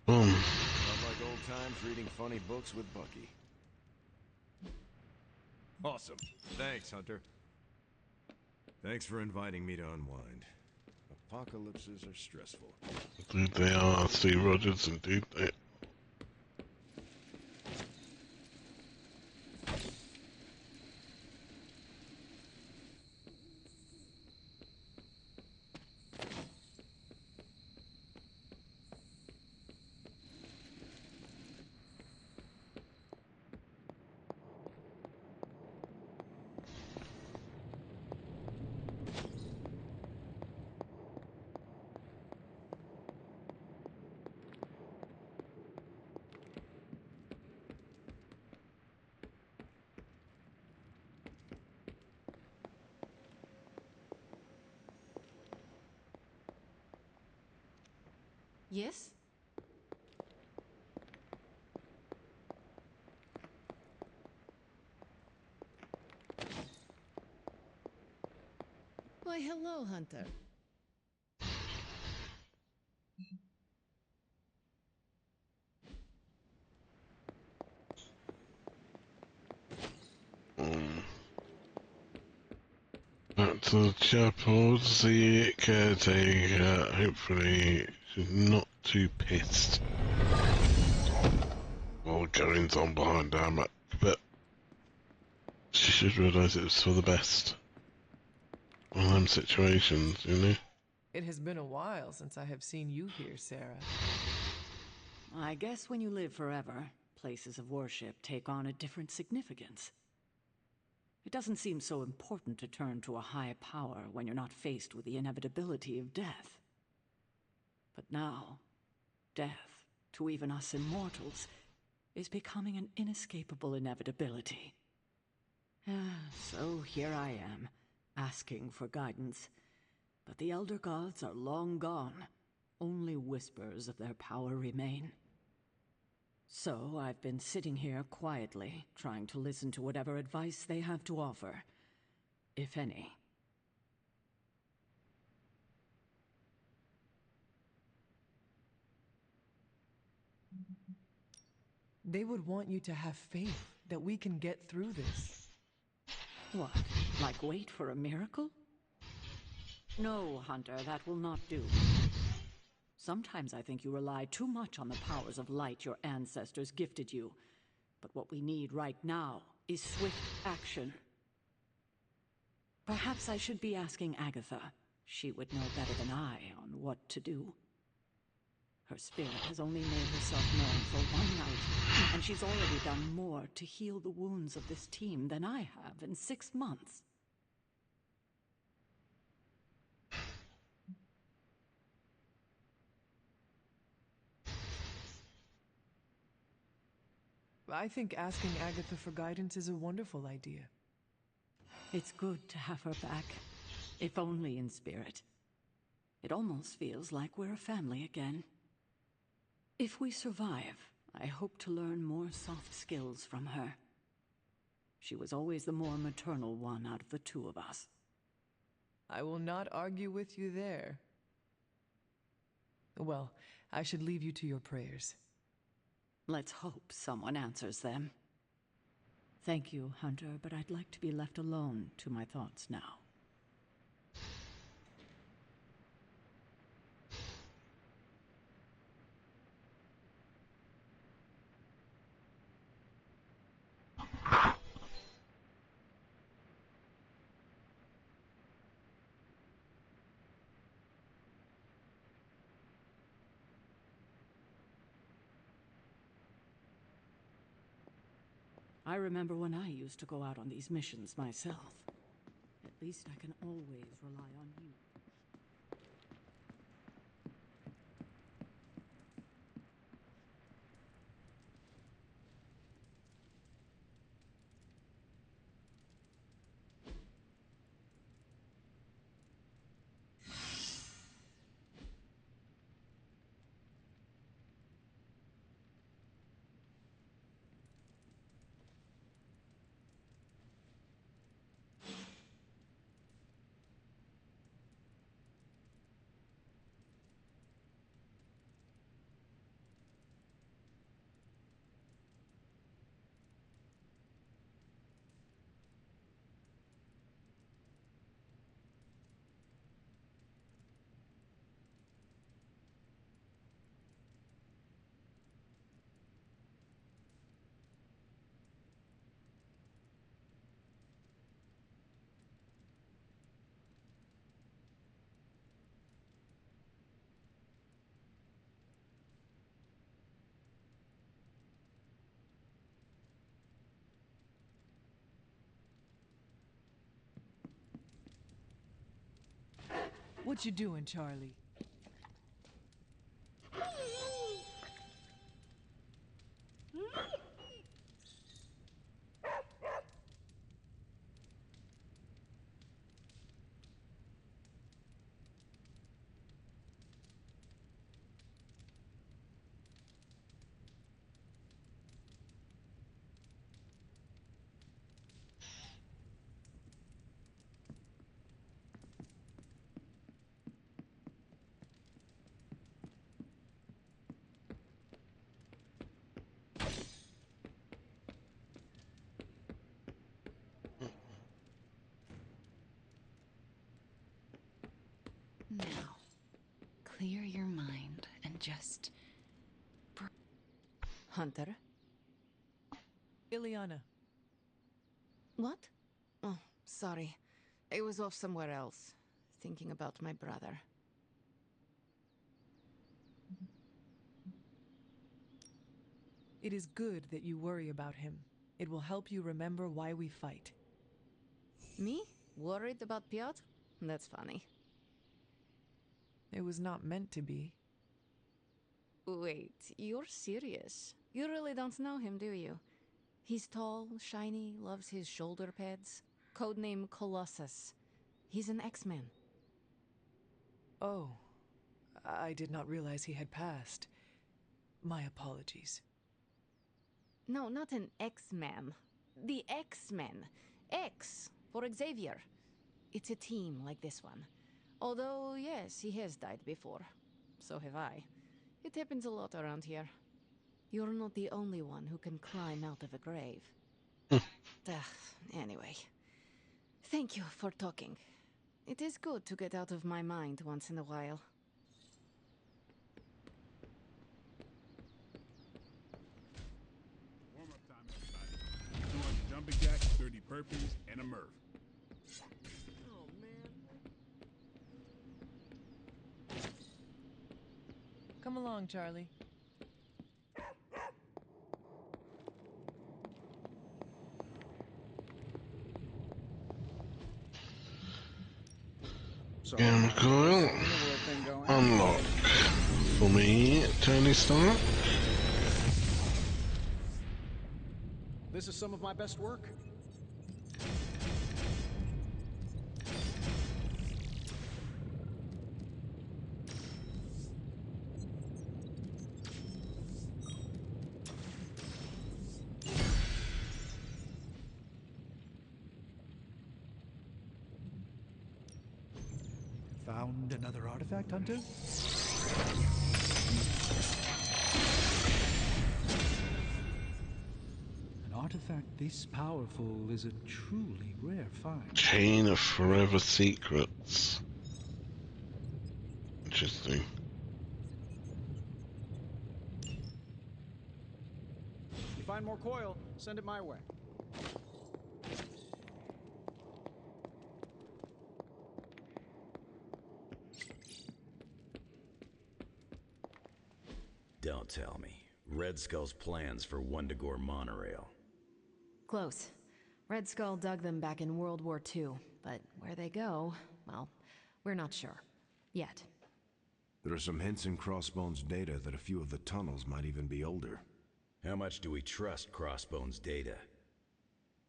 Felt like old times reading funny books with Bucky. Awesome. Thanks, Hunter. Thanks for inviting me to unwind. Apocalypses are stressful. Indeed they are, Steve Rogers, indeed they. Yes? Why, hello, Hunter. Back to the chapel, the caretaker, hopefully she's not too pissed. While goings on behind our back, but she should realise it was for the best. One of them situations, you know? It has been a while since I have seen you here, Sarah. I guess when you live forever, places of worship take on a different significance. It doesn't seem so important to turn to a high power when you're not faced with the inevitability of death. But now, death, to even us immortals, is becoming an inescapable inevitability. So here I am, asking for guidance. But the Elder Gods are long gone. Only whispers of their power remain. So I've been sitting here quietly, trying to listen to whatever advice they have to offer, if any. They would want you to have faith that we can get through this. What, like wait for a miracle? No, Hunter, that will not do. Sometimes I think you rely too much on the powers of light your ancestors gifted you. But what we need right now is swift action. Perhaps I should be asking Agatha. She would know better than I on what to do. Her spirit has only made herself known for one night, and she's already done more to heal the wounds of this team than I have in 6 months. I think asking Agatha for guidance is a wonderful idea. It's good to have her back, if only in spirit. It almost feels like we're a family again. If we survive, I hope to learn more soft skills from her. She was always the more maternal one out of the two of us. I will not argue with you there. Well, I should leave you to your prayers. Let's hope someone answers them. Thank you, Hunter, but I'd like to be left alone to my thoughts now. I remember when I used to go out on these missions myself. At least I can always rely on you. What you doing, Charlie? Now, clear your mind and just... Hunter? Ileana. What? Oh, sorry. I was off somewhere else, thinking about my brother. It is good that you worry about him. It will help you remember why we fight. Me? Worried about Piotr? That's funny. It was not meant to be. Wait, you're serious? You really don't know him, do you? He's tall, shiny, loves his shoulder pads. Codename Colossus. He's an X-Man. Oh, I did not realize he had passed. My apologies. No, not an X-Man. The X-Men. X for Xavier. It's a team like this one. Although, yes, he has died before. So have I. It happens a lot around here. You're not the only one who can climb out of a grave. Anyway. Thank you for talking. It is good to get out of my mind once in a while. Warm-up time, everybody. 200 jumping jacks, 30 burpees, and a Murph. Oh, man. Come along, Charlie. So, Gamma coil. Unlock. For me, Tony Stark. This is some of my best work. Found another artifact, Hunter? An artifact this powerful is a truly rare find. Chain of Forever Secrets. Interesting. You find more coil, send it my way. Don't tell me. Red Skull's plans for Wundagore monorail. Close. Red Skull dug them back in World War II, but where they go, well, we're not sure. Yet. There are some hints in Crossbone's data that a few of the tunnels might even be older. How much do we trust Crossbone's data?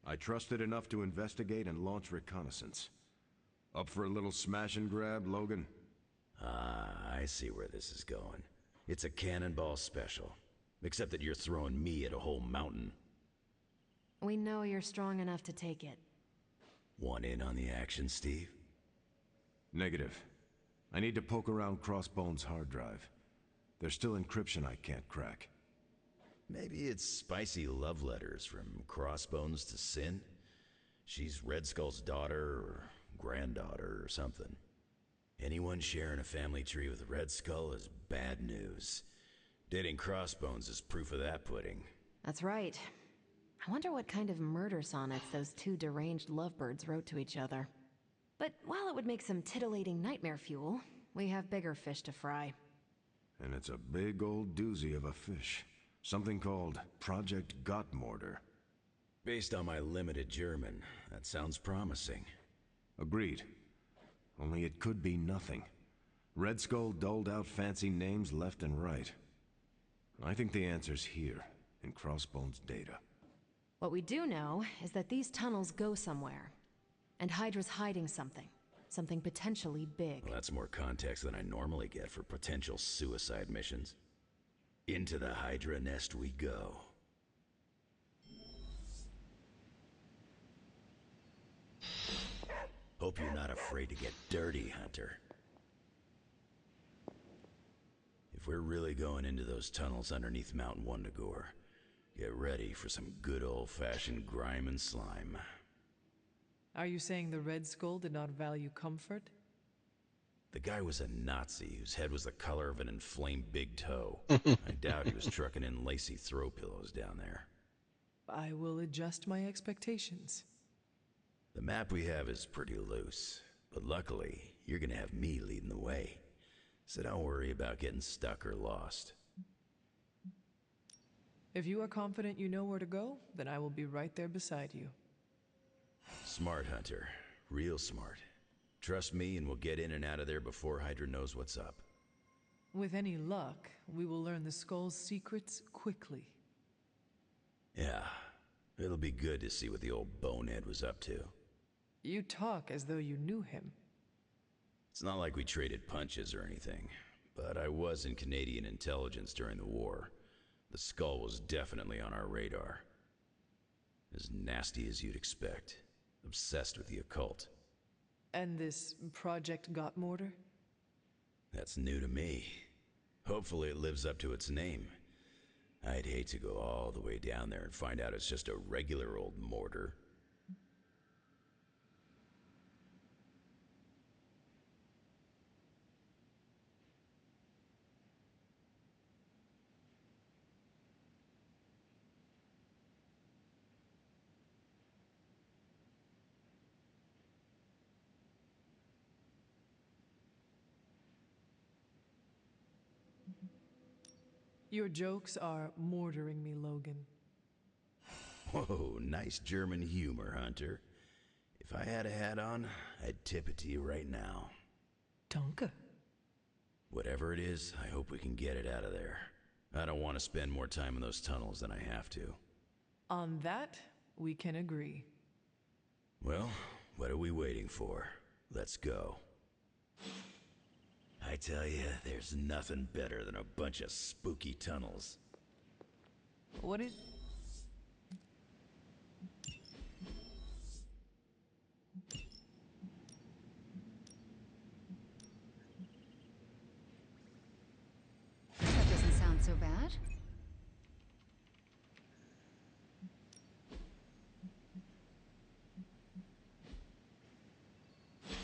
I trust it enough to investigate and launch reconnaissance. Up for a little smash and grab, Logan? Ah, I see where this is going. It's a cannonball special. Except that you're throwing me at a whole mountain. We know you're strong enough to take it. Want in on the action, Steve? Negative. I need to poke around Crossbone's hard drive. There's still encryption I can't crack. Maybe it's spicy love letters from Crossbones to Sin? She's Red Skull's daughter or granddaughter or something. Anyone sharing a family tree with Red Skull is bad news. Dating Crossbones is proof of that pudding. That's right. I wonder what kind of murder sonnets those two deranged lovebirds wrote to each other. But while it would make some titillating nightmare fuel, we have bigger fish to fry. And it's a big old doozy of a fish. Something called Project Gottmortar. Based on my limited German, that sounds promising. Agreed. Only it could be nothing. Red Skull doled out fancy names left and right. I think the answer's here, in Crossbone's data. What we do know is that these tunnels go somewhere. And Hydra's hiding something. Something potentially big. Well, that's more context than I normally get for potential suicide missions. Into the Hydra nest we go. Hope you're not afraid to get dirty, Hunter. If we're really going into those tunnels underneath Mount Wundagore, get ready for some good old-fashioned grime and slime. Are you saying the Red Skull did not value comfort? The guy was a Nazi whose head was the color of an inflamed big toe. I doubt he was trucking in lacy throw pillows down there. I will adjust my expectations. The map we have is pretty loose, but luckily, you're gonna have me leading the way. So don't worry about getting stuck or lost. If you are confident you know where to go, then I will be right there beside you. Smart, Hunter. Real smart. Trust me and we'll get in and out of there before Hydra knows what's up. With any luck, we will learn the Skull's secrets quickly. Yeah, it'll be good to see what the old bonehead was up to. You talk as though you knew him. It's not like we traded punches or anything, but I was in Canadian intelligence during the war. The Skull was definitely on our radar. As nasty as you'd expect. Obsessed with the occult. And this Project Gottmortar? That's new to me. Hopefully it lives up to its name. I'd hate to go all the way down there and find out it's just a regular old mortar. Your jokes are mortaring me, Logan. Whoa, nice German humor, Hunter. If I had a hat on, I'd tip it to you right now. Danke. Whatever it is, I hope we can get it out of there. I don't want to spend more time in those tunnels than I have to. On that, we can agree. Well, what are we waiting for? Let's go. I tell you, there's nothing better than a bunch of spooky tunnels. What is... That doesn't sound so bad.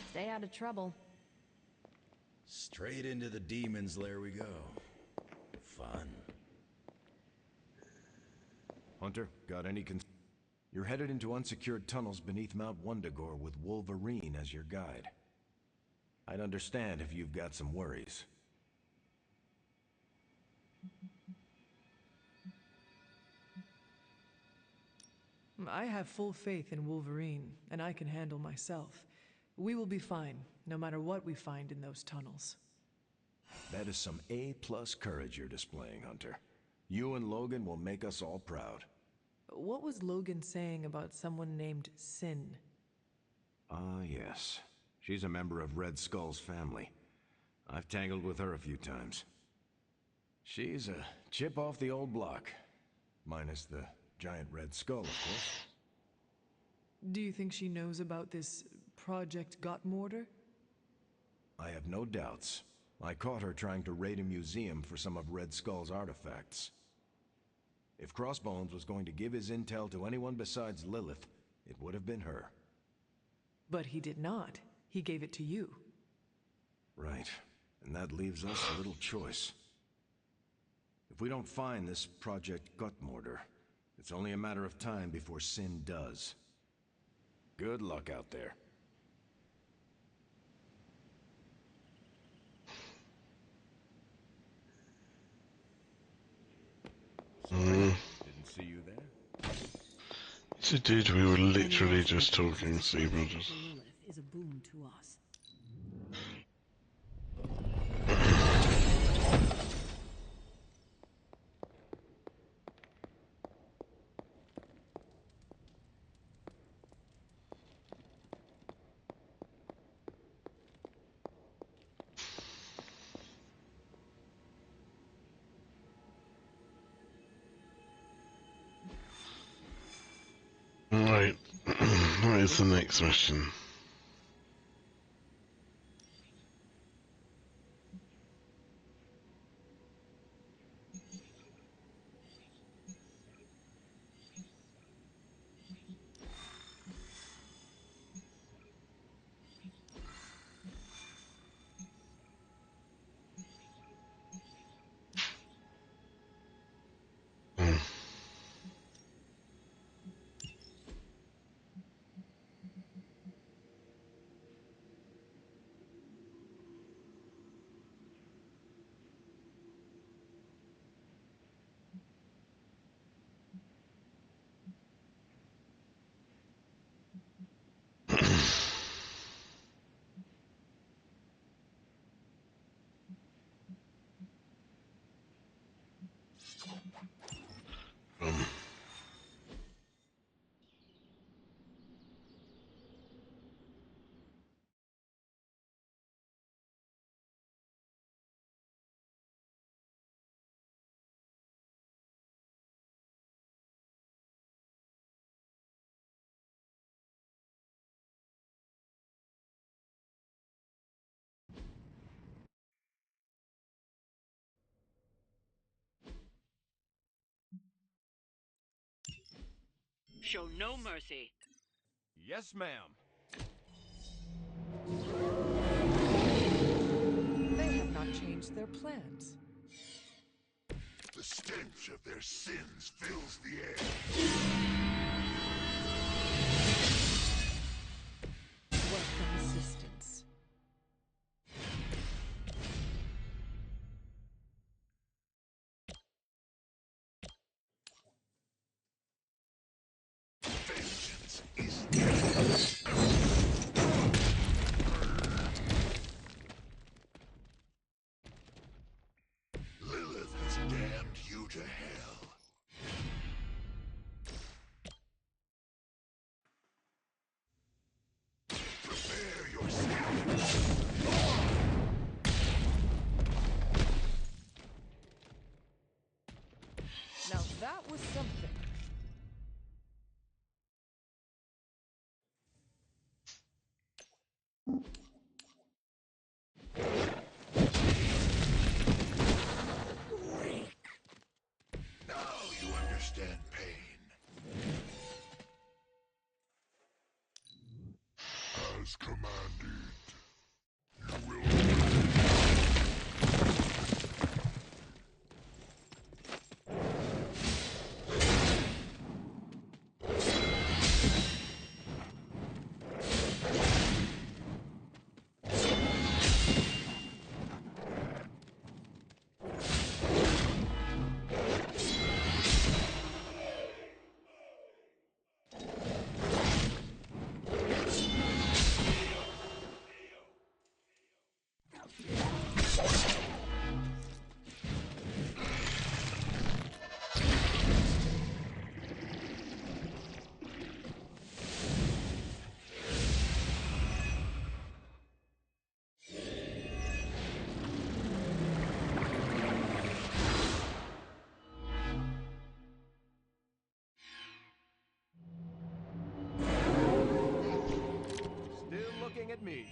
Stay out of trouble. Straight into the demon's lair we go. Fun. Hunter, got any You're headed into unsecured tunnels beneath Mount Wundagore with Wolverine as your guide. I'd understand if you've got some worries. I have full faith in Wolverine, and I can handle myself. We will be fine, no matter what we find in those tunnels. That is some A-plus courage you're displaying, Hunter. You and Logan will make us all proud. What was Logan saying about someone named Sin? Ah, yes. She's a member of Red Skull's family. I've tangled with her a few times. She's a chip off the old block. Minus the giant Red Skull, of course. Do you think she knows about this Project Gottmortar? I have no doubts. I caught her trying to raid a museum for some of Red Skull's artifacts. If Crossbones was going to give his intel to anyone besides Lilith, it would have been her. But he did not. He gave it to you. Right. And that leaves us a little choice. If we don't find this Project Gottmortar, it's only a matter of time before Sin does. Good luck out there. Didn't see you there. Yes, it did. We were literally just talking, Sea Brothers. Lilith is a boon to us. is the next question? Show no mercy. Yes, ma'am. They have not changed their plans. The stench of their sins fills the air. Welcome assistance. Vengeance is death. Lilith has damned you to hell. Prepare yourself. Now that was something. Now you understand pain. As commanded, you will. Still looking at me.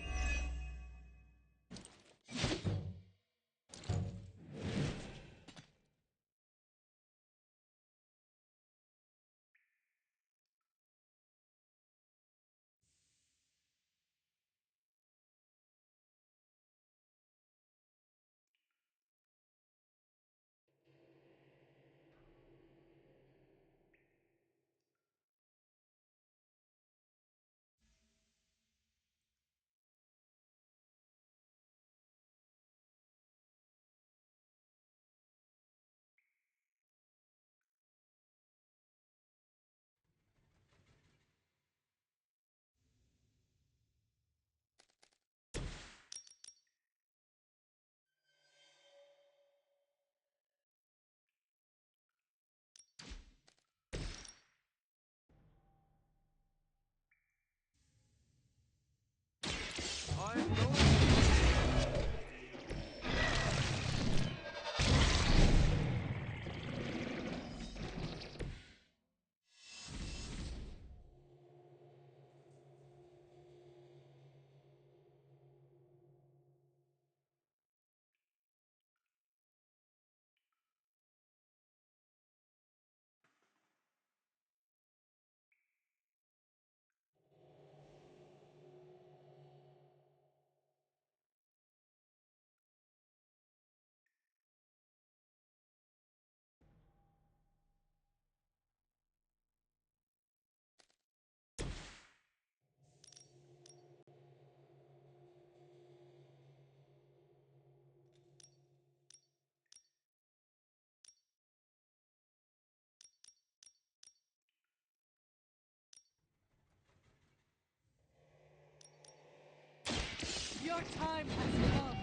Your time has come.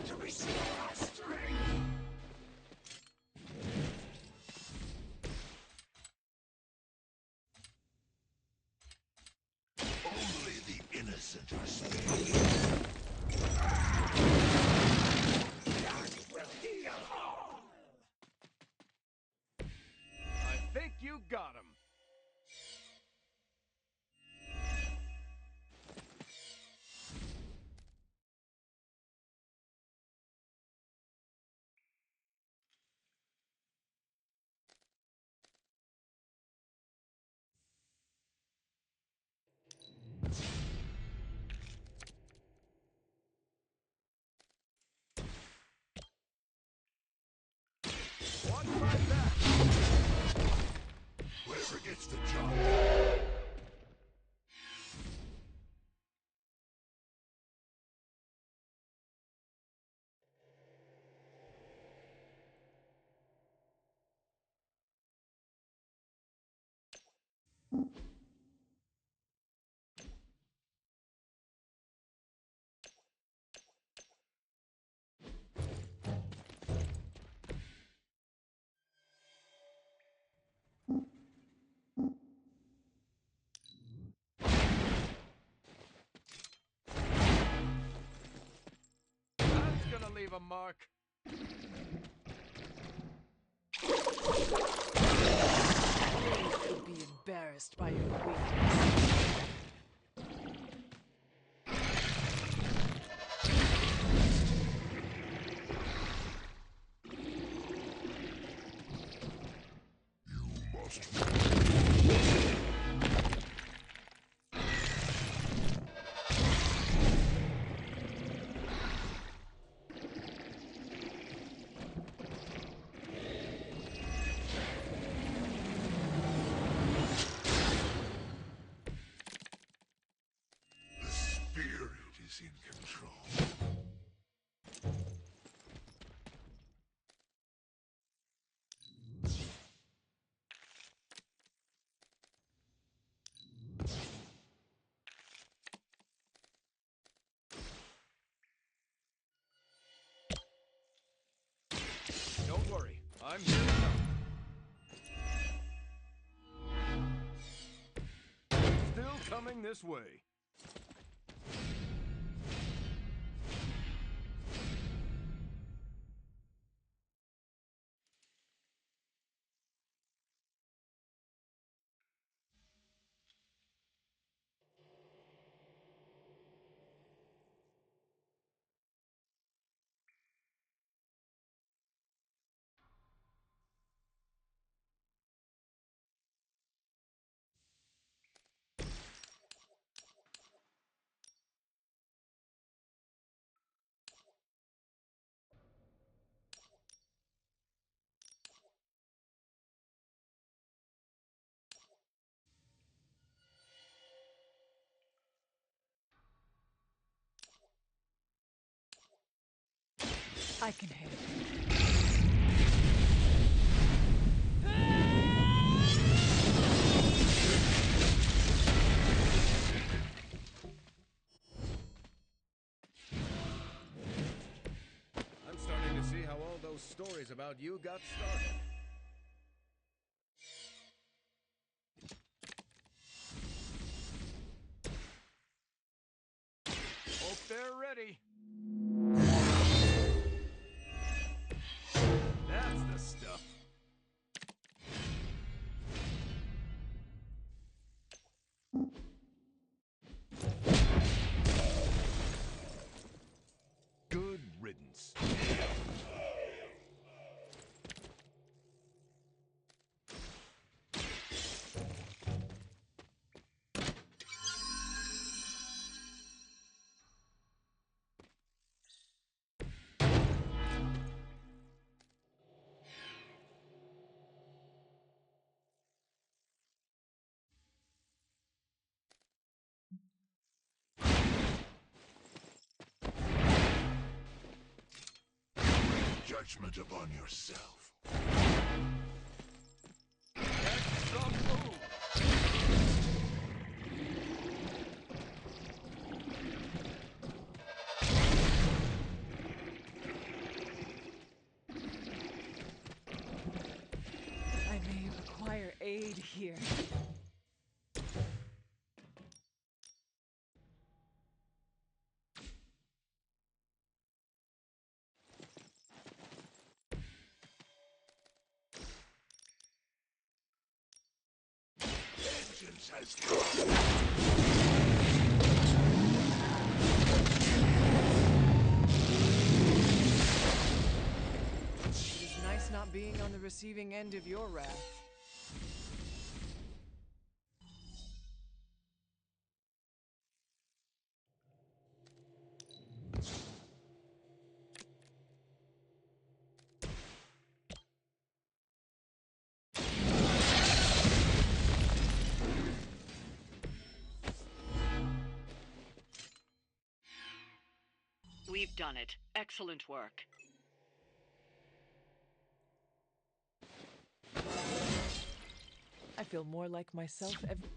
To restore our strength. Only the innocent are spared. That will heal all. I think you got him. Watch my back. Whoever gets the job done. That's gonna leave a mark. You should be embarrassed by your weakness. The spirit is in control. Don't worry, I'm here to help. Still coming this way. I can handle it. I'm starting to see how all those stories about you got started. Hope they're ready. That's the stuff. Good riddance. Judgment upon yourself. That's some move. It is nice not being on the receiving end of your wrath. We've done it. Excellent work. I feel more like myself every...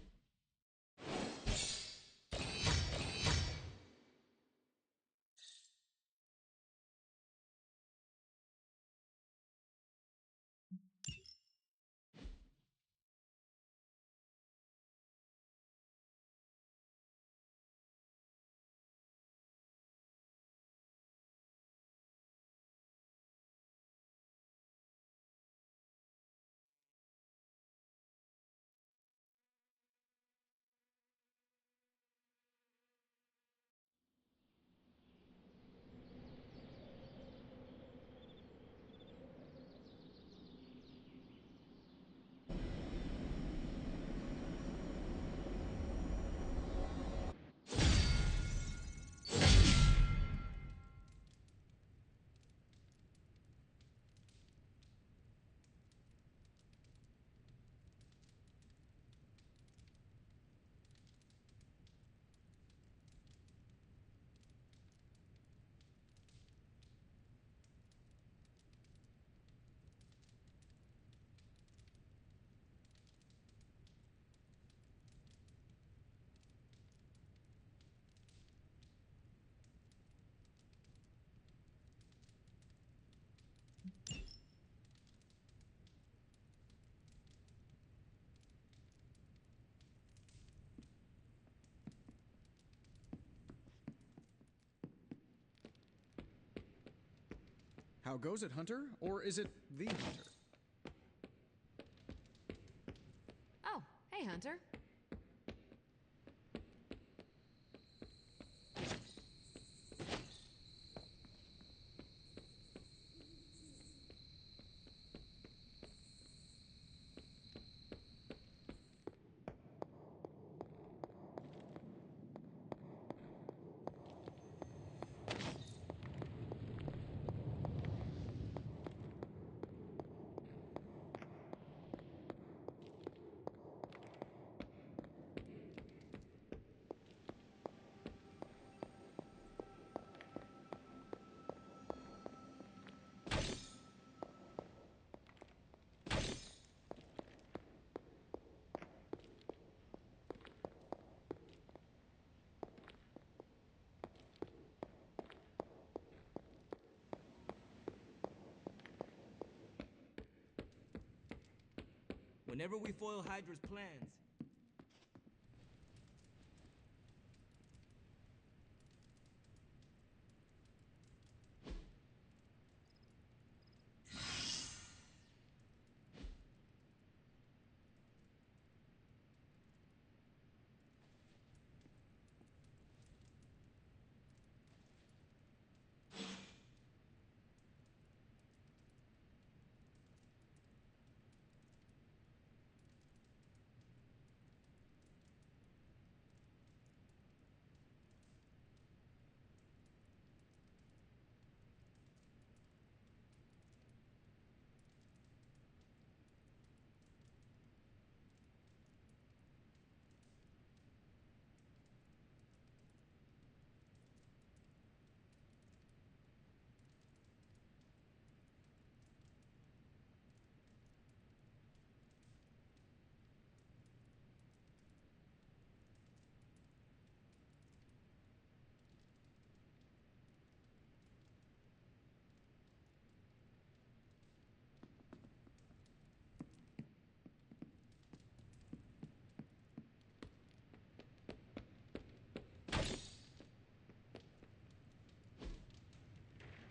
How goes it, Hunter? Or is it the Hunter? Oh, hey, Hunter. Whenever we foil Hydra's plans,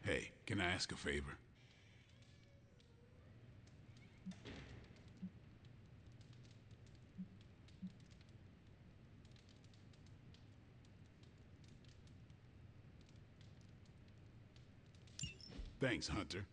Hey, can I ask a favor? Thanks, Hunter.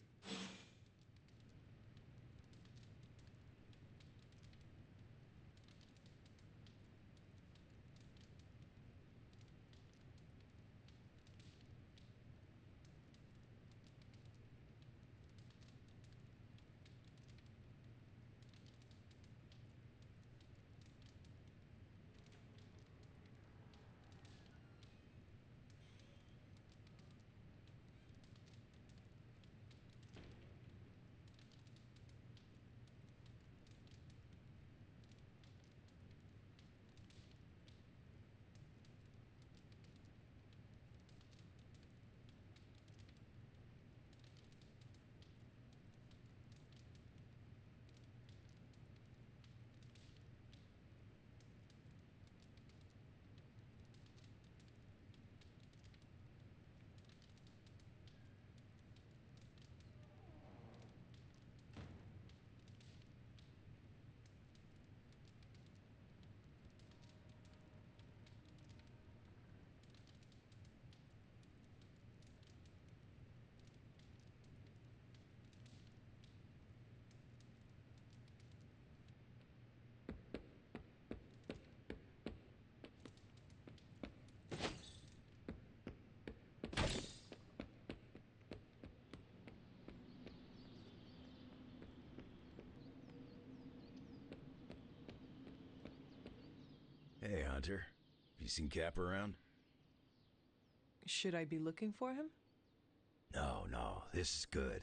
Hey, Hunter. You seen Cap around? Should I be looking for him? No, this is good.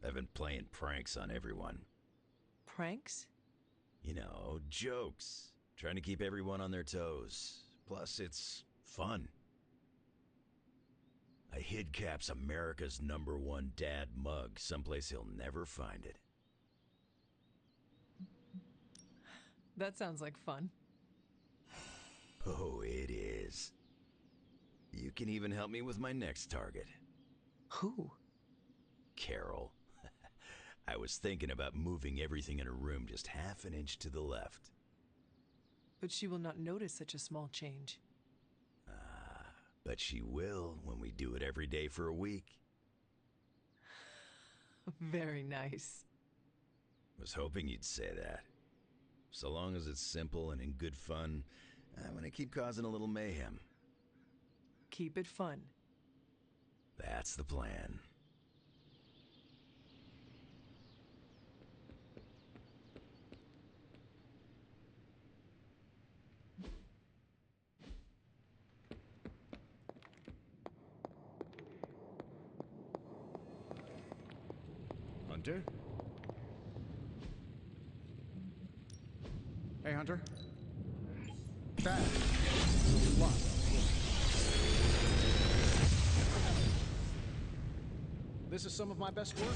I've been playing pranks on everyone. Pranks? You know, jokes. Trying to keep everyone on their toes. Plus, it's fun. I hid Cap's America's #1 dad mug someplace he'll never find it. That sounds like fun. Oh, it is. You can even help me with my next target. Who? Carol. I was thinking about moving everything in her room just half an inch to the left. But she will not notice such a small change. But she will when we do it every day for a week. Very nice. Was hoping you'd say that. So long as it's simple and in good fun, I'm gonna keep causing a little mayhem. Keep it fun. That's the plan. Hunter? Hey, Hunter. Bad. There's a lot. This is some of my best work.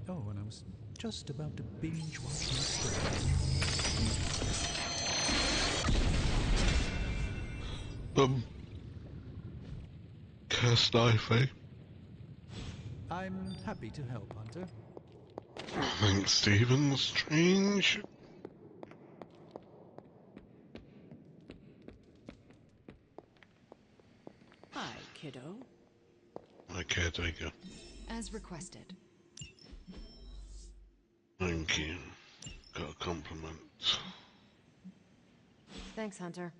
Oh, and I was just about to binge watch my story. Cast knife, eh? I'm happy to help, Hunter. Thanks, Stephen Strange. Hi, kiddo. My caretaker. As requested. Thank you. Got a compliment. Thanks, Hunter.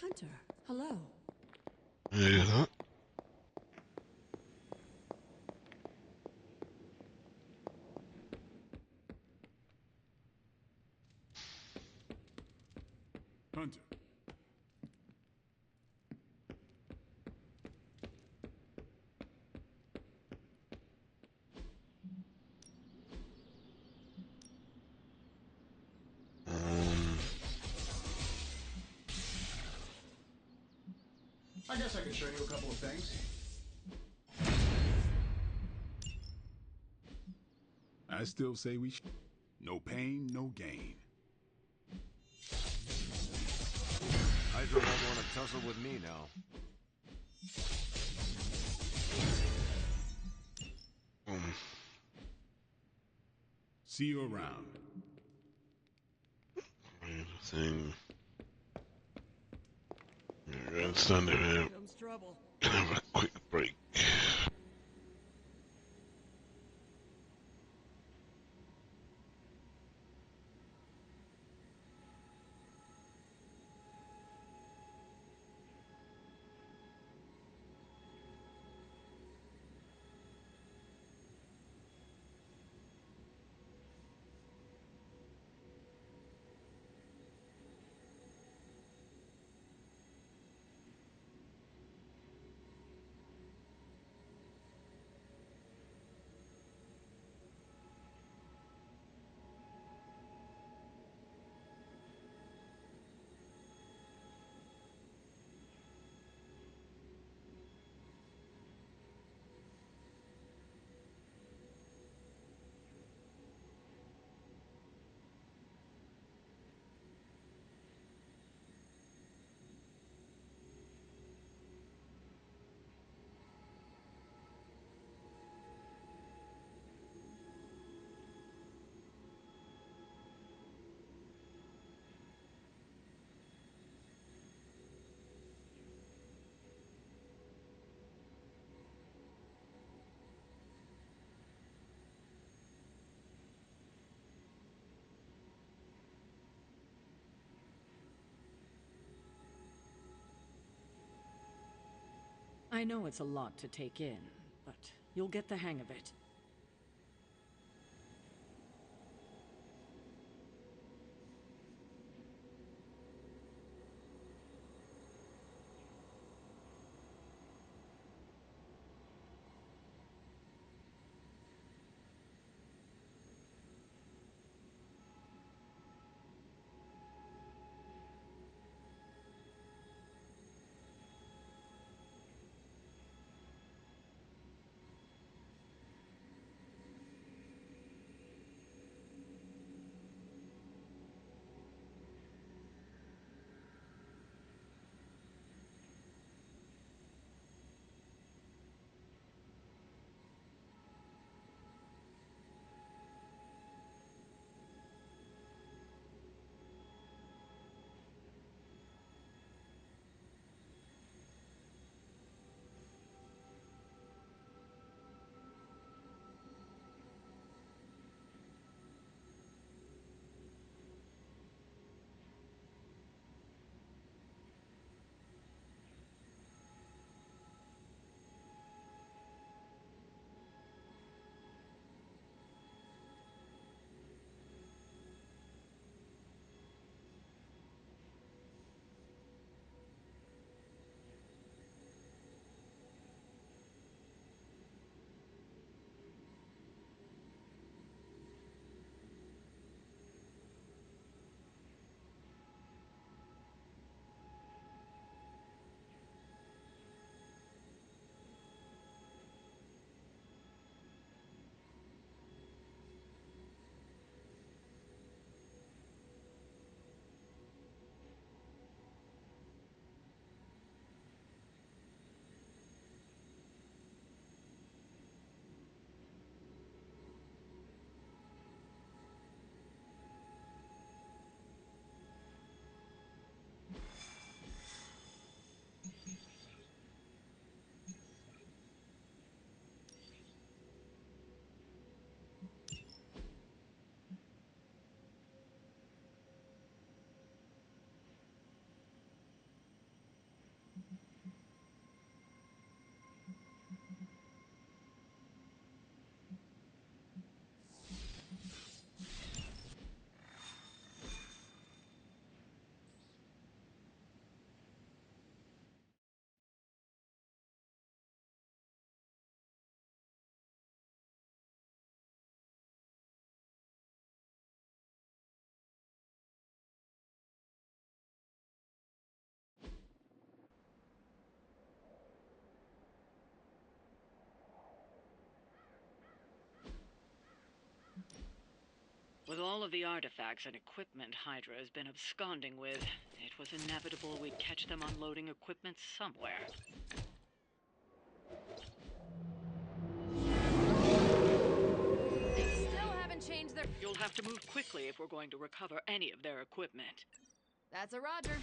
Hunter, hello. You hear that? Hunter. I guess I could show you a couple of things. I still say we should. No pain, no gain. Hydra won't want to tussle with me now. See you around. Thing. It's time to have a quick break. I know it's a lot to take in, but you'll get the hang of it. With all of the artifacts and equipment Hydra has been absconding with, it was inevitable we'd catch them unloading equipment somewhere. They still haven't changed their... You'll have to move quickly if we're going to recover any of their equipment. That's a Roger.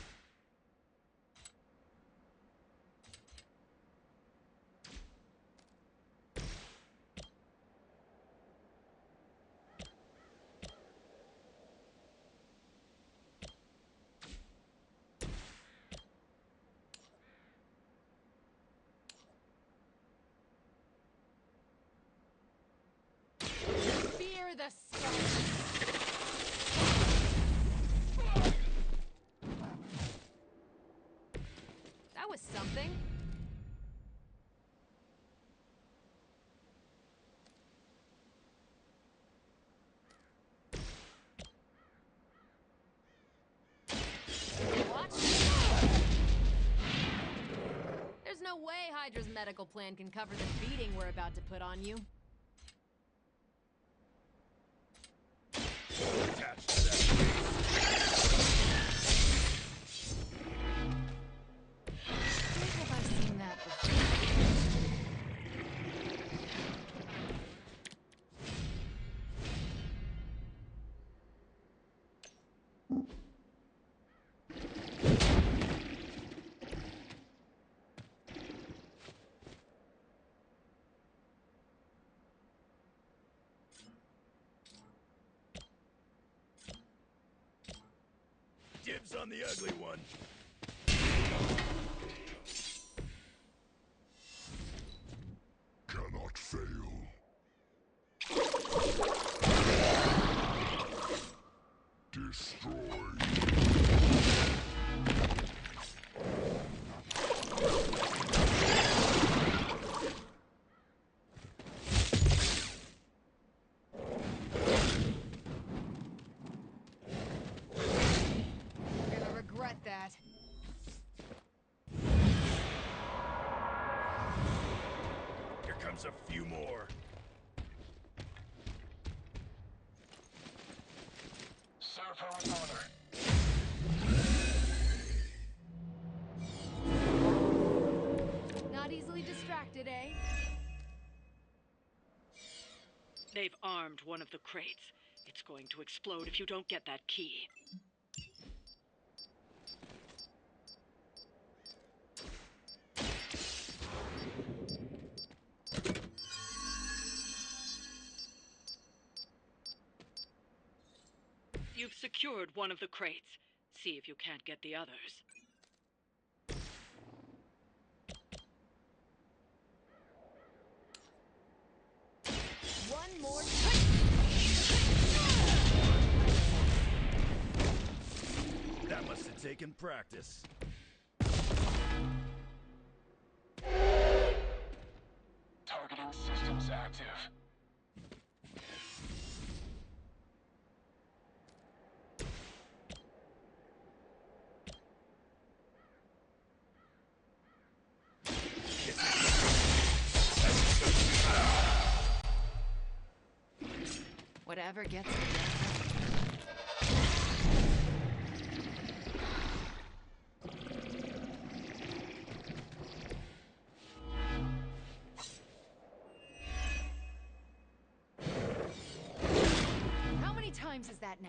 Fear the sun. That was something. Watch. There's no way Hydra's medical plan can cover the beating we're about to put on you. Attached to that. Where have I seen that before? Dibs on the ugly one. Cannot fail. Destroy. You're gonna regret that. Here comes a few more. Not easily distracted, eh? They've armed one of the crates. It's going to explode if you don't get that key. You've secured one of the crates. See if you can't get the others. One more. That must have taken practice. Targeting systems active. Whatever gets the job done. How many times is that now?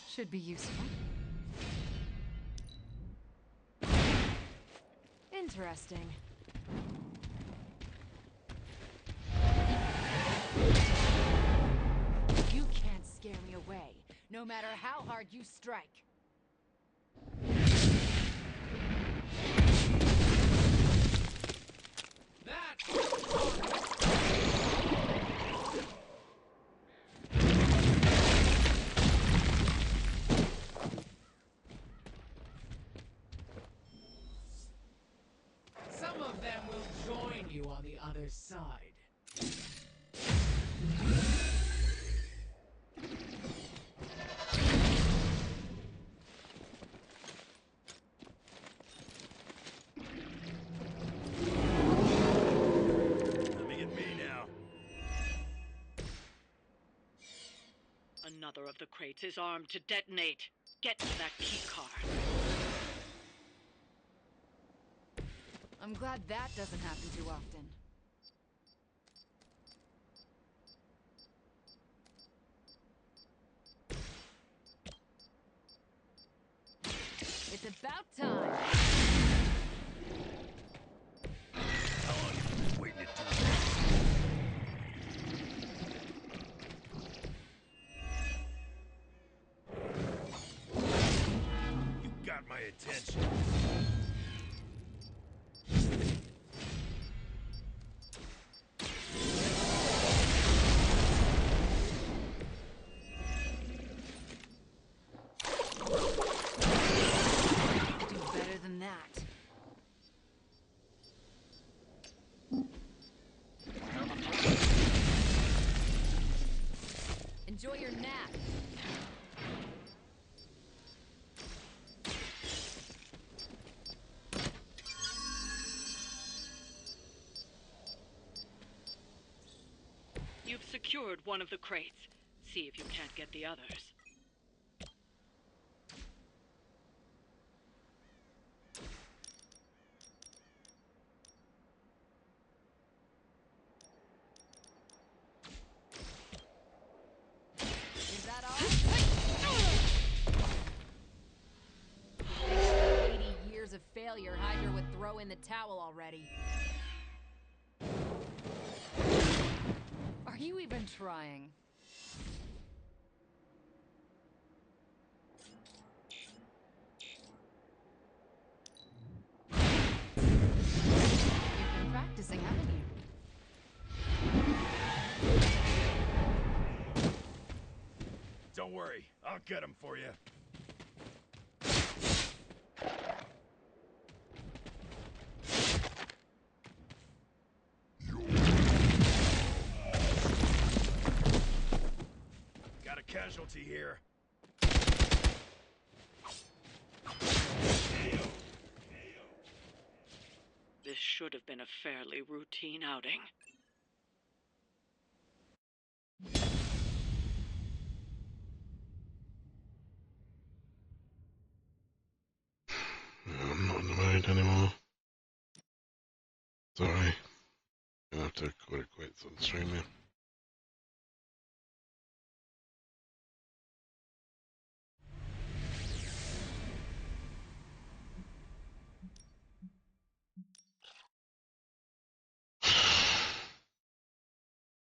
Should be useful. Interesting. You can't scare me away, no matter how hard you strike. Some of them will join you on the other side. Another of the crates is armed to detonate. Get to that key card. I'm glad that doesn't happen too often. It's about time. How long have you been waiting to do this? You got my attention. Do better than that. Enjoy your nap. You've secured one of the crates. See if you can't get the others. Is that all? 80 years of failure, Hydra would throw in the towel already. Are you even trying? You've been practicing, haven't you? Don't worry, I'll get him for you. Got a casualty here. This should have been a fairly routine outing. I'm not in the mood anymore. Sorry. Gonna have to call it quits on stream now.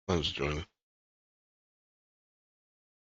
Thanks for joining.